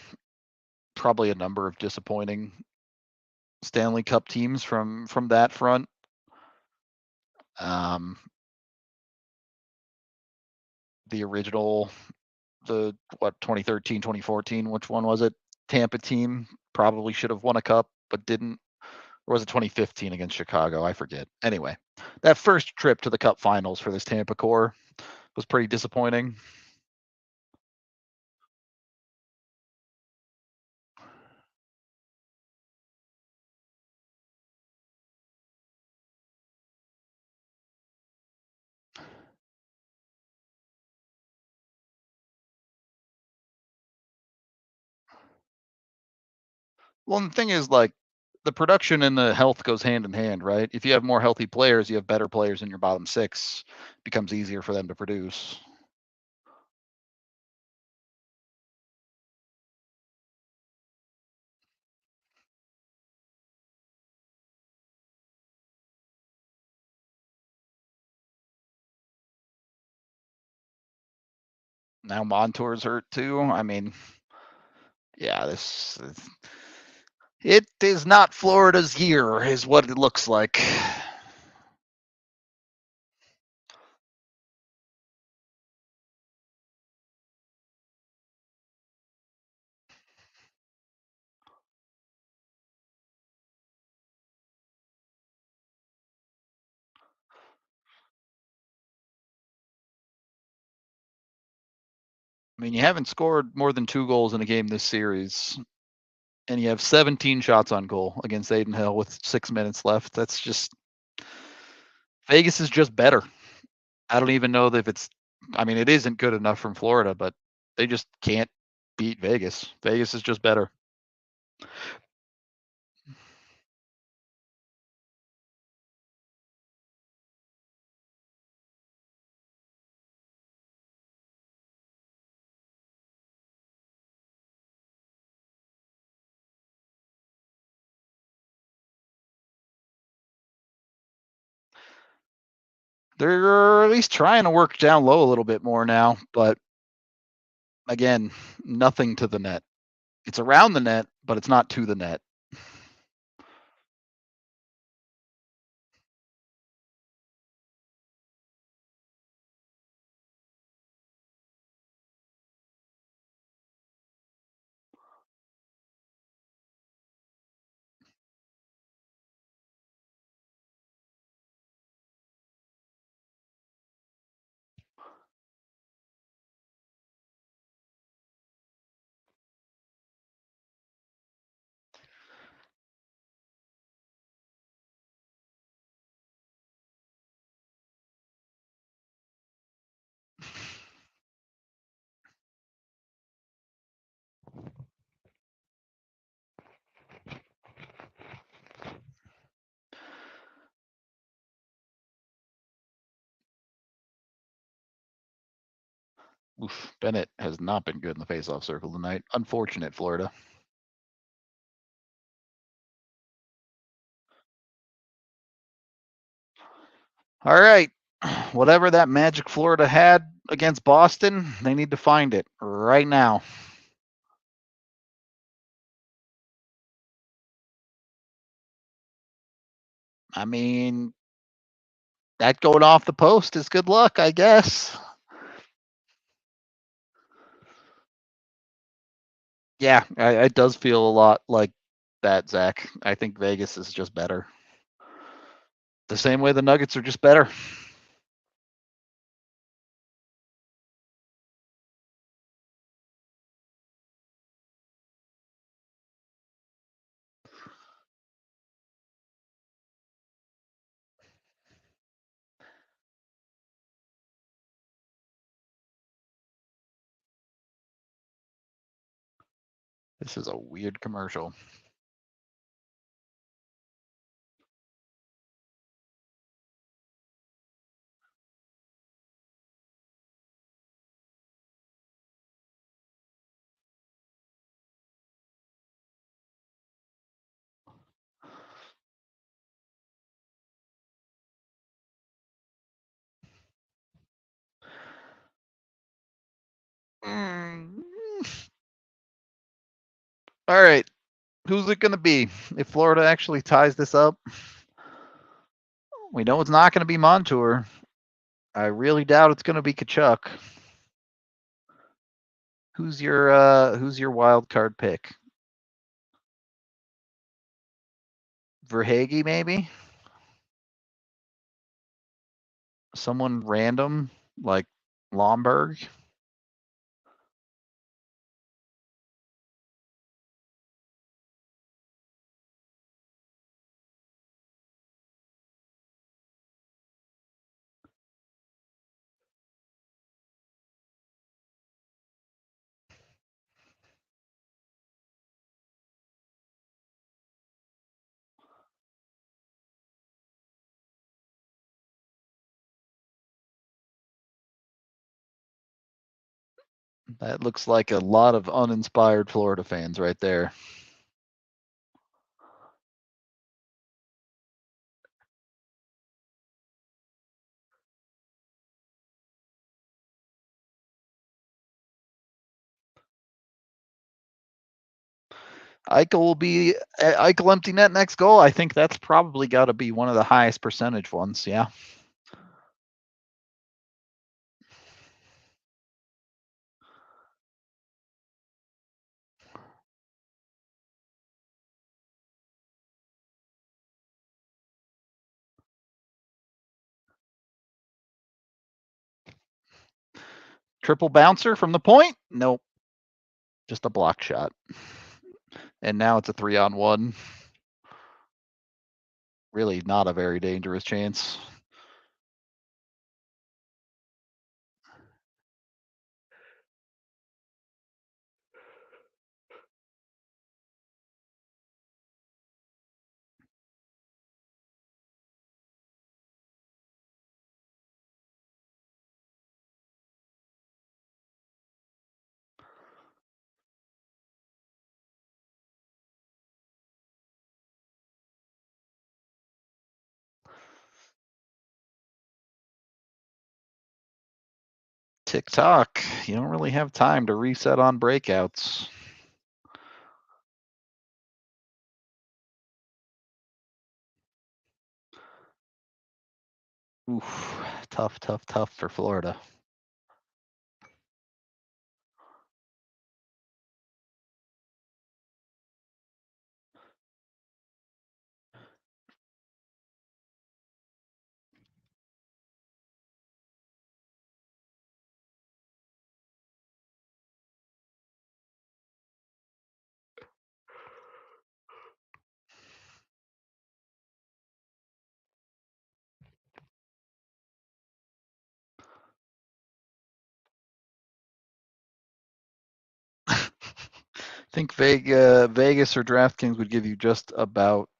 probably a number of disappointing Stanley Cup teams from that front. Um, the original, the what 2013, 2014, which one was it? Tampa team probably should have won a cup but didn't. Or was it 2015 against Chicago? I forget. Anyway, that first trip to the Cup Finals for this Tampa core was pretty disappointing. Well, and the thing is, like, the production and the health goes hand in hand, right? If you have more healthy players, you have better players in your bottom six. It becomes easier for them to produce. Now Montour's hurt too. I mean, yeah, this it is not Florida's year, is what it looks like. I mean, you haven't scored more than 2 goals in a game this series, and you have 17 shots on goal against Aiden Hill with 6 minutes left. That's just Vegas is just better. I don't even know that if it's. I mean, it isn't good enough from Florida, but they just can't beat Vegas. Vegas is just better. They're at least trying to work down low a little bit more now, but again, nothing to the net. It's around the net, but it's not to the net. Oof, Bennett has not been good in the faceoff circle tonight. Unfortunate, Florida. All right. Whatever that magic Florida had against Boston, they need to find it right now. I mean, that going off the post is good luck, I guess. Yeah, it does feel a lot like that, Zach. I think Vegas is just better. The same way the Nuggets are just better. This is a weird commercial. Mm. All right. Who's it going to be? If Florida actually ties this up, we know it's not going to be Montour. I really doubt it's going to be Tkachuk. Who's your wild card pick? Verhage, maybe? Someone random like Lomberg? That looks like a lot of uninspired Florida fans right there. Eichel empty net next goal. I think that's probably got to be one of the highest percentage ones. Yeah. Triple bouncer from the point? Nope. Just a block shot. And now it's a 3-on-1. Really not a very dangerous chance. TikTok, you don't really have time to reset on breakouts. Oof, tough for Florida. I think Vegas or DraftKings would give you just about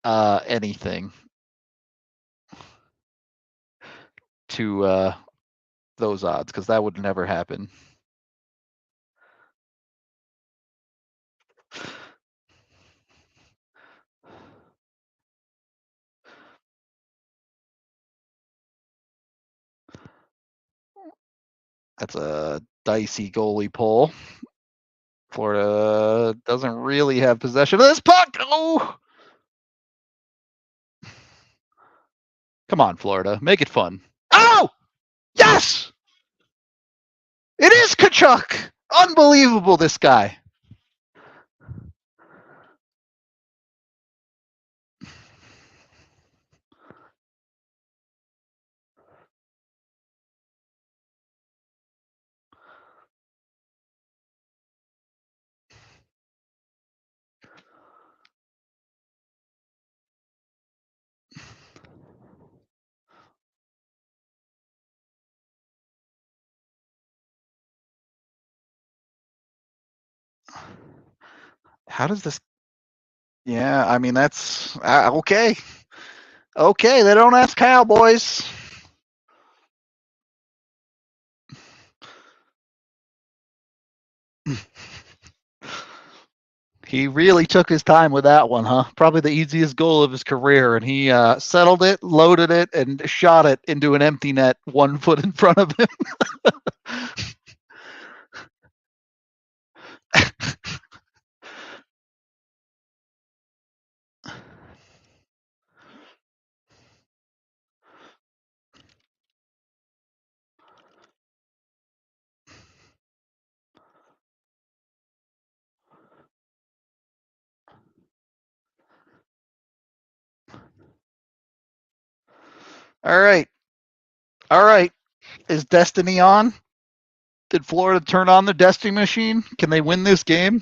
anything to those odds because that would never happen. That's a dicey goalie pull. Florida doesn't really have possession of this puck. Oh! Come on, Florida. Make it fun. Oh! Yes! It is Tkachuk! Unbelievable, this guy. How does this... Yeah, I mean, that's... okay. Okay, they don't ask Cowboys. He really took his time with that one, huh? Probably the easiest goal of his career, and he settled it, loaded it, and shot it into an empty net 1 foot in front of him. All right. All right. Is destiny on? Did Florida turn on the destiny machine? Can they win this game?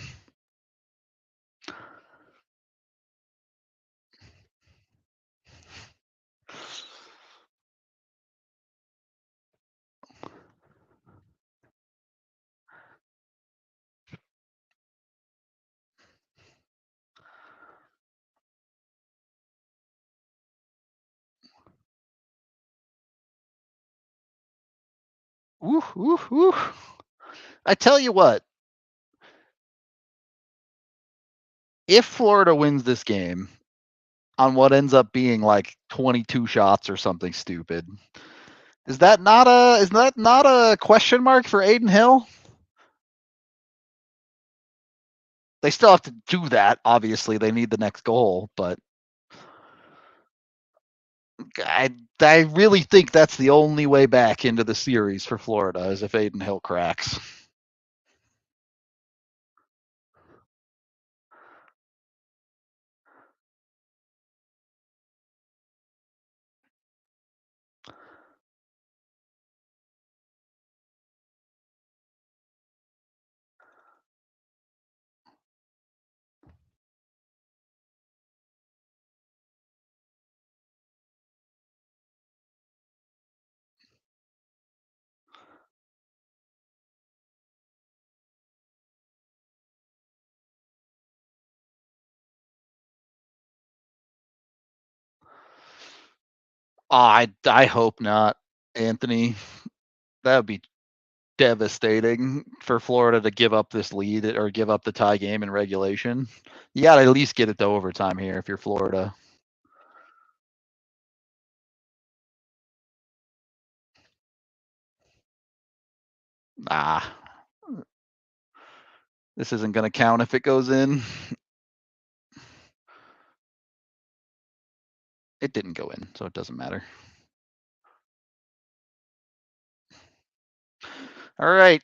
Woo, woo, woo. I tell you what, if Florida wins this game on what ends up being like 22 shots or something stupid, is that not a question mark for Aiden Hill? They still have to do that. Obviously, they need the next goal, but I really think that's the only way back into the series for Florida is if Aiden Hill cracks. I hope not, Anthony. That would be devastating for Florida to give up this lead or give up the tie game in regulation. You got to at least get it to overtime here if you're Florida. Ah, this isn't going to count if it goes in. It didn't go in, so it doesn't matter. All right.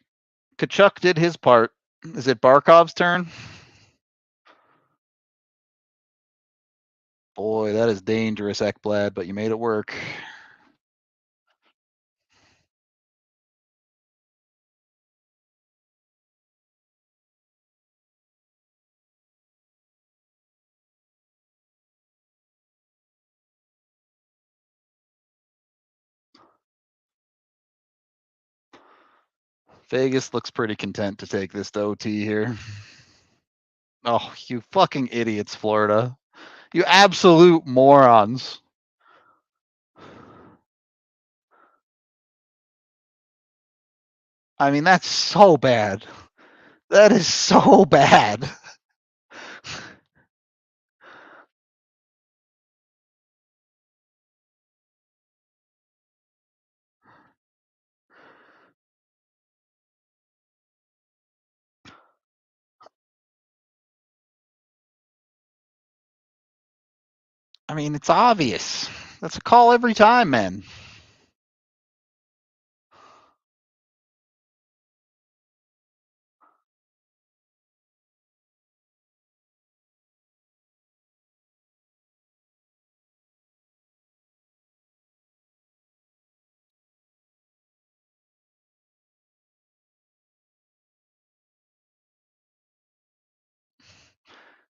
Tkachuk did his part. Is it Barkov's turn? Boy, that is dangerous, Ekblad, but you made it work. Vegas looks pretty content to take this to OT here. Oh, you fucking idiots, Florida. You absolute morons. I mean, that's so bad. That is so bad. I mean, it's obvious. That's a call every time, man.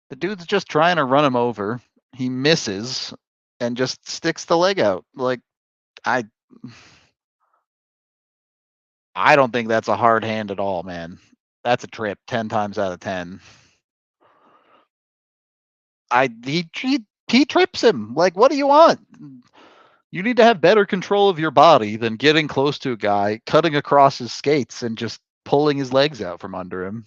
The dude's just trying to run him over. He misses and just sticks the leg out. Like, I I don't think that's a hard hand at all, man. That's a trip 10 times out of 10. He trips him. Like, what do you want? You need to have better control of your body than getting close to a guy, cutting across his skates, and just pulling his legs out from under him.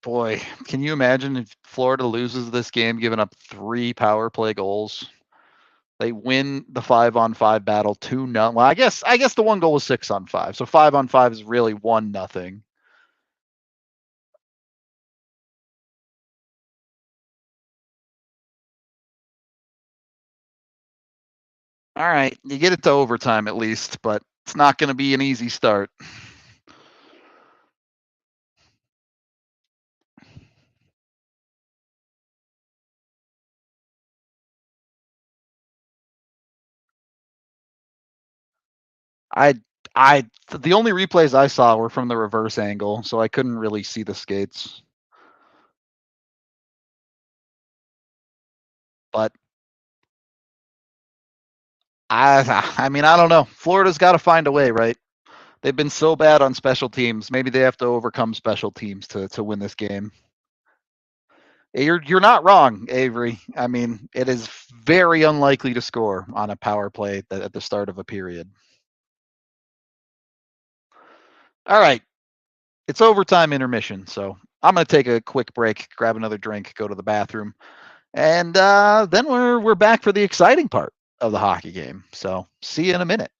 Boy, can you imagine if Florida loses this game, giving up 3 power play goals? They win the 5-on-5 battle 2-0. Well, I guess the one goal was 6-on-5. So 5-on-5 is really 1-0. All right, you get it to overtime at least, but it's not going to be an easy start. I the only replays I saw were from the reverse angle, so I couldn't really see the skates. But I mean, I don't know. Florida's got to find a way, right? They've been so bad on special teams. Maybe they have to overcome special teams to win this game. You're not wrong, Avery. I mean, it is very unlikely to score on a power play at the start of a period. All right, it's overtime intermission, so I'm gonna take a quick break, grab another drink, go to the bathroom, and then we're back for the exciting part of the hockey game. So see you in a minute.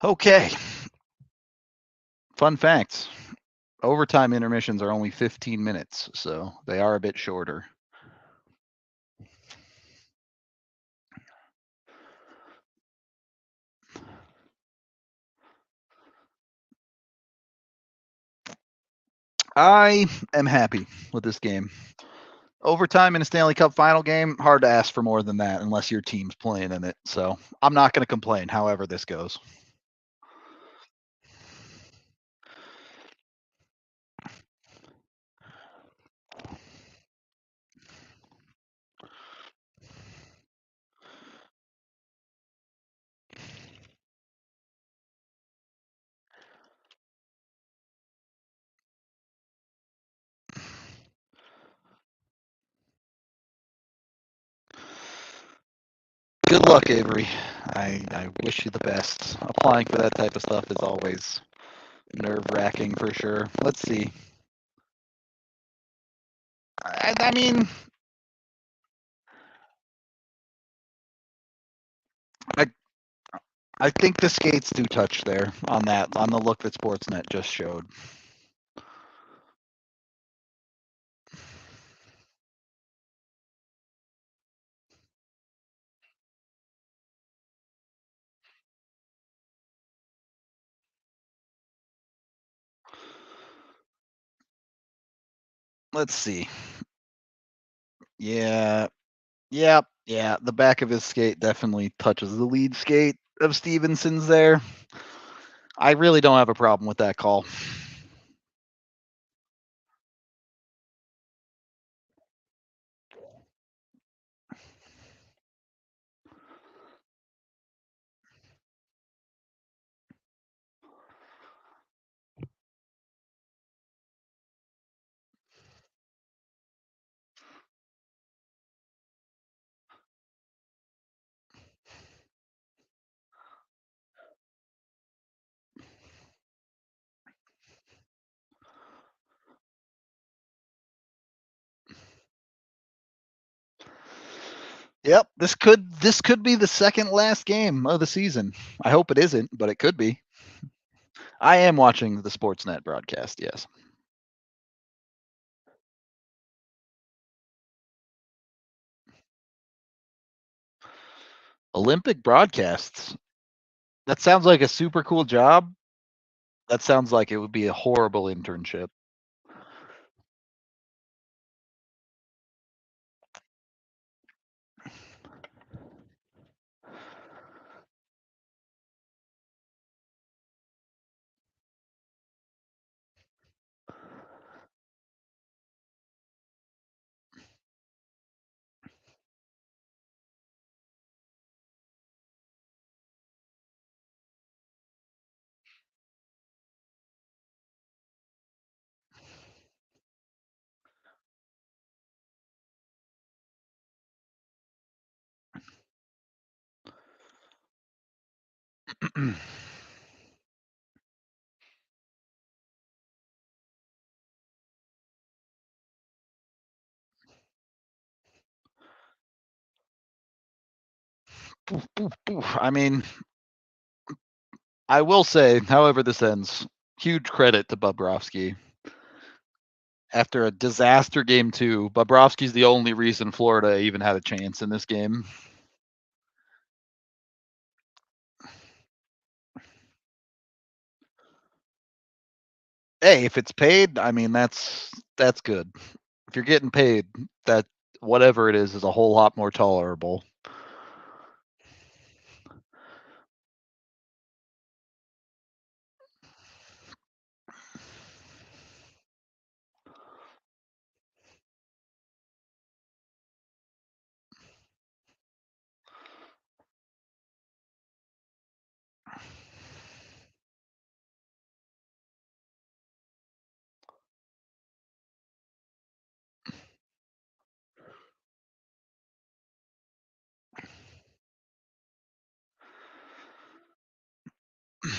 Okay. Fun facts. Overtime intermissions are only 15 minutes, so they are a bit shorter. I am happy with this game. Overtime in a Stanley Cup final game, hard to ask for more than that unless your team's playing in it. So I'm not going to complain, however this goes. Good luck, Avery. I wish you the best. Applying for that type of stuff is always nerve-wracking for sure. Let's see. I mean, I I think the skates do touch there on the look that Sportsnet just showed. Let's see. Yeah, yeah. The back of his skate definitely touches the lead skate of Stevenson's there. I really don't have a problem with that call. Yep, this could be the second last game of the season. I hope it isn't, but it could be. I am watching the Sportsnet broadcast, yes. Olympic broadcasts. That sounds like a super cool job. That sounds like it would be a horrible internship. I mean, I will say, however this ends, huge credit to Bobrovsky. After a disaster game 2, Bobrovsky's the only reason Florida even had a chance in this game. Hey, if it's paid, I mean that's good. If you're getting paid, that whatever it is a whole lot more tolerable.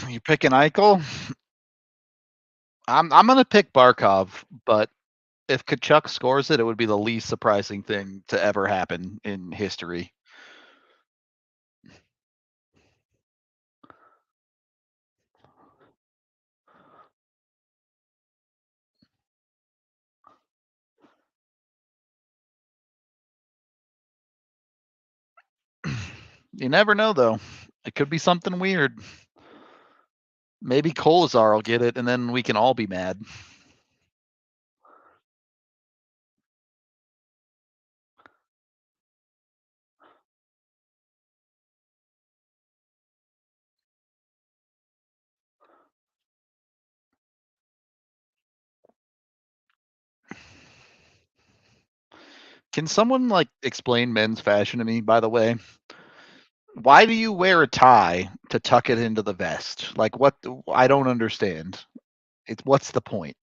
You picking Eichel? I'm gonna pick Barkov, but if Tkachuk scores it, it would be the least surprising thing to ever happen in history. You never know, though. It could be something weird. Maybe Kolazar will get it, and then we can all be mad. Can someone like explain men's fashion to me, by the way? Why do you wear a tie to tuck it into the vest? Like what I don't understand. It's what's the point?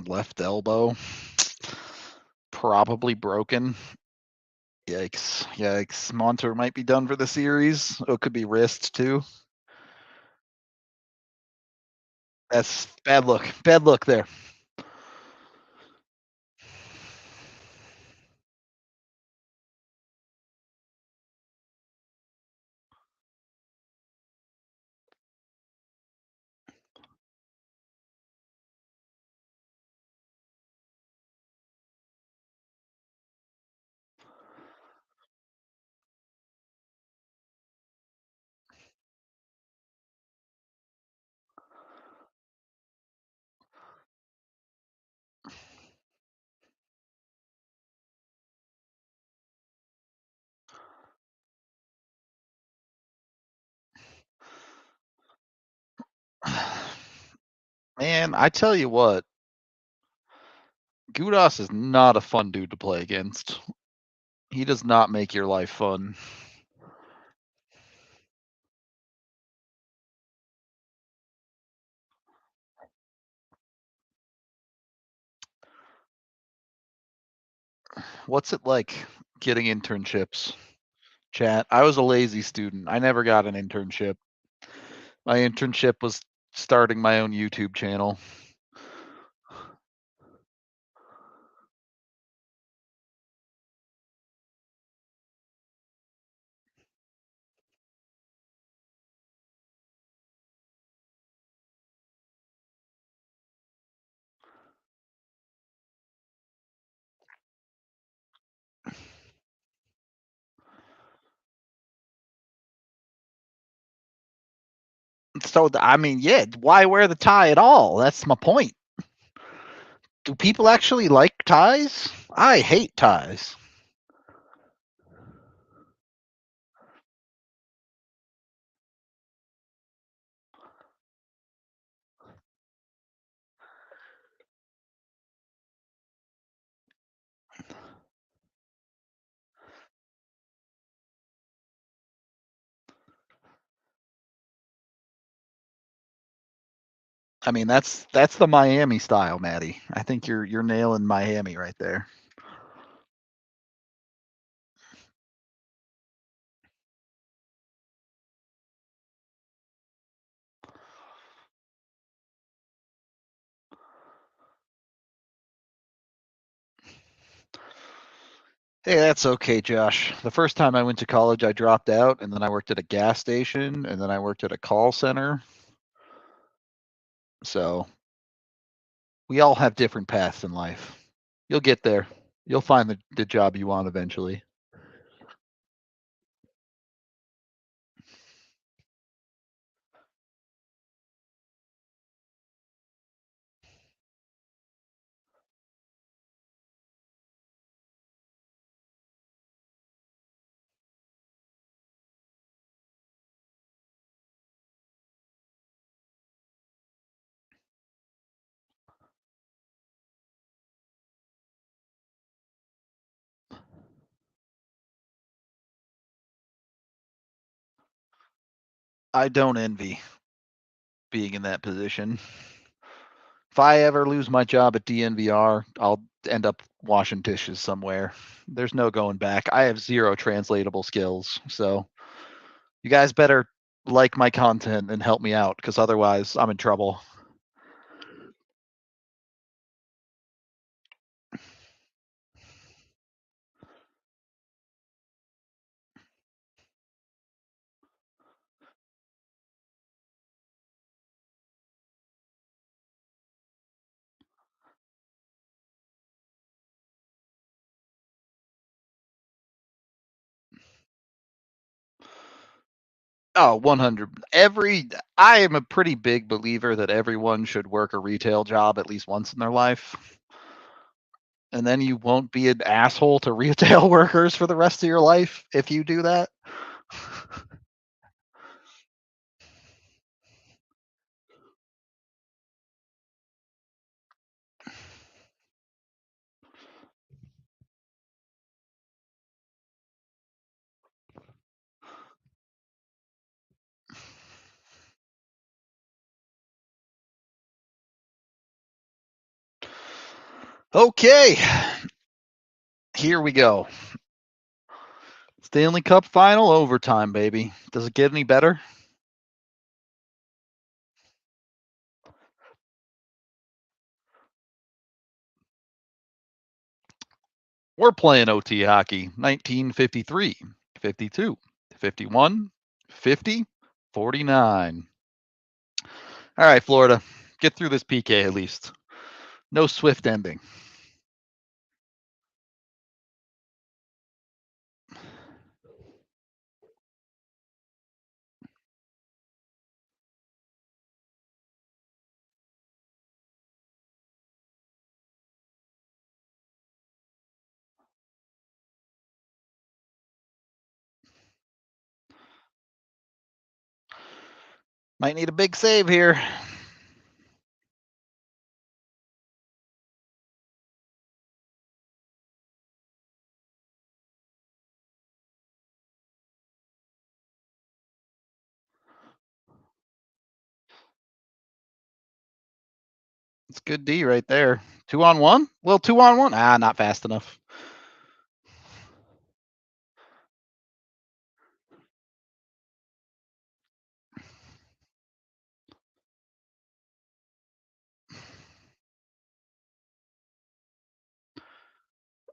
Left elbow. Probably broken. Yikes. Yikes. Montour might be done for the series. Oh, it could be wrist too. That's bad look. Bad look there. Man, I tell you what, Gudas is not a fun dude to play against. He does not make your life fun. What's it like getting internships? Chat. I was a lazy student. I never got an internship. My internship was starting my own YouTube channel. So I mean, yeah, why wear the tie at all? That's my point. Do people actually like ties? I hate ties. I mean, that's the Miami style, Maddie. I think you're nailing Miami right there. Hey, that's okay, Josh. The first time I went to college, I dropped out, and then I worked at a gas station, and then I worked at a call center. So we all have different paths in life. You'll get there. You'll find the job you want eventually. I don't envy being in that position. If I ever lose my job at DNVR, I'll end up washing dishes somewhere. There's no going back. I have zero translatable skills, so you guys better like my content and help me out, because otherwise I'm in trouble. Oh, 100. I am a pretty big believer that everyone should work a retail job at least once in their life. And then you won't be an asshole to retail workers for the rest of your life if you do that. Okay, here we go. Stanley Cup final overtime, baby. Does it get any better? We're playing OT hockey. 1953, 52, 51, 50, 49. All right, Florida, get through this PK at least. No swift ending. Might need a big save here. It's good D right there. 2-on-1? Well, 2-on-1. Not fast enough.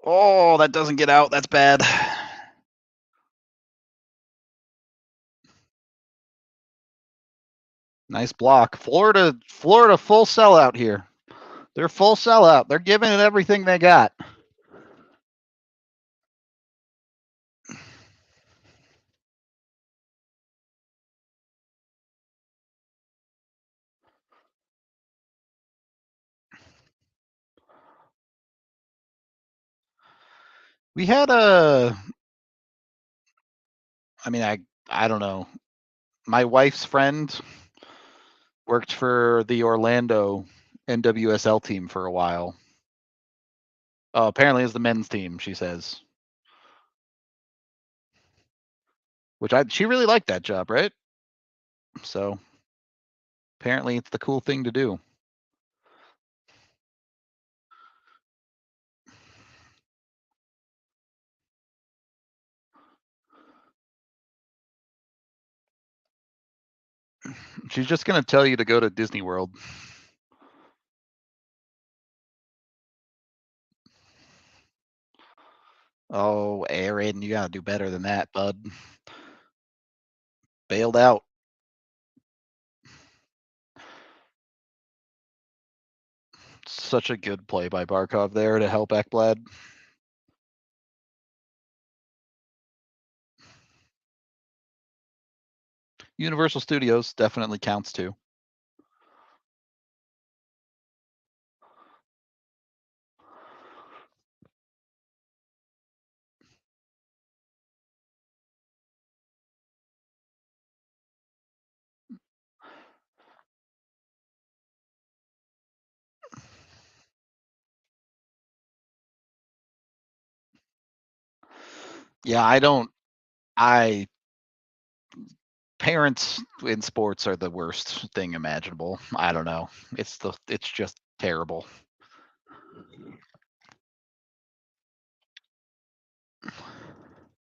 Oh, that doesn't get out. That's bad. Nice block. Florida full sellout here. They're full sellout. They're giving it everything they got. We had I don't know. My wife's friend worked for the Orlando NWSL team for a while. Oh, apparently it's the men's team, she says. She really liked that job, right? So apparently it's the cool thing to do. She's just gonna tell you to go to Disney World. Oh, Aaron, you gotta do better than that, bud. Bailed out. Such a good play by Barkov there to help Ekblad. Universal Studios definitely counts too. Yeah, I parents in sports are the worst thing imaginable. I don't know. It's just terrible.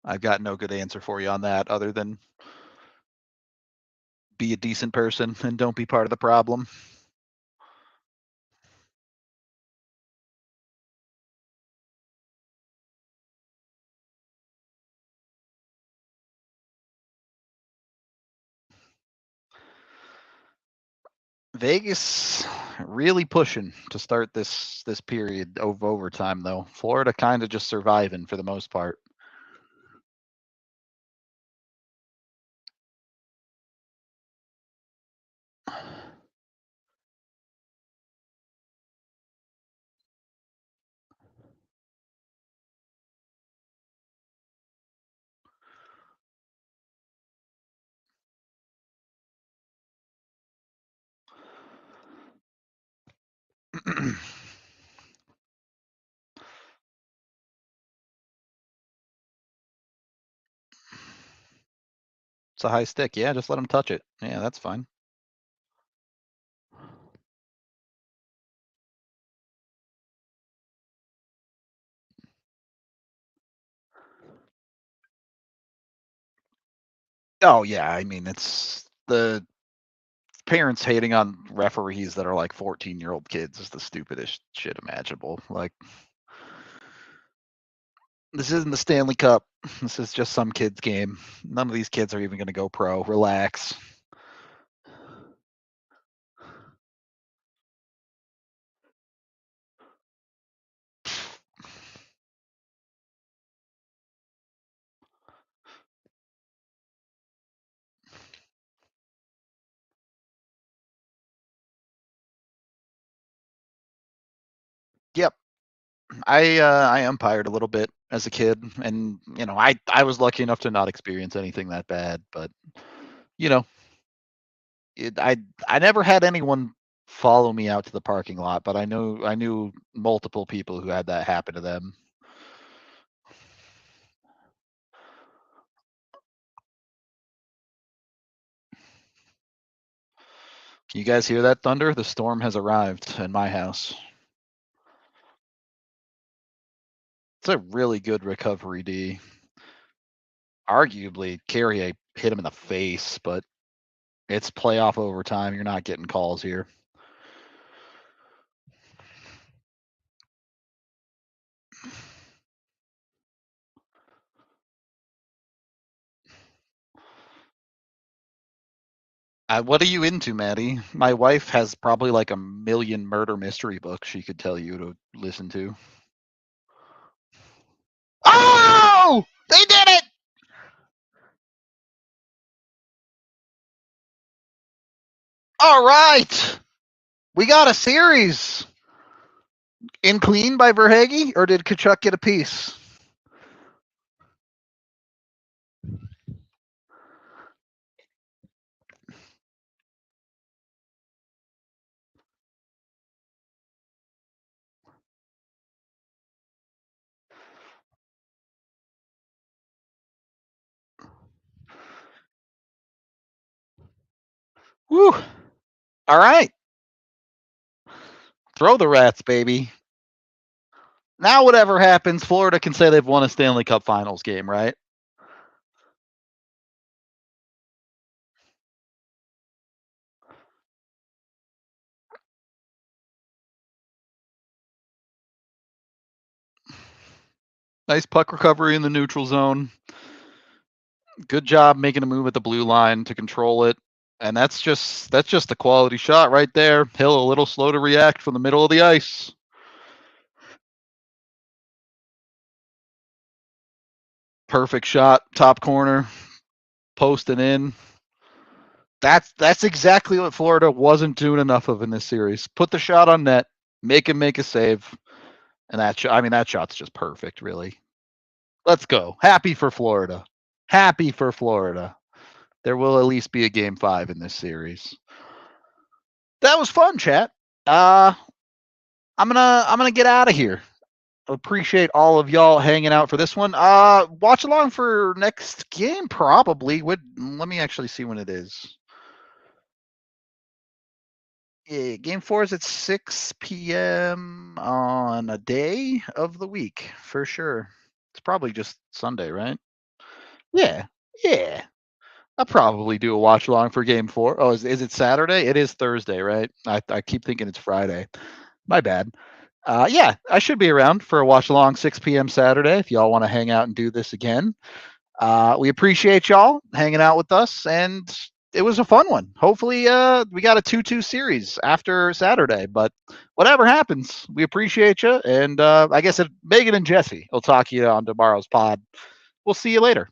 I've got no good answer for you on that other than be a decent person and don't be part of the problem. Vegas really pushing to start this period of overtime though. Florida kind of just surviving for the most part. It's a high stick. Yeah, just let him touch it. Yeah, that's fine. Oh yeah, I mean it's the parents hating on referees that are like 14-year-old kids is the stupidest shit imaginable. Like this isn't the Stanley Cup. This is just some kid's game. None of these kids are even going to go pro. Relax. Yep. I umpired a little bit as a kid, and I was lucky enough to not experience anything that bad. But you know, I never had anyone follow me out to the parking lot, but I knew multiple people who had that happen to them. Can you guys hear that thunder? The storm has arrived in my house. It's a really good recovery D. Arguably, Carrier hit him in the face, but it's playoff overtime. You're not getting calls here. What are you into, Maddie? My wife has probably like a million murder mystery books she could tell you to listen to. Oh! They did it! All right. We got a series. In clean by Verhage, or did Tkachuk get a piece? Woo. All right. Throw the rats, baby. Now, whatever happens, Florida can say they've won a Stanley Cup Finals game, right? Nice puck recovery in the neutral zone. Good job making a move at the blue line to control it. And that's just a quality shot right there. Hill a little slow to react from the middle of the ice. Perfect shot, top corner, posting in. That's exactly what Florida wasn't doing enough of in this series. Put the shot on net, make him make a save, and that shot's just perfect, really. Let's go. Happy for Florida. Happy for Florida. There will at least be a game 5 in this series. That was fun, chat. I'm gonna get out of here. Appreciate all of y'all hanging out for this one. Watch along for next game, probably. Let me actually see when it is. Yeah, game 4 is at 6 p.m. on a day of the week, for sure. It's probably just Sunday, right? Yeah, yeah. I'll probably do a watch along for game 4. Oh, is it Saturday? It is Thursday, right? I keep thinking it's Friday. My bad. Yeah, I should be around for a watch along 6 p.m. Saturday if y'all want to hang out and do this again. We appreciate y'all hanging out with us, and it was a fun one. Hopefully, we got a 2-2 series after Saturday, but whatever happens, we appreciate you. And I guess Megan and Jesse will talk to you on tomorrow's pod. We'll see you later.